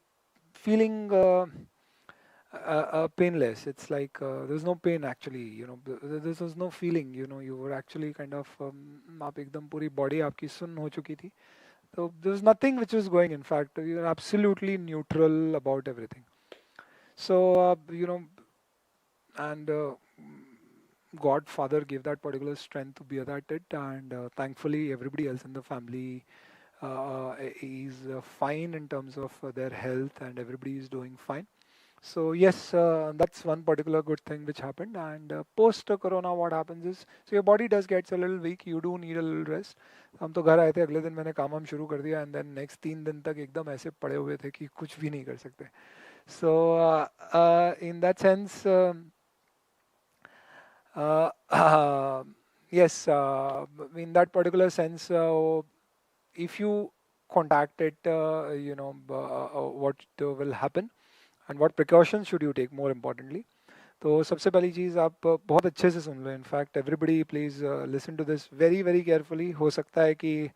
feeling painless. It's like there's no pain actually, this was no feeling, you were actually kind of आप एकदम पूरी बॉडी आपकी सुन्न हो चुकी थी. So there was nothing which was going. In fact, you're absolutely neutral about everything. So and godfather gave that particular strength to be at it, and thankfully everybody else in the family is fine in terms of their health, and everybody is doing fine. So yes, that's one particular good thing which happened. And post corona, what happens is, so your body does gets a little weak. You do need a little rest. हम तो घर आए थे, अगले दिन मैंने काम वाम शुरू कर दिया, एंड देन नेक्स्ट 3 दिन तक एकदम ऐसे पड़े हुए थे कि कुछ भी नहीं कर सकते. So in that sense, yes, in that particular sense, if you contact it, what will happen and what precautions should you take, more importantly. तो सबसे पहली चीज़ आप बहुत अच्छे से सुन लो. In fact everybody please listen to this very very carefully. हो सकता है कि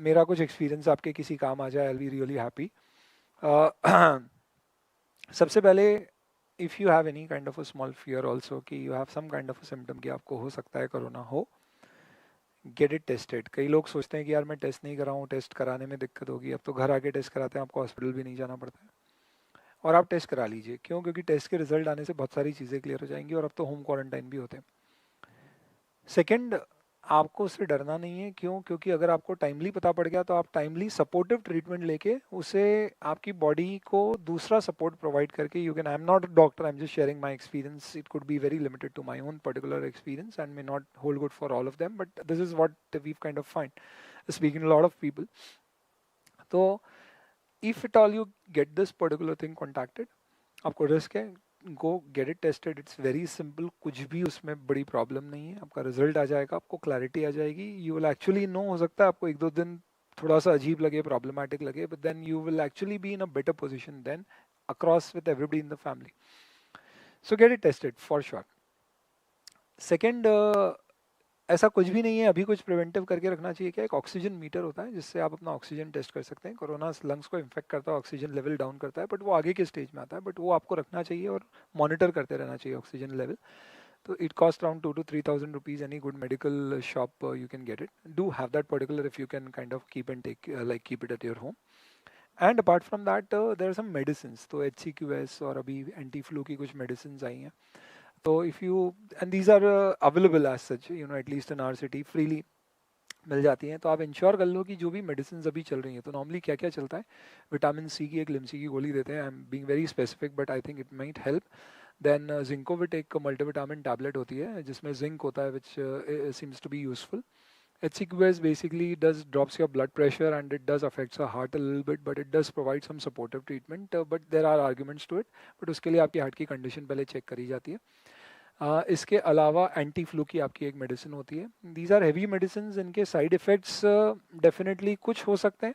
मेरा कुछ एक्सपीरियंस आपके किसी काम आ जाए. I will be really happy. सबसे पहले, if you have any kind of a small fear also कि you have some kind of a symptom कि आपको हो सकता है कोरोना हो, गेट इट टेस्टेड. कई लोग सोचते हैं कि यार मैं टेस्ट नहीं कराऊँ, टेस्ट कराने में दिक्कत होगी. अब तो घर आके टेस्ट कराते हैं, आपको हॉस्पिटल भी नहीं जाना पड़ता है. और आप टेस्ट करा लीजिए. क्यों? क्योंकि टेस्ट के रिजल्ट आने से बहुत सारी चीज़ें क्लियर हो जाएंगी, और अब तो होम क्वारंटाइन भी होते हैं. सेकेंड, आपको उससे डरना नहीं है. क्यों? क्योंकि अगर आपको टाइमली पता पड़ गया तो आप टाइमली सपोर्टिव ट्रीटमेंट लेके उसे आपकी बॉडी को दूसरा सपोर्ट प्रोवाइड करके you can. I am not a doctor, I am just sharing my experience. It could be very limited to my own particular experience and may not hold good for all of them, but this is what we've kind of find speaking to lot of people. तो if at all you get this particular thing contacted, आपको risk है, गो gate it tested. It's very simple. कुछ भी उसमें बड़ी problem नहीं है. आपका रिजल्ट आ जाएगा, आपको क्लैरिटी आ जाएगी. You will actually know. हो सकता है आपको 1-2 दिन थोड़ा सा अजीब लगे, प्रॉब्लमेटिक लगे, but then you will actually be in a better position then across with everybody in the family. So get it tested for sure. Second, ऐसा कुछ भी नहीं है, अभी कुछ प्रिवेंटिव करके रखना चाहिए. क्या, एक ऑक्सीजन मीटर होता है जिससे आप अपना ऑक्सीजन टेस्ट कर सकते हैं. कोरोना लंग्स को इन्फेक्ट करता है, ऑक्सीजन लेवल डाउन करता है, बट वो आगे के स्टेज में आता है. बट वो आपको रखना चाहिए और मॉनिटर करते रहना चाहिए ऑक्सीजन लेवल. तो it cost around 2 to 3,000 rupees. Any good medical shop you can get it. Do have that particular if you can kind of keep and take, like keep it at your home. And apart from that there are some medicine. तो HCQS और अभी anti flu की कुछ medicine आई हैं. तो if you, and these are available as such, at least in our city freely मिल जाती हैं. तो आप इंश्योर कर लो कि जो भी मेडिसिन अभी चल रही हैं, तो नॉर्मली क्या क्या चलता है, विटामिन सी की एक लिम्सी की गोली देते हैं. I am being very specific but I think it might help. Then Zincovit एक मल्टीविटामिन टैबलेट होती है जिसमें जिंक होता है, which seems to be useful. HCQS basically does drops your blood pressure and it does affects the heart a little bit, but it does provide some supportive treatment. But there are arguments to it. But उसके लिए आपकी heart की condition पहले check करी जाती है. इसके अलावा एंटी फ्लू की आपकी एक मेडिसिन होती है. These are heavy medicine. इनके साइड इफ़ेक्ट्स डेफिनेटली कुछ हो सकते हैं,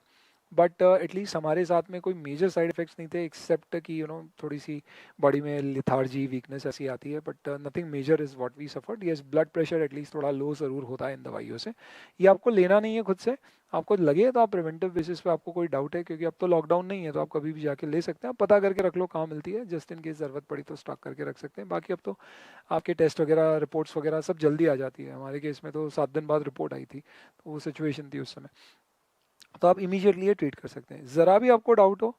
बट एटलीस्ट हमारे साथ में कोई मेजर साइड इफेक्ट्स नहीं थे, एक्सेप्ट कि थोड़ी सी बॉडी में लिथार्जी, वीकनेस ऐसी आती है, but nothing major is what we suffered. Yes, blood pressure at least थोड़ा लो ज़रूर होता है इन दवाइयों से. ये आपको लेना नहीं है खुद से. आपको लगे तो आप प्रिवेंटिव बेसिस पे, आपको कोई डाउट है, क्योंकि अब तो लॉकडाउन नहीं है, तो आप कभी भी जाके ले सकते हैं. आप पता करके रख लो कहाँ मिलती है, जस्ट इन केस ज़रूरत पड़ी तो स्टॉक करके रख सकते हैं. बाकी अब तो आपके टेस्ट वगैरह, रिपोर्ट्स वगैरह सब जल्दी आ जाती है. हमारे केस में तो 7 दिन बाद रिपोर्ट आई थी, तो वो सिचुएशन थी उस समय. तो आप इमीडिएटली ये ट्रीट कर सकते हैं. ज़रा भी आपको डाउट हो,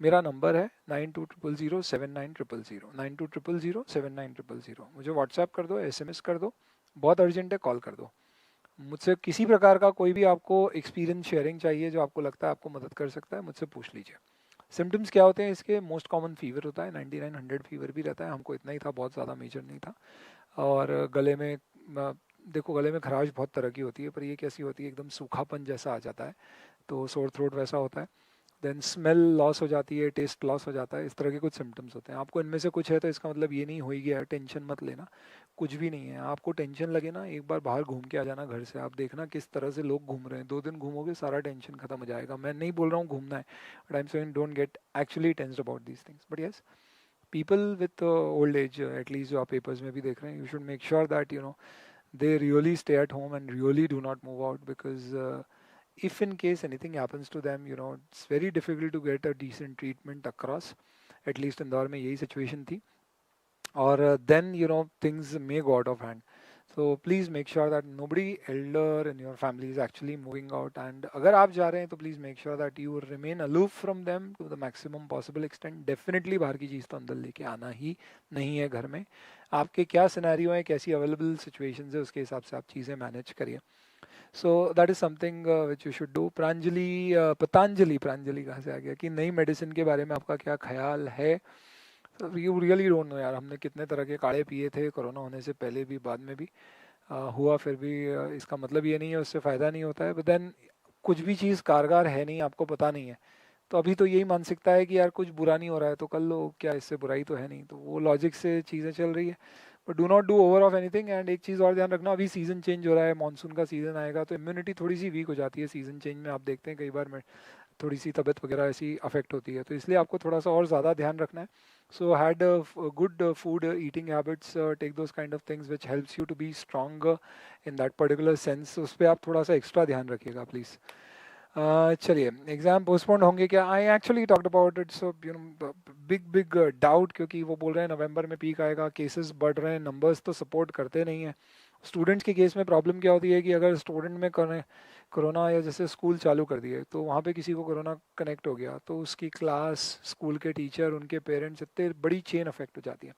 मेरा नंबर है 9200079000, 9200079000. मुझे व्हाट्सएप कर दो, SMS कर दो, बहुत अर्जेंट है कॉल कर दो. मुझसे किसी प्रकार का कोई भी आपको एक्सपीरियंस शेयरिंग चाहिए जो आपको लगता है आपको मदद कर सकता है, मुझसे पूछ लीजिए. सिम्टम्स क्या होते हैं इसके? मोस्ट कॉमन फीवर होता है, 99-100 फीवर भी रहता है. हमको इतना ही था, बहुत ज़्यादा मेजर नहीं था. और गले में, देखो गले में खराश बहुत तरह की होती है, पर ये कैसी होती है, एकदम सूखापन जैसा आ जाता है, तो सोर थ्रोट वैसा होता है. देन स्मेल लॉस हो जाती है, टेस्ट लॉस हो जाता है. इस तरह के कुछ सिम्टम्स होते हैं. आपको इनमें से कुछ है तो इसका मतलब ये नहीं हो ही गया, टेंशन मत लेना, कुछ भी नहीं है. आपको टेंशन लगे ना, एक बार बाहर घूम के आ जाना घर से. आप देखना किस तरह से लोग घूम रहे हैं. 2 दिन घूमोगे, सारा टेंशन खत्म हो जाएगा. मैं नहीं बोल रहा हूँ घूमना है, but I am saying don't get actually tensed about these things. But yes, people with old age, at least जो आप पेपर्स में भी देख रहे हैं, you should make sure that they really stay at home and really do not move out, because if in case anything happens to them, it's very difficult to get a decent treatment across. At least Indore में यही situation थी. और then things may go out of hand. So please make sure that nobody elder in your family is actually moving out. And अगर आप जा रहे हैं तो please make sure that you remain aloof from them to the maximum possible extent. Definitely बाहर की चीज़ तो अंदर लेके आना ही नहीं है घर में. आपके क्या सिनेरियो है, कैसी अवेलेबल सिचुएशंस है, उसके हिसाब से आप चीज़ें मैनेज करिए. सो that is something which you should do. Pranjali कहाँ से आ गया कि नई मेडिसिन के बारे में आपका क्या ख्याल है? यू रियली डोंट नो यार, हमने कितने तरह के काढ़े पिए थे कोरोना होने से पहले भी बाद में भी. हुआ फिर भी इसका मतलब ये नहीं है उससे फ़ायदा नहीं होता है. बट देन कुछ भी चीज़ कारगर है नहीं, आपको पता नहीं है, तो अभी तो यही मानसिकता है कि यार कुछ बुरा नहीं हो रहा है तो कर लो, क्या इससे बुराई तो है नहीं, तो वो लॉजिक से चीज़ें चल रही है. But do not do over of anything. And एक चीज़ और ध्यान रखना, अभी सीज़न चेंज हो रहा है, मानसून का सीज़न आएगा तो इम्यूनिटी थोड़ी सी वीक हो जाती है सीज़न चेंज में. आप देखते हैं कई बार में थोड़ी सी तबीयत वगैरह ऐसी अफेक्ट होती है, तो इसलिए आपको थोड़ा सा और ज़्यादा ध्यान रखना है. So had good food eating habits, take those kind of things which helps you to be strong in that particular sense. उस पर आप थोड़ा सा एक्स्ट्रा ध्यान रखिएगा प्लीज़. चलिए, एग्जाम पोस्टपोन होंगे क्या? I actually talked about it. So you no big doubt, क्योंकि वो बोल रहे हैं नवंबर में पीक आएगा, केसेस बढ़ रहे हैं, नंबर्स तो सपोर्ट करते नहीं हैं. स्टूडेंट्स के केस में प्रॉब्लम क्या होती है कि अगर स्टूडेंट में कोरोना या जैसे स्कूल चालू कर दिए तो वहाँ पे किसी को कोरोना कनेक्ट हो गया तो उसकी क्लास, स्कूल के टीचर, उनके पेरेंट्स, इतने बड़ी चेन अफेक्ट हो जाती है.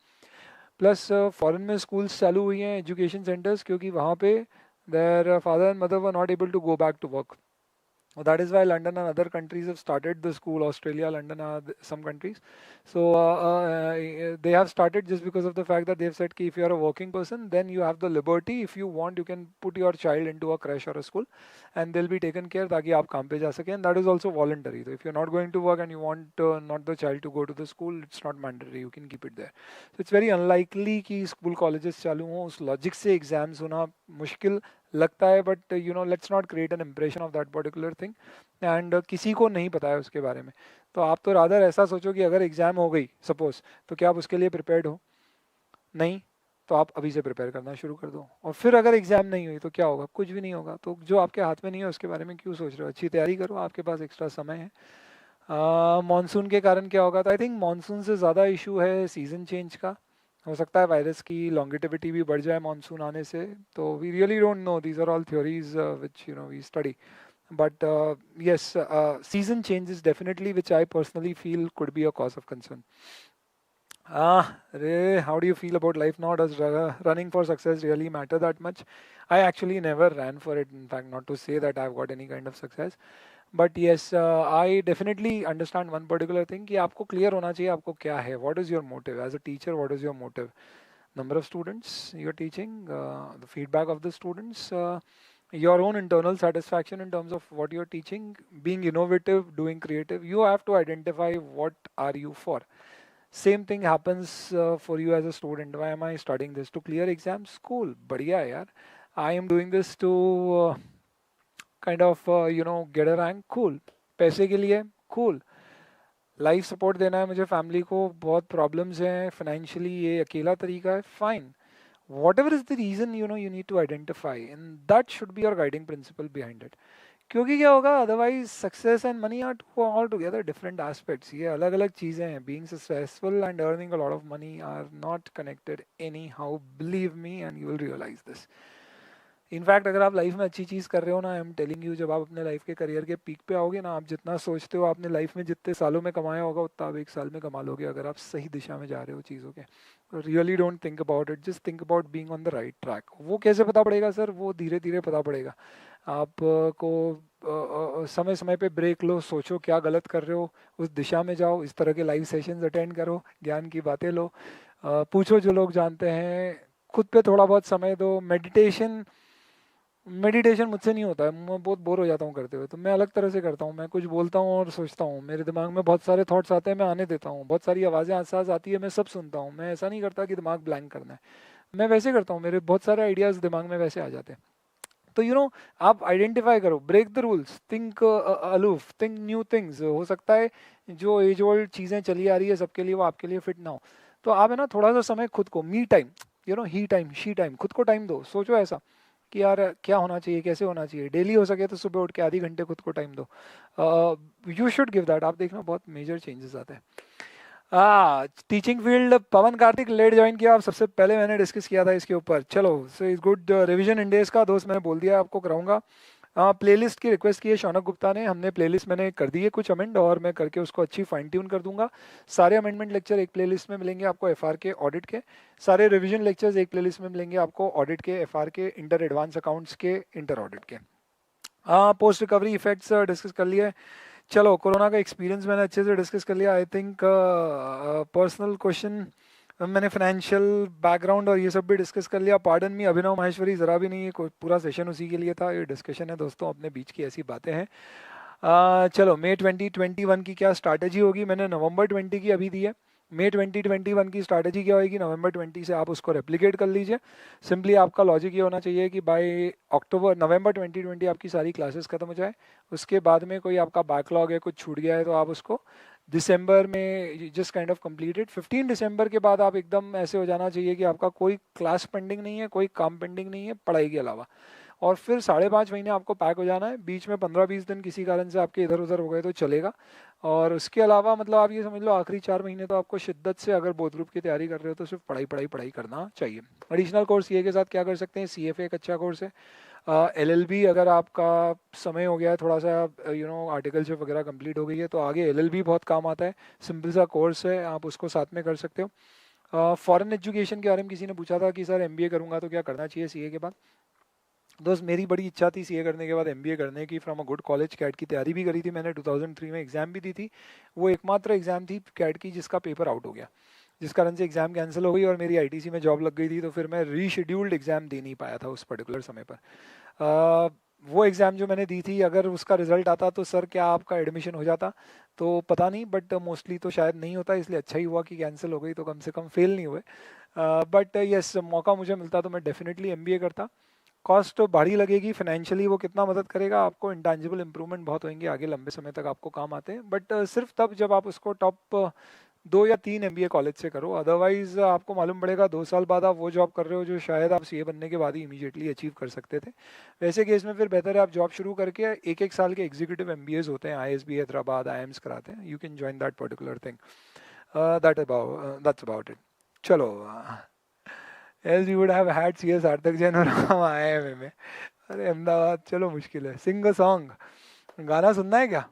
प्लस फॉरेन में स्कूल्स चालू हुई हैं, एजुकेशन सेंटर्स, क्योंकि वहाँ पे their father and mother were not able to go back to work. That is why London and other countries have started the school. Australia, London are some countries. So they have started just because of the fact that they've said कि if you are a working person, then you have the liberty. If you want, you can put your child into a creche or a school, and they'll be taken care ताकि आप काम पे जा सकें. And that is also voluntary. So if you're not going to work and you want not the child to go to the school, it's not mandatory. You can keep it there. So it's very unlikely कि school colleges चालू हों. उस logic से exams होना मुश्किल लगता है. But you know, let's not create an impression of that particular thing. And किसी को नहीं पता है उसके बारे में, तो आप तो रादर ऐसा सोचो कि अगर एग्ज़ाम हो गई सपोज, तो क्या आप उसके लिए प्रिपेयर्ड हो? नहीं. तो आप अभी से प्रिपेयर करना शुरू कर दो. और फिर अगर एग्ज़ाम नहीं हुई तो क्या होगा? कुछ भी नहीं होगा. तो जो आपके हाथ में नहीं है उसके बारे में क्यों सोच रहे हो? अच्छी तैयारी करो, आपके पास एक्स्ट्रा समय है. मानसून के कारण क्या होगा? तो आई थिंक मानसून से ज़्यादा इशू है सीज़न चेंज का. हो सकता है वायरस की लॉन्गेटिविटी भी बढ़ जाए मानसून आने से. तो we really don't know, these are all theories which you know we study. But yes, season change is definitely which I personally feel could be a cause of concern. Ray, how do you feel about life now? Does running for success really matter that much? I actually never ran for it. In fact, not to say that I've got any kind of success. But yes, I definitely understand one particular thing कि आपको clear होना चाहिए आपको क्या है. What is your motive? As a teacher, what is your motive? Number of students you're teaching, the feedback of the students, your own internal satisfaction in terms of what you're teaching, being innovative, doing creative. You have to identify what are you for. Same thing happens for you as a student. Why am I studying this? To clear exams? Cool, बढ़िया है यार. I am doing this to kind of get a rank. Cool. पैसे के लिए? Cool. Life support देना है मुझे family को, बहुत प्रॉब्लम्स हैं फाइनेंशियली, ये अकेला तरीका है. Fine. whatever is the reason, you need to identify, and that should be your guiding principle behind it. क्योंकि क्या होगा, otherwise success and money are two altogether different aspects. ये अलग अलग चीज़ें हैं. Being successful and earning a lot of money are not connected anyhow, believe me, and you will realise this. In fact अगर आप life में अच्छी चीज़ कर रहे हो ना, आई एम टेलिंग यू, जब आप अपने लाइफ के करियर के पीक पे आओगे ना, आप जितना सोचते हो आपने लाइफ में जितने सालों में कमाया होगा उतना आप एक साल में कमा लोगे, अगर आप सही दिशा में जा रहे हो चीज़ों के. Really don't think about it, just think about being on the right track. वो कैसे पता पड़ेगा सर? वो धीरे धीरे पता पड़ेगा. आपको समय समय पे ब्रेक लो, सोचो क्या गलत कर रहे हो, उस दिशा में जाओ. इस तरह के लाइव सेशंस अटेंड करो, ज्ञान की बातें लो, पूछो जो लोग जानते हैं, खुद पे थोड़ा बहुत समय दो. मेडिटेशन मुझसे नहीं होता है, मैं बहुत बोर हो जाता हूँ करते हुए, तो मैं अलग तरह से करता हूँ. मैं कुछ बोलता हूँ और सोचता हूँ, मेरे दिमाग में बहुत सारे थॉट्स आते हैं, मैं आने देता हूँ. बहुत सारी आवाज़ें आसपास आती है, मैं सब सुनता हूँ. मैं ऐसा नहीं करता कि दिमाग ब्लैंक करना है, मैं वैसे करता हूँ. मेरे बहुत सारे आइडियाज़ दिमाग में वैसे आ जाते हैं. तो आप आइडेंटिफाई करो, break the rules, think aloof, think new things. हो सकता है जो एज ओल्ड चीज़ें चली आ रही है सबके लिए, वो आपके लिए फिट ना हो. तो आप है ना, थोड़ा सा समय खुद को, me time, he time, she time, खुद को टाइम दो. सोचो ऐसा कि यार क्या होना चाहिए, कैसे होना चाहिए. डेली हो सके तो सुबह उठ के आधी घंटे खुद को टाइम दो. You should give that. आप देखना बहुत मेजर चेंजेस आते हैं. टीचिंग फील्ड, पवन कार्तिक लेट ज्वाइन किया आप, सबसे पहले मैंने डिस्कस किया था इसके ऊपर. चलो, सो इज गुड रिवीजन इंडेज का दोस्त, मैंने बोल दिया आपको कराऊंगा. प्लेलिस्ट की रिक्वेस्ट की है शौनक गुप्ता ने, हमने प्लेलिस्ट मैंने कर दी है कुछ अमेंड, और मैं करके उसको अच्छी फाइन ट्यून कर दूंगा। सारे अमेंडमेंट लेक्चर एक प्लेलिस्ट में मिलेंगे आपको एफआर के ऑडिट के, सारे रिवीजन लेक्चर्स एक प्लेलिस्ट में मिलेंगे आपको ऑडिट के, एफआर के, इंटर एडवांस अकाउंट्स के, इंटर ऑडिट के। पोस्ट रिकवरी इफेक्ट्स डिस्कस कर लिया है। चलो कोरोना का एक्सपीरियंस मैंने अच्छे से डिस्कस कर लिया। आई थिंक पर्सनल क्वेश्चन मैंने फाइनेंशियल बैकग्राउंड और ये सब भी डिस्कस कर लिया। पार्डन मी अभिनव माहेश्वरी, ज़रा भी नहीं है, कोई पूरा सेशन उसी के लिए था। ये डिस्कशन है दोस्तों, अपने बीच की ऐसी बातें हैं। चलो मई 2021 की क्या स्ट्रैटेजी होगी, मैंने नवंबर 20 की अभी दी है। मई 2021 की स्ट्रैटेजी क्या होगी, नवंबर 20 से आप उसको रेप्लिकेट कर लीजिए। सिंपली आपका लॉजिक ये होना चाहिए कि बाय नवंबर 2020 आपकी सारी क्लासेस खत्म हो जाए। उसके बाद में कोई आपका बैकलॉग है, कुछ छूट गया है, तो आप उसको दिसंबर में जस्ट काइंड ऑफ कंप्लीटेड। 15 दिसंबर के बाद आप एकदम ऐसे हो जाना चाहिए कि आपका कोई क्लास पेंडिंग नहीं है, कोई काम पेंडिंग नहीं है पढ़ाई के अलावा। और फिर 5.5 महीने आपको पैक हो जाना है। बीच में 15-20 दिन किसी कारण से आपके इधर उधर हो गए तो चलेगा। और उसके अलावा मतलब आप ये समझ लो आखिरी 4 महीने तो आपको शिद्दत से, अगर बोर्ड ग्रुप की तैयारी कर रहे हो तो सिर्फ पढ़ाई पढ़ाई पढ़ाई करना चाहिए। एडिशनल कोर्स सीए के साथ क्या कर सकते हैं, सीएफए एक अच्छा कोर्स है। एलएलबी अगर आपका समय हो गया है थोड़ा सा, आर्टिकलशिप वगैरह कंप्लीट हो गई है, तो आगे एलएलबी बहुत काम आता है। सिंपल सा कोर्स है, आप उसको साथ में कर सकते हो। फॉरेन एजुकेशन के बारे में किसी ने पूछा था कि सर एमबीए करूंगा तो क्या करना चाहिए सीए के बाद। दोस्त मेरी बड़ी इच्छा थी सीए करने के बाद एमबीए करने की, from a good college. CAT की तैयारी भी करी थी मैंने, 2003 में एग्जाम भी दी थी। वो एकमात्र एग्जाम थी कैट की जिसका पेपर आउट हो गया, जिस कारण से एग्जाम कैंसिल हो गई और मेरी आईटीसी में जॉब लग गई थी। तो फिर मैं रीशेड्यूल्ड एग्जाम दे नहीं पाया था उस पर्टिकुलर समय पर। वो एग्ज़ाम जो मैंने दी थी, अगर उसका रिजल्ट आता तो सर क्या आपका एडमिशन हो जाता, तो पता नहीं, बट मोस्टली तो शायद नहीं होता। इसलिए अच्छा ही हुआ कि कैंसिल हो गई, तो कम से कम फेल नहीं हुए। बट यस, मौका मुझे मिलता तो मैं डेफिनेटली एमबीए करता। कॉस्ट भारी लगेगी, फाइनेंशियली वो कितना मदद करेगा आपको, इंटेंजिबल इंप्रूवमेंट बहुत होंगे आगे, लंबे समय तक आपको काम आते हैं। बट सिर्फ तब जब आप उसको टॉप 2 या 3 एमबीए कॉलेज से करो। अदरवाइज आपको मालूम पड़ेगा 2 साल बाद आप वो जॉब कर रहे हो जो शायद आप सीए बनने के बाद ही इमीडिएटली अचीव कर सकते थे। वैसे केस में फिर बेहतर है आप जॉब शुरू करके, एक एक साल के एग्जीक्यूटिव एमबीएज होते हैं, आईएसबी हैदराबाद, आईएम्स कराते हैं, you can join that particular thing. That's about it. चलो, else you would have had CA Sarthak Jain और हम आईएमए में। अरे अहमदाबाद, चलो मुश्किल है। सिंग अ सॉन्ग, गाना सुनना है क्या?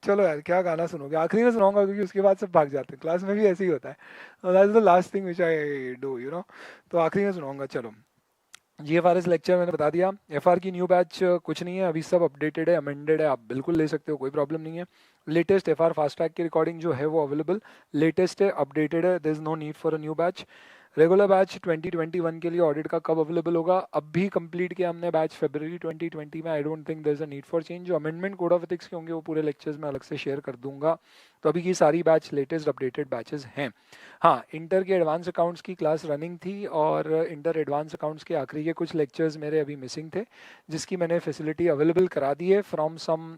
चलो यार, क्या गाना सुनोगे, आखिरी में सुनाऊंगा क्योंकि उसके बाद सब भाग जाते हैं, क्लास में भी ऐसे ही होता है। That is the last thing which I do, तो आखिरी में सुनाऊंगा। चलो, जीएफआरएस लेक्चर मैंने बता दिया। एफआर की न्यू बैच कुछ नहीं है अभी, सब अपडेटेड है, अमेंडेड है, आप बिल्कुल ले सकते हो, कोई प्रॉब्लम नहीं है। लेटेस्ट एफआर फास्ट ट्रैक की रिकॉर्डिंग जो है वो अवेलेबल, लेटेस्ट है, अपडेटेड है, there is no need for a new batch. Regular batch 2021 के लिए ऑडिट का कब अवेलेबल होगा, अब भी कंप्लीट किया हमने बैच फरवरी 2020 में। I don't think there is a need for change. जो अमेंडमेंट कोड ऑफ एथिक्स के होंगे वो पूरे लेक्चर्स में अलग से शेयर कर दूंगा। तो अभी की सारी बैच लेटेस्ट अपडेटेड बैचेस हैं। हाँ, इंटर के एडवांस अकाउंट्स की क्लास रनिंग थी, और इंटर एडवांस अकाउंट्स के आखिरी के कुछ लेक्चर्स मेरे अभी मिसिंग थे, जिसकी मैंने फैसिलिटी अवेलेबल करा दी है from some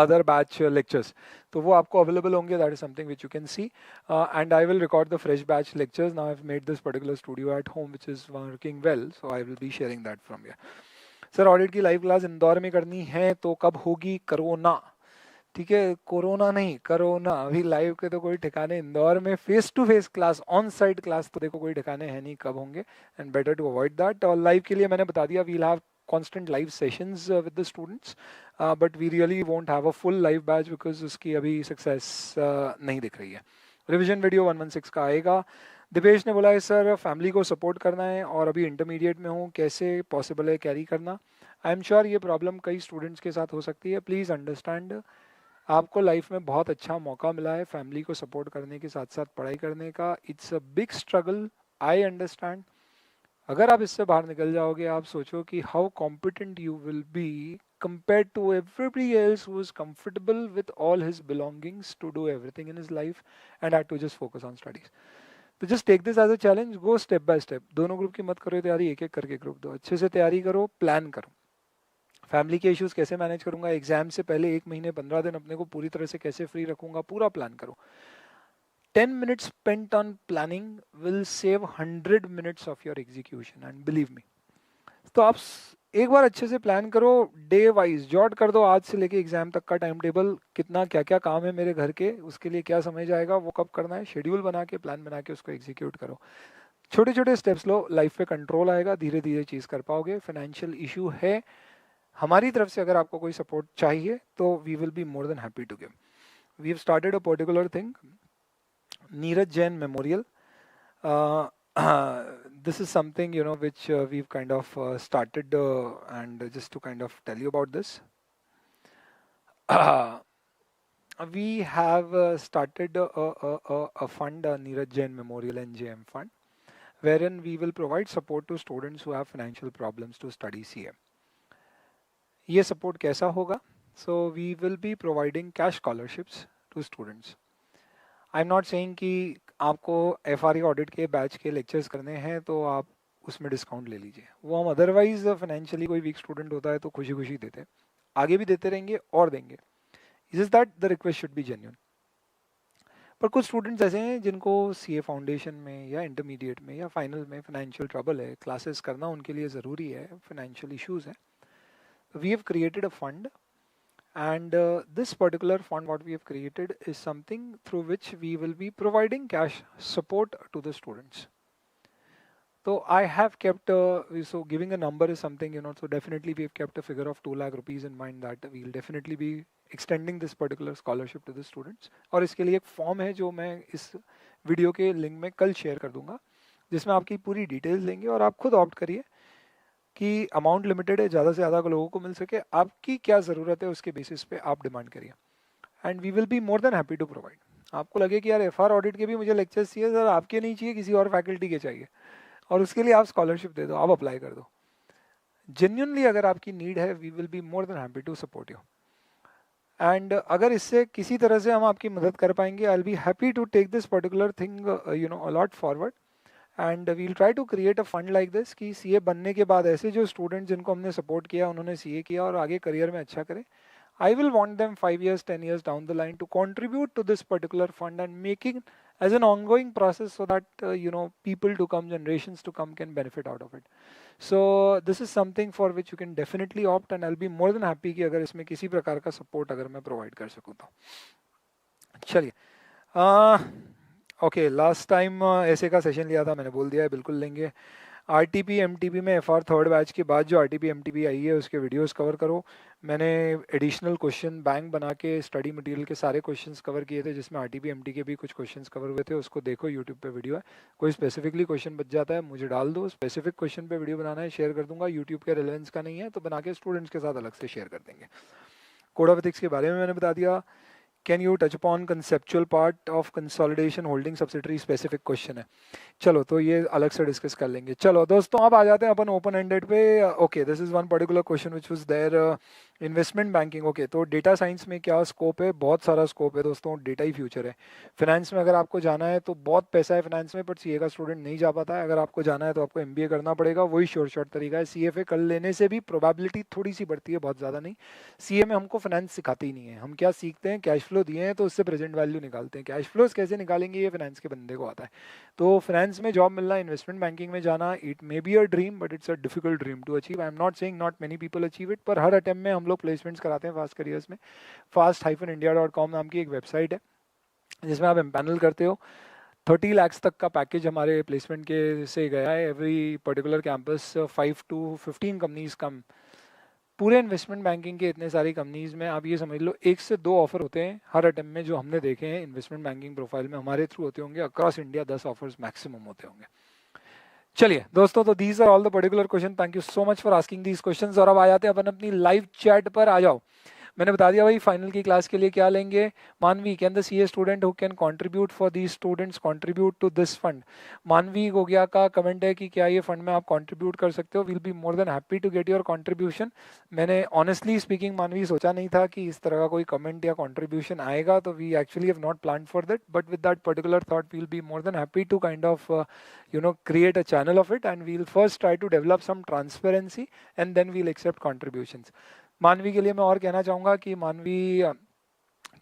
other batch lectures, तो वो आपको अवेलेबल होंगे। That is something which you can see, and I will record the fresh batch lectures. Now I've made this particular studio at home which is working well, so I will be sharing that from here. Sir audit की live class Indore में करनी है तो कब होगी? Corona, ठीक है, corona नहीं, कोरोना। अभी लाइव के तो कोई ठिकाने, इंदौर में face to face class, on site class तो देखो कोई ठिकाने है नहीं कब होंगे, and better to avoid that. और लाइव के लिए मैंने बता दिया, we'll have constant live sessions with the students, but we really won't have a full live batch because उसकी अभी सक्सेस नहीं दिख रही है। रिविजन वीडियो 116 का आएगा। दिपेश ने बोला है सर फैमिली को सपोर्ट करना है और अभी इंटरमीडिएट में हूँ, कैसे पॉसिबल है कैरी करना? आई एम श्योर ये प्रॉब्लम कई स्टूडेंट्स के साथ हो सकती है, प्लीज़ अंडरस्टैंड। आपको लाइफ में बहुत अच्छा मौका मिला है फैमिली को सपोर्ट करने के साथ साथ पढ़ाई करने का। It's a big struggle, I understand. अगर आप इससे बाहर निकल जाओगे, आप सोचो कि how competent you will B compared to everybody else who is comfortable with all his belongings to do everything in his life and had to just focus on studies. तो just take this as a challenge, go step by step। दोनों group की मत करो तैयारी, एक एक करके group दो, अच्छे से तैयारी करो, प्लान करो। फैमिली के इश्यूज कैसे मैनेज करूंगा, एग्जाम से पहले 1 महीने 15 दिन अपने को पूरी तरह से कैसे फ्री रखूंगा, पूरा प्लान करो। 10 minutes spent on planning will save 100 minutes of your execution, and believe me। तो आप एक बार अच्छे से प्लान करो, डे वाइज जॉट कर दो, आज से लेके एग्जाम तक का टाइम टेबल, कितना क्या क्या काम है मेरे घर के, उसके लिए क्या समय जाएगा, वो कब करना है, शेड्यूल बना के, प्लान बना के उसको एग्जीक्यूट करो। छोटे छोटे स्टेप्स लो, लाइफ पे कंट्रोल आएगा, धीरे धीरे चीज़ कर पाओगे। फाइनेंशियल इशू है, हमारी तरफ से अगर आपको कोई सपोर्ट चाहिए तो we will be more than happy to give. We have started a particular thing, Neeraj Jain memorial. This is something which we've kind of started, and just to kind of tell you about this, we have started a fund, Neeraj Jain Memorial NJM Fund, wherein we will provide support to students who have financial problems to study CA. ये support कैसा होगा? So we will be providing cash scholarships to students. I'm not saying कि आपको FRE audit के batch के lectures करने हैं तो आप उसमें डिस्काउंट ले लीजिए. वो हम अदरवाइज फाइनेंशियली कोई वीक स्टूडेंट होता है तो खुशी खुशी देते हैं, आगे भी देते रहेंगे और देंगे. Is that the request should be genuine. पर कुछ स्टूडेंट्स ऐसे हैं जिनको सीए फाउंडेशन में या इंटरमीडिएट में या फाइनल में फाइनेंशियल ट्रबल है, क्लासेस करना उनके लिए ज़रूरी है, फाइनेंशियल इश्यूज है. We have created a fund, and this particular fund what we have created is something through which we will be providing cash support to the students. So I have kept so giving a number is something, so definitely we have kept a figure of 2 lakh rupees in mind that we will definitely be extending this particular scholarship to the students. और इसके लिए एक form है जो मैं इस video के link में कल शेयर कर दूंगा, जिसमें आपकी पूरी डिटेल्स देंगे और आप खुद ऑप्ट करिए कि अमाउंट लिमिटेड है, ज़्यादा से ज़्यादा लोगों को मिल सके, आपकी क्या ज़रूरत है उसके बेसिस पे आप डिमांड करिए, and we will be more than happy to provide. आपको लगे कि यार एफआर ऑडिट के भी मुझे लेक्चर्स चाहिए सर, आपके नहीं चाहिए, किसी और फैकल्टी के चाहिए, और उसके लिए आप स्कॉलरशिप दे दो, आप अप्लाई कर दो. जेन्युइनली अगर आपकी नीड है, we will be more than happy to support you. And अगर इससे किसी तरह से हम आपकी मदद कर पाएंगे, I will be happy to take this particular thing a lot forward. And we'll try to create a fund like this कि सीए बनने के बाद ऐसे जो स्टूडेंट जिनको हमने सपोर्ट किया, उन्होंने सीए किया और आगे करियर में अच्छा करें, I will want them 5 years 10 years down the line to contribute to this particular fund and making as an ongoing process so that people to come, generations to come can benefit out of it. So this is something for which you can definitely opt, and I'll be more than happy कि अगर इसमें किसी प्रकार का support अगर मैं provide कर सकूँ तो. चलिए, ओके, लास्ट टाइम ऐसे का सेशन लिया था, मैंने बोल दिया है बिल्कुल लेंगे. आरटीपी एमटीपी में एफआर थर्ड बैच के बाद जो आरटीपी एमटीपी आई है उसके वीडियोस कवर करो. मैंने एडिशनल क्वेश्चन बैंक बना के स्टडी मटेरियल के सारे क्वेश्चंस कवर किए थे, जिसमें आरटीपी एमटी के भी कुछ क्वेश्चंस कवर हुए थे. उसको देखो, यूट्यूब पे वीडियो है. कोई स्पेसिफिकली क्वेश्चन बच जाता है मुझे डाल दो, स्पेसिफिक क्वेश्चन पे वीडियो बनाना है शेयर कर दूंगा. यूट्यूब के रिलेवेंस का नहीं है तो बना के स्टूडेंट्स के साथ अलग से शेयर कर देंगे. कोड ऑफ एथिक्स के बारे में मैंने बता दिया. Can you touch upon conceptual part of consolidation holding subsidiary, specific question है. चलो, तो ये अलग से डिस्कस कर लेंगे. चलो दोस्तों, अब आ जाते हैं अपन ओपन एंडेड पे. Okay, this is one particular question which was there, investment banking. Okay, तो डेटा साइंस में क्या स्कोप है? बहुत सारा स्कोप है दोस्तों, डेटा ही फ्यूचर है. फाइनेंस में अगर आपको जाना है तो बहुत पैसा है फाइनेंस में, पर सीए का स्टूडेंट नहीं जा पाता है. अगर आपको जाना है तो आपको एमबीए करना पड़ेगा, वही शॉर्ट तरीका है. सीएफए कर लेने से भी प्रोबेबिलिटी थोड़ी सी बढ़ती है, बहुत ज़्यादा नहीं. सीए में हमको फाइनेंस सिखाते ही नहीं है. हम क्या सीखते हैं? कैश फ्लो दिए हैं तो उससे प्रेजेंट वैल्यू निकालते हैं. कैश फ्लोज कैसे निकालेंगे ये फाइनेंस के बंदे को आता है. तो फाइनेंस में जॉब मिलना, इन्वेस्टमेंट बैंकिंग में जाना, it may be a dream but it's a difficult dream to achieve. I am not saying not many people achieve it, पर हर अटेम्प्ट में हम लोग प्लेसमेंट्स कराते हैं फास्ट करियर्स में. fast-india.com नाम की एक वेबसाइट है जिसमें आप एम्पैनल करते हो. 30 lakhs तक का पैकेज हमारे प्लेसमेंट के से गया है. Every particular campus 5 to 15 companies come. पूरे इन्वेस्टमेंट बैंकिंग के इतने सारी कंपनीज में आप ये समझ लो 1 से 2 ऑफर होते हैं हर अटेम्प्ट में, जो हमने देखे हैं इन्वेस्टमेंट बैंकिंग प्रोफाइल में हमारे थ्रू होते होंगे. अक्रॉस इंडिया 10 ऑफर्स मैक्सिमम होते होंगे. चलिए दोस्तों, तो these are all the particular question. Thank you so much for asking these questions. और अब आ जाते हैं अपन अपनी लाइव चैट पर. आ जाओ, मैंने बता दिया भाई फाइनल की क्लास के लिए क्या लेंगे. Manvi, can the CA student who can contribute for these students contribute to this fund. Manvi Gogia का कमेंट है कि क्या ये फंड में आप कंट्रीब्यूट कर सकते हो. Will be more than happy to get your contribution. मैंने ऑनेस्टली स्पीकिंग मानवी सोचा नहीं था कि इस तरह का कोई कमेंट या कंट्रीब्यूशन आएगा, तो we actually have not planned for that, but with that particular thought we'll be more than happy to kind of create a channel of it, and we'll first try to develop some transparency and then we'll accept contributions. मानवी के लिए मैं और कहना चाहूँगा कि मानवी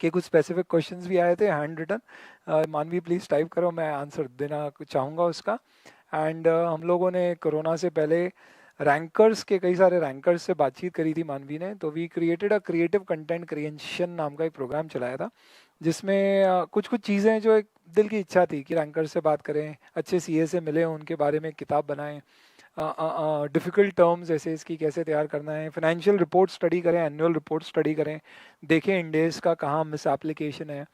के कुछ स्पेसिफिक क्वेश्चंस भी आए थे हैंड रिटन. मानवी प्लीज़ टाइप करो, मैं आंसर देना चाहूँगा उसका. एंड हम लोगों ने कोरोना से पहले रैंकर्स के कई सारे रैंकर्स से बातचीत करी थी मानवी ने. तो we created a creative content creation नाम का एक प्रोग्राम चलाया था, जिसमें कुछ कुछ चीज़ें जो एक दिल की इच्छा थी कि रैंकर से बात करें, अच्छे सीए से मिले, उनके बारे में किताब बनाएं, डिफ़िकल्ट टर्म्स ऐसे इसकी कैसे तैयार करना है, फाइनेंशियल रिपोर्ट स्टडी करें, एनुअल रिपोर्ट स्टडी करें, देखें इंडेस का कहाँ मिस एप्लीकेशन है।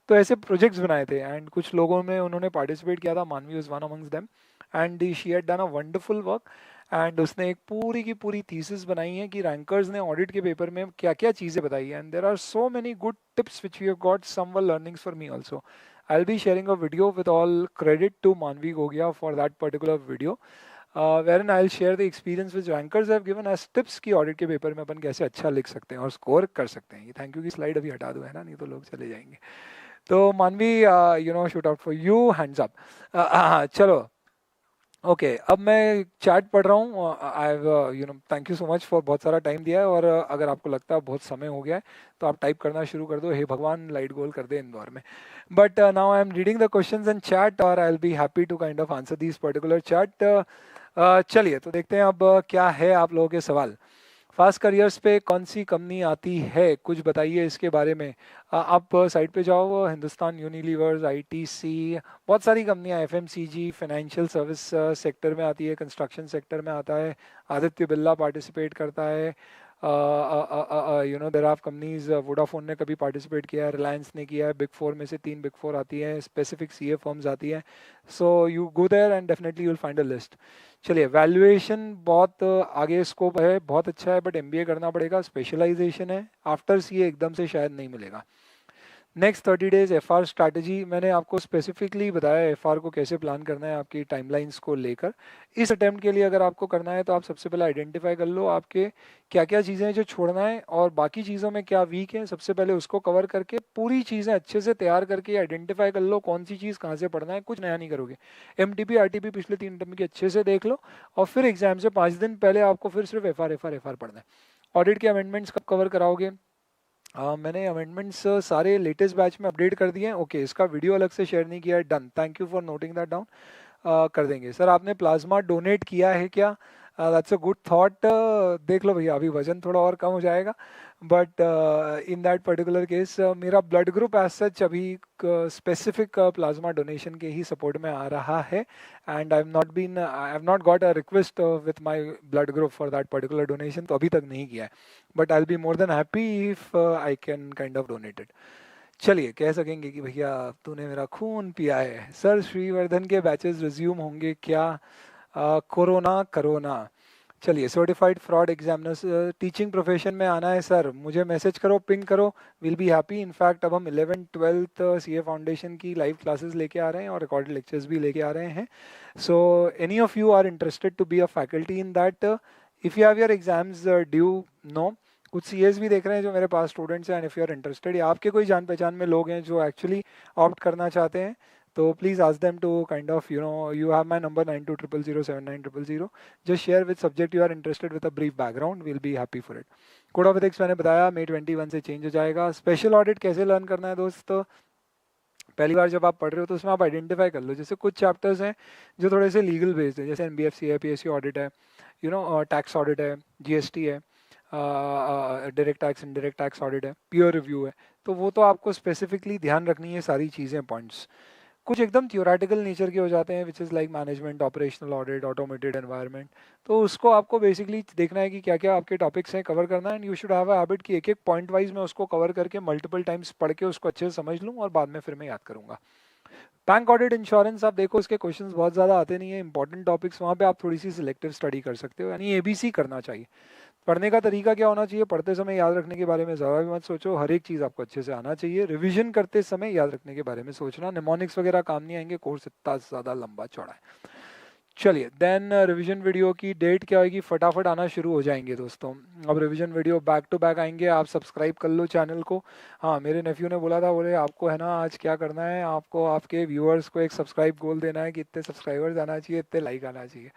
तो ऐसे प्रोजेक्ट्स बनाए थे एंड कुछ लोगों में उन्होंने पार्टिसिपेट किया था, मानवी was one amongst them and she had done a wonderful work. And उसने एक पूरी की पूरी थीसिस बनाई है कि रैंकर्स ने ऑडिट के पेपर में क्या क्या चीज़ें बताई है, and there are so many good tips which we have got, some were learnings for me also. I'll be sharing a video with all credit to Manvi Gogia for that particular video, wherein I'll share the experience which rankers have given as tips कि audit के paper में अपन कैसे अच्छा लिख सकते हैं और score कर सकते हैं। ये थैंक यू की स्लाइड अभी हटा दो, है ना, नहीं तो लोग चले जाएंगे। तो मानवी, shoot out for you, hands up. चलो ओके अब मैं चैट पढ़ रहा हूँ। आई thank you so much for बहुत सारा टाइम दिया है, और अगर आपको लगता है बहुत समय हो गया है तो आप टाइप करना शुरू कर दो, हे भगवान लाइट गोल कर दे इंदौर में। But now I am reading the questions in chat और I will be happy to kind of answer this particular chat. चलिए तो देखते हैं अब क्या है आप लोगों के सवाल। फास्ट करियर्स पे कौन सी कंपनी आती है, कुछ बताइए इसके बारे में। आप साइट पे जाओ, हिंदुस्तान यूनिलीवर्स, आईटीसी, बहुत सारी कंपनियां, एफएमसीजी, फाइनेंशियल सर्विस सेक्टर में आती है, कंस्ट्रक्शन सेक्टर में आता है, आदित्य बिरला पार्टिसिपेट करता है, देयर आर कंपनीज, वोडाफोन ने कभी पार्टिसिपेट किया है, रिलायंस ने किया है, बिग फोर में से 3 बिग फोर आती है, स्पेसिफिक सीए फर्म्स आती हैं। So you go there and definitely you will find a list. चलिए, वैल्यूएशन बहुत आगे स्कोप है, बहुत अच्छा है, बट एमबीए करना पड़ेगा, स्पेशलाइजेशन है, आफ्टर सीए एकदम से शायद नहीं मिलेगा। नेक्स्ट 30 डेज एफआर स्ट्रैटेजी, मैंने आपको स्पेसिफिकली बताया एफआर को कैसे प्लान करना है आपकी टाइमलाइंस को लेकर। इस अटेम्प्ट के लिए अगर आपको करना है तो आप सबसे पहले आइडेंटिफाई कर लो आपके क्या क्या चीज़ें हैं जो छोड़ना है और बाकी चीज़ों में क्या वीक है, सबसे पहले उसको कवर करके पूरी चीज़ें अच्छे से तैयार करके आइडेंटिफाई कर लो कौन सी चीज़ कहाँ से पढ़ना है, कुछ नया नहीं करोगे। एमटीपी आरटीपी पिछले 3 टर्म की अच्छे से देख लो और फिर एग्जाम से 5 दिन पहले आपको फिर सिर्फ एफआर पढ़ना है। ऑडिट के अमेंडमेंट्स कब कवर कराओगे? मैंने अमेंडमेंट्स सारे लेटेस्ट बैच में अपडेट कर दिए हैं। ओके, इसका वीडियो अलग से शेयर नहीं किया है, done, thank you for noting that down. कर देंगे। सर आपने प्लाज्मा डोनेट किया है क्या? That's a good thought. देख लो भैया, अभी वजन थोड़ा और कम हो जाएगा, but in that particular case मेरा ब्लड ग्रुप एज सच अभी स्पेसिफिक प्लाज्मा डोनेशन के ही सपोर्ट में आ रहा है, and I have not got a request with my blood group for that particular donation, तो अभी तक नहीं किया है, but I will be more than happy if I can kind of donate it. चलिए, कह सकेंगे कि भैया तूने मेरा खून पिया है। सर श्रीवर्धन के बैचेस रिज्यूम होंगे क्या? Corona corona. चलिए, certified fraud examiners, teaching profession में आना है सर, मुझे मैसेज करो, पिंग करो, विल बी हैप्पी। इनफैक्ट अब हम 11th-12th सीए फाउंडेशन की लाइव क्लासेस लेके आ रहे हैं और रिकॉर्डेड लेक्चर्स भी लेके आ रहे हैं। So any of you are interested to be a faculty in that, if you have your exams due, no, कुछ सीएस भी देख रहे हैं जो मेरे पास स्टूडेंट्स हैं, and if you are interested या आपके कोई जान पहचान में लोग हैं जो एक्चुअली ऑप्ट करना चाहते हैं, तो please ask them to kind of you have my number 9200079000, just share with subject you are interested with a brief background, will be happy for it. Code of ethics मैंने बताया May 21 से change हो जाएगा। Special audit कैसे learn करना है दोस्तों? पहली बार जब आप पढ़ रहे हो तो उसमें आप आइडेंटिफाई कर लो, जैसे कुछ चैप्टर्स हैं जो थोड़े से लीगल बेस्ड है, जैसे एनबीएफसी है, पीएससी ऑडिट है, टैक्स ऑडिट है, जीएसटी है, direct tax indirect tax audit है, पीयर रिव्यू है, तो वो तो आपको स्पेसिफिकली ध्यान रखनी है सारी चीज़ें, पॉइंट्स। कुछ एकदम थियोरेटिकल नेचर के हो जाते हैं, which is like management, operational audit, automated environment, तो उसको आपको बेसिकली देखना है कि क्या क्या आपके टॉपिक्स हैं, कवर करना है, and you should have a habit कि एक एक पॉइंट वाइज मैं उसको कवर करके मल्टीपल टाइम्स पढ़ के उसको अच्छे से समझ लूँ और बाद में फिर मैं याद करूँगा। बैंक ऑडिट इंश्योरेंस, आप देखो इसके क्वेश्चंस बहुत ज़्यादा आते नहीं है, इंपॉर्टेंट टॉपिक्स वहाँ पे आप थोड़ी सी सिलेक्टिव स्टडी कर सकते हो, यानी एबीसी करना चाहिए। पढ़ने का तरीका क्या होना चाहिए? पढ़ते समय याद रखने के बारे में ज़्यादा भी मत सोचो, हर एक चीज़ आपको अच्छे से आना चाहिए। रिवीजन करते समय याद रखने के बारे में सोचना, निमोनिक्स वगैरह काम नहीं आएंगे, कोर्स इतना ज़्यादा लंबा चौड़ा है। चलिए, देन रिवीजन वीडियो की डेट क्या होगी? फटाफट आना शुरू हो जाएंगे दोस्तों, अब revision video back to back आएंगे। आप सब्सक्राइब कर लो चैनल को। हाँ, मेरे नेफ्यू ने बोला था, बोले आपको है ना आज क्या करना है, आपको आपके व्यूअर्स को एक सब्सक्राइब गोल देना है कि इतने सब्सक्राइबर्स आना चाहिए, इतने लाइक आना चाहिए।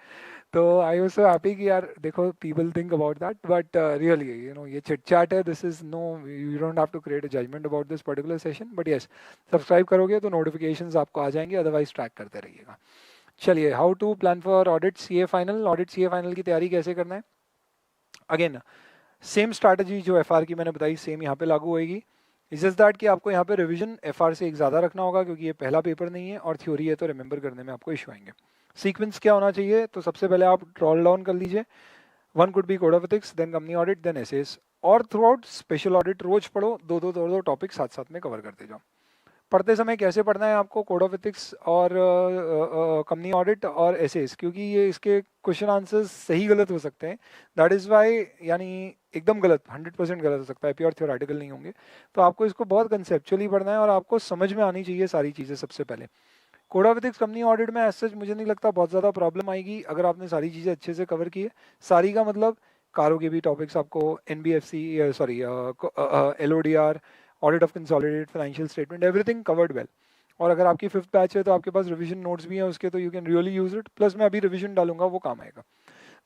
तो आई वाज सो हैप्पी कि यार देखो, people think about that, but really ये चिट चैट है, this is no, you don't have to create a judgement about this particular session, but yes, subscribe करोगे तो नोटिफिकेशंस आपको आ जाएंगे, अदरवाइज ट्रैक करते रहिएगा। चलिए, how to plan for audit CA final, audit CA final की तैयारी कैसे करना है? अगेन सेम स्ट्रैटेजी जो एफआर की मैंने बताई, सेम यहाँ पे लागू होएगी। इट्स जस्ट दैट कि आपको यहाँ पे रिवीजन FR से एक ज़्यादा रखना होगा क्योंकि ये पहला पेपर नहीं है और थ्योरी है, तो रिमेंबर करने में आपको इशू आएंगे। सीक्वेंस क्या होना चाहिए, तो सबसे पहले आप रोल डाउन कर लीजिए। One could be code of ethics, then company audit, then SAs, और थ्रू आउट स्पेशल ऑडिट रोज पढ़ो, दो टॉपिक साथ साथ में कवर करते जाओ। पढ़ते समय कैसे पढ़ना है आपको, कोड ऑफ एथिक्स और कंपनी ऑडिट और एसेस, क्योंकि ये इसके क्वेश्चन आंसर्स सही गलत हो सकते हैं, दैट इज़ वाई, यानी एकदम गलत 100% गलत हो सकता है, प्योर थ्योरेटिकल नहीं होंगे। तो आपको इसको बहुत कंसेप्चुअली पढ़ना है और आपको समझ में आनी चाहिए सारी चीज़ें सबसे पहले। Code of ethics company audit में एज सच मुझे नहीं लगता बहुत ज़्यादा प्रॉब्लम आएगी अगर आपने सारी चीज़ें अच्छे से कवर की है। सारी का मतलब कारों के भी टॉपिक्स आपको, NBFC, sorry LODR, audit of consolidated financial statement, everything covered well. और अगर आपकी 5th बैच है तो आपके पास रिवीजन नोट्स भी हैं उसके, तो you can really use it, plus मैं अभी रिवीजन डालूंगा, वो काम आएगा।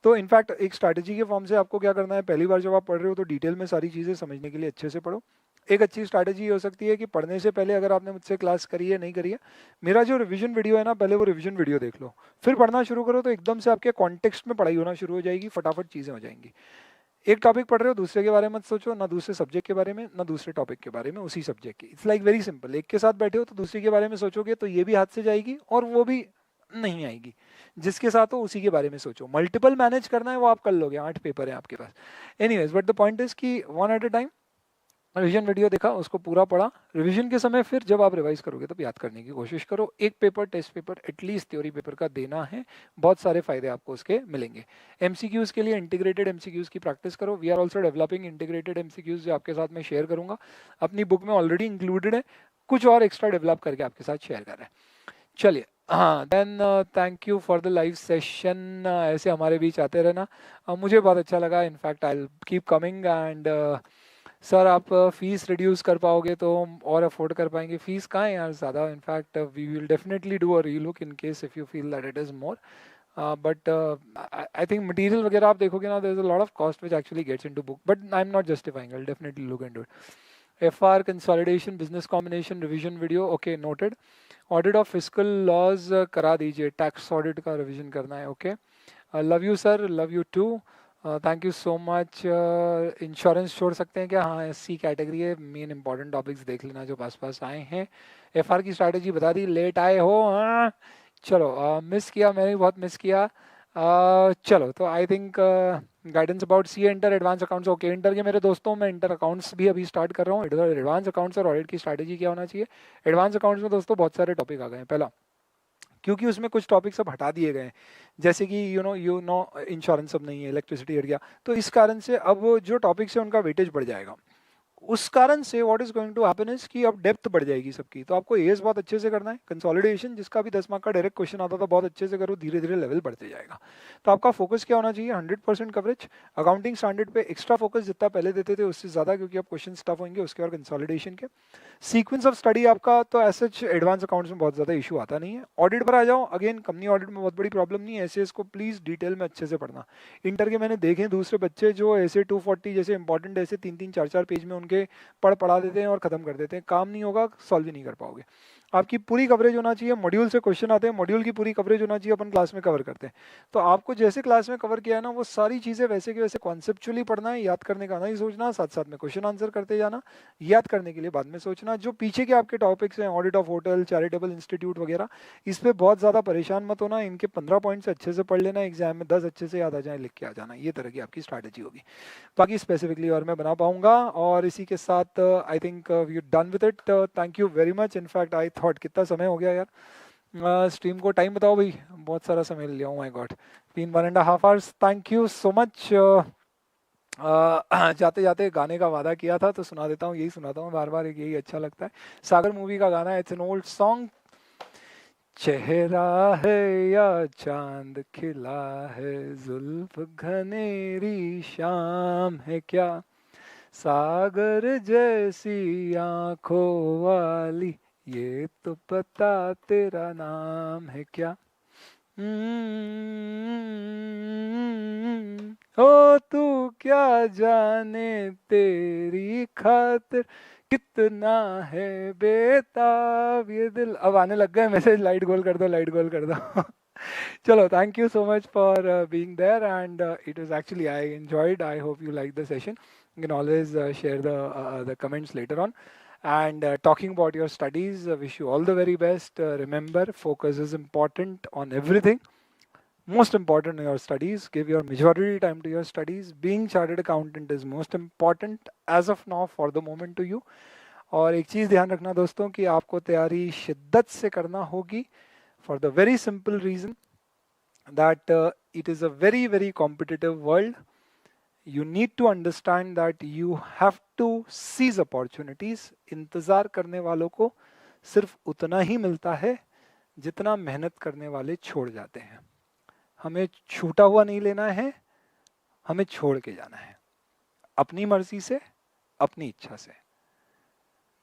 तो इनफैक्ट एक स्ट्रैटेजी के फॉर्म से आपको क्या करना है, पहली बार जब आप पढ़ रहे हो तो डिटेल में सारी चीज़ें समझने के लिए अच्छे से पढ़ो। एक अच्छी स्ट्रैटेजी हो सकती है कि पढ़ने से पहले अगर आपने मुझसे क्लास करी है नहीं करी है, मेरा जो रिवीजन वीडियो है ना, पहले वो रिवीजन वीडियो देख लो, फिर पढ़ना शुरू करो, तो एकदम से आपके कॉन्टेक्स्ट में पढ़ाई होना शुरू हो जाएगी, फटाफट चीज़ें हो जाएंगी। एक टॉपिक पढ़ रहे हो, दूसरे के बारे में मत सोचो, ना दूसरे सब्जेक्ट के बारे में, ना दूसरे टॉपिक के बारे में, उसी सब्जेक्ट की। It's like very simple. एक के साथ बैठे हो तो दूसरे के बारे में सोचोगे तो ये भी हाथ से जाएगी और वो भी नहीं आएगी। जिसके साथ हो उसी के बारे में सोचो। मल्टीपल मैनेज करना है वो आप कर लोगे, 8 पेपर है आपके पास। Anyways, but the point is कि one at a time. Revision video देखा, उसको पूरा पढ़ा, रिवीजन के समय फिर जब आप रिवाइज करोगे तब याद करने की कोशिश करो। एक paper, test paper at least theory paper का देना है, बहुत सारे फायदे आपको उसके मिलेंगे। MCQs के लिए इंटीग्रेटेड MCQs की प्रैक्टिस करो। We are also developing integrated MCQs जो आपके साथ मैं शेयर करूंगा, अपनी बुक में ऑलरेडी इंक्लूडेड है, कुछ और एक्स्ट्रा डेवलप करके आपके साथ शेयर कर रहे हैं। चलिए, हाँ, then thank you for the live session. ऐसे हमारे बीच आते रहना, मुझे बहुत अच्छा लगा। In fact I will keep coming. And sir, आप फीस रिड्यूस कर पाओगे तो हम और अफोर्ड कर पाएंगे। फीस कहाँ है यार ज़्यादा। In fact we will definitely do a relook in case if you feel that it is more, but I think material वगैरह आप देखोगे ना, there is a lot of cost which actually gets into book, but I am not justifying, I will definitely look into it. FR consolidation, business combination, revision video, okay, noted. Audit of fiscal laws करा दीजिए, tax audit का revision करना है, okay. Love you sir, love you too, thank you so much. Insurance छोड़ सकते हैं क्या, हाँ SC कैटेगरी है, मेन इंपॉर्टेंट टॉपिक्स देख लेना जो पास आए हैं। FR की स्ट्रैटेजी बता दी, लेट आए हो, हाँ चलो, मिस किया, मैंने भी बहुत मिस किया। चलो, तो I think guidance about CA inter, advance accounts, okay. Inter के मेरे दोस्तों, मैं इंटर अकाउंट्स भी अभी स्टार्ट कर रहा हूँ। एडवांस अकाउंट्स और ऑडिट की स्ट्रैटेजी क्या होना चाहिए। एडवांस अकाउंट्स में दोस्तों बहुत सारे टॉपिक आ गए हैं। पहला, क्योंकि उसमें कुछ टॉपिक्स अब हटा दिए गए हैं, जैसे कि यू नो इंश्योरेंस अब नहीं है, इलेक्ट्रिसिटी हट गया, तो इस कारण से अब जो टॉपिक्स है उनका वेटेज बढ़ जाएगा। उस कारण से what is going to happen is कि अब डेप्थ बढ़ जाएगी सबकी। तो आपको एएस बहुत अच्छे से करना है। कंसोलिडेशन, जिसका भी 10 मार्क का डायरेक्ट क्वेश्चन आता था, बहुत अच्छे से करो, धीरे धीरे लेवल बढ़ते जाएगा। तो आपका फोकस क्या होना चाहिए, 100% कवरेज। अकाउंटिंग स्टैंडर्ड पे एक्स्ट्रा फोकस जितना पहले देते थे उससे ज़्यादा, क्योंकि अब क्वेश्चन टफ होंगे उसके और कंसोलिडेशन के। सीक्वेंस ऑफ स्टडी आपका तो ऐसे एडवांस अकाउंट्स में बहुत ज़्यादा इशू आता नहीं है। ऑडिट पर आ जाओ, अगेन कंपनी ऑडिट में बहुत बड़ी प्रॉब्लम नहीं है। एस को प्लीज़ डिटेल में अच्छे से पढ़ना। इंटर के मैंने देखे दूसरे बच्चे जो ऐसे 240 जैसे इंपॉर्टेंट ऐसे 3-3, 4-4 पेज में उनके पढ़ा देते हैं और खत्म कर देते हैं, काम नहीं होगा, सॉल्व ही नहीं कर पाओगे। आपकी पूरी कवरेज होना चाहिए। मॉड्यूल से क्वेश्चन आते हैं, मॉड्यूल की पूरी कवरेज होना चाहिए, अपन क्लास में कवर करते हैं। तो आपको जैसे क्लास में कवर किया है ना, वो सारी चीज़ें वैसे के वैसे कॉन्सेप्चुअली पढ़ना है, याद करने का नहीं सोचना, साथ साथ में क्वेश्चन आंसर करते जाना, याद करने के लिए बाद में सोचना। जो पीछे के आपके टॉपिक्स हैं, audit of hotel, charitable institute वगैरह, इस पर बहुत ज़्यादा परेशान मत होना। इनके 15 पॉइंट्स अच्छे से पढ़ लेना, एग्जाम में 10 अच्छे से याद आ जाए, लिख के आ जाना। ये तरह की आपकी स्ट्रैटेजी होगी। बाकी स्पेसिफिकली और मैं बना पाऊंगा। और इसी के साथ I think we done with it. Thank you very much. In fact I thought कितना समय हो गया यार। स्ट्रीम को टाइम बताओ भाई, बहुत सारा समय ले लिया हूँ, my God, 1.5 hours. Thank you so much. जाते जाते गाने का वादा किया था तो सुना देता हूँ, यही सुनाता हूँ बार बार, यही अच्छा लगता है। सागर मूवी का गाना है, इट्स एन ओल्ड सॉन्ग। चेहरा है या चांद खिला है, जुल्फ घनेरी शाम है क्या, सागर जैसी आंखों वाली, ये तो पता तेरा नाम है क्या। हो तू क्या जाने तेरी खातिर कितना है बेताब ये दिल। अब आने लग गए मैसेज, लाइट गोल कर दो, लाइट गोल कर दो। चलो, thank you so much for being there, and it was actually, I enjoyed. I hope you liked the session. You can always share the comments later on. And talking about your studies, wish you all the very best. Remember, focus is important on everything. Most important in your studies. Give your majority time to your studies. Being chartered accountant is most important as of now for the moment to you. और एक चीज़ ध्यान रखना दोस्तों कि आपको तैयारी शिद्दत से करना होगी for the very simple reason that it is a very, very competitive world. You need to understand that you have to seize opportunities. इंतज़ार करने वालों को सिर्फ उतना ही मिलता है जितना मेहनत करने वाले छोड़ जाते हैं. हमें छूटा हुआ नहीं लेना है, हमें छोड़ के जाना है अपनी मर्जी से, अपनी इच्छा से.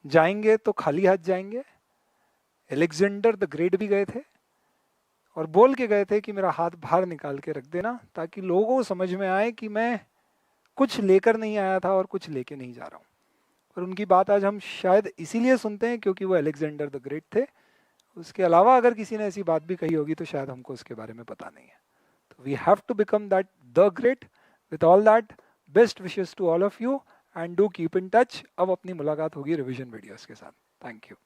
जाएंगे तो खाली हाथ जाएंगे. एलेक्जेंडर द ग्रेट भी गए थे और बोल के गए थे कि मेरा हाथ बाहर निकाल के रख देना ताकि लोगों को समझ में आए कि मैं कुछ लेकर नहीं आया था और कुछ लेके नहीं जा रहा हूँ. और उनकी बात आज हम शायद इसीलिए सुनते हैं क्योंकि वो अलेक्जेंडर द ग्रेट थे. उसके अलावा अगर किसी ने ऐसी बात भी कही होगी तो शायद हमको उसके बारे में पता नहीं है. तो we have to become that the great. With all that, best wishes to all of you and do keep in touch. अब अपनी मुलाकात होगी रिविजन वीडियोस के साथ. Thank you.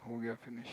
हो गया फिनिश.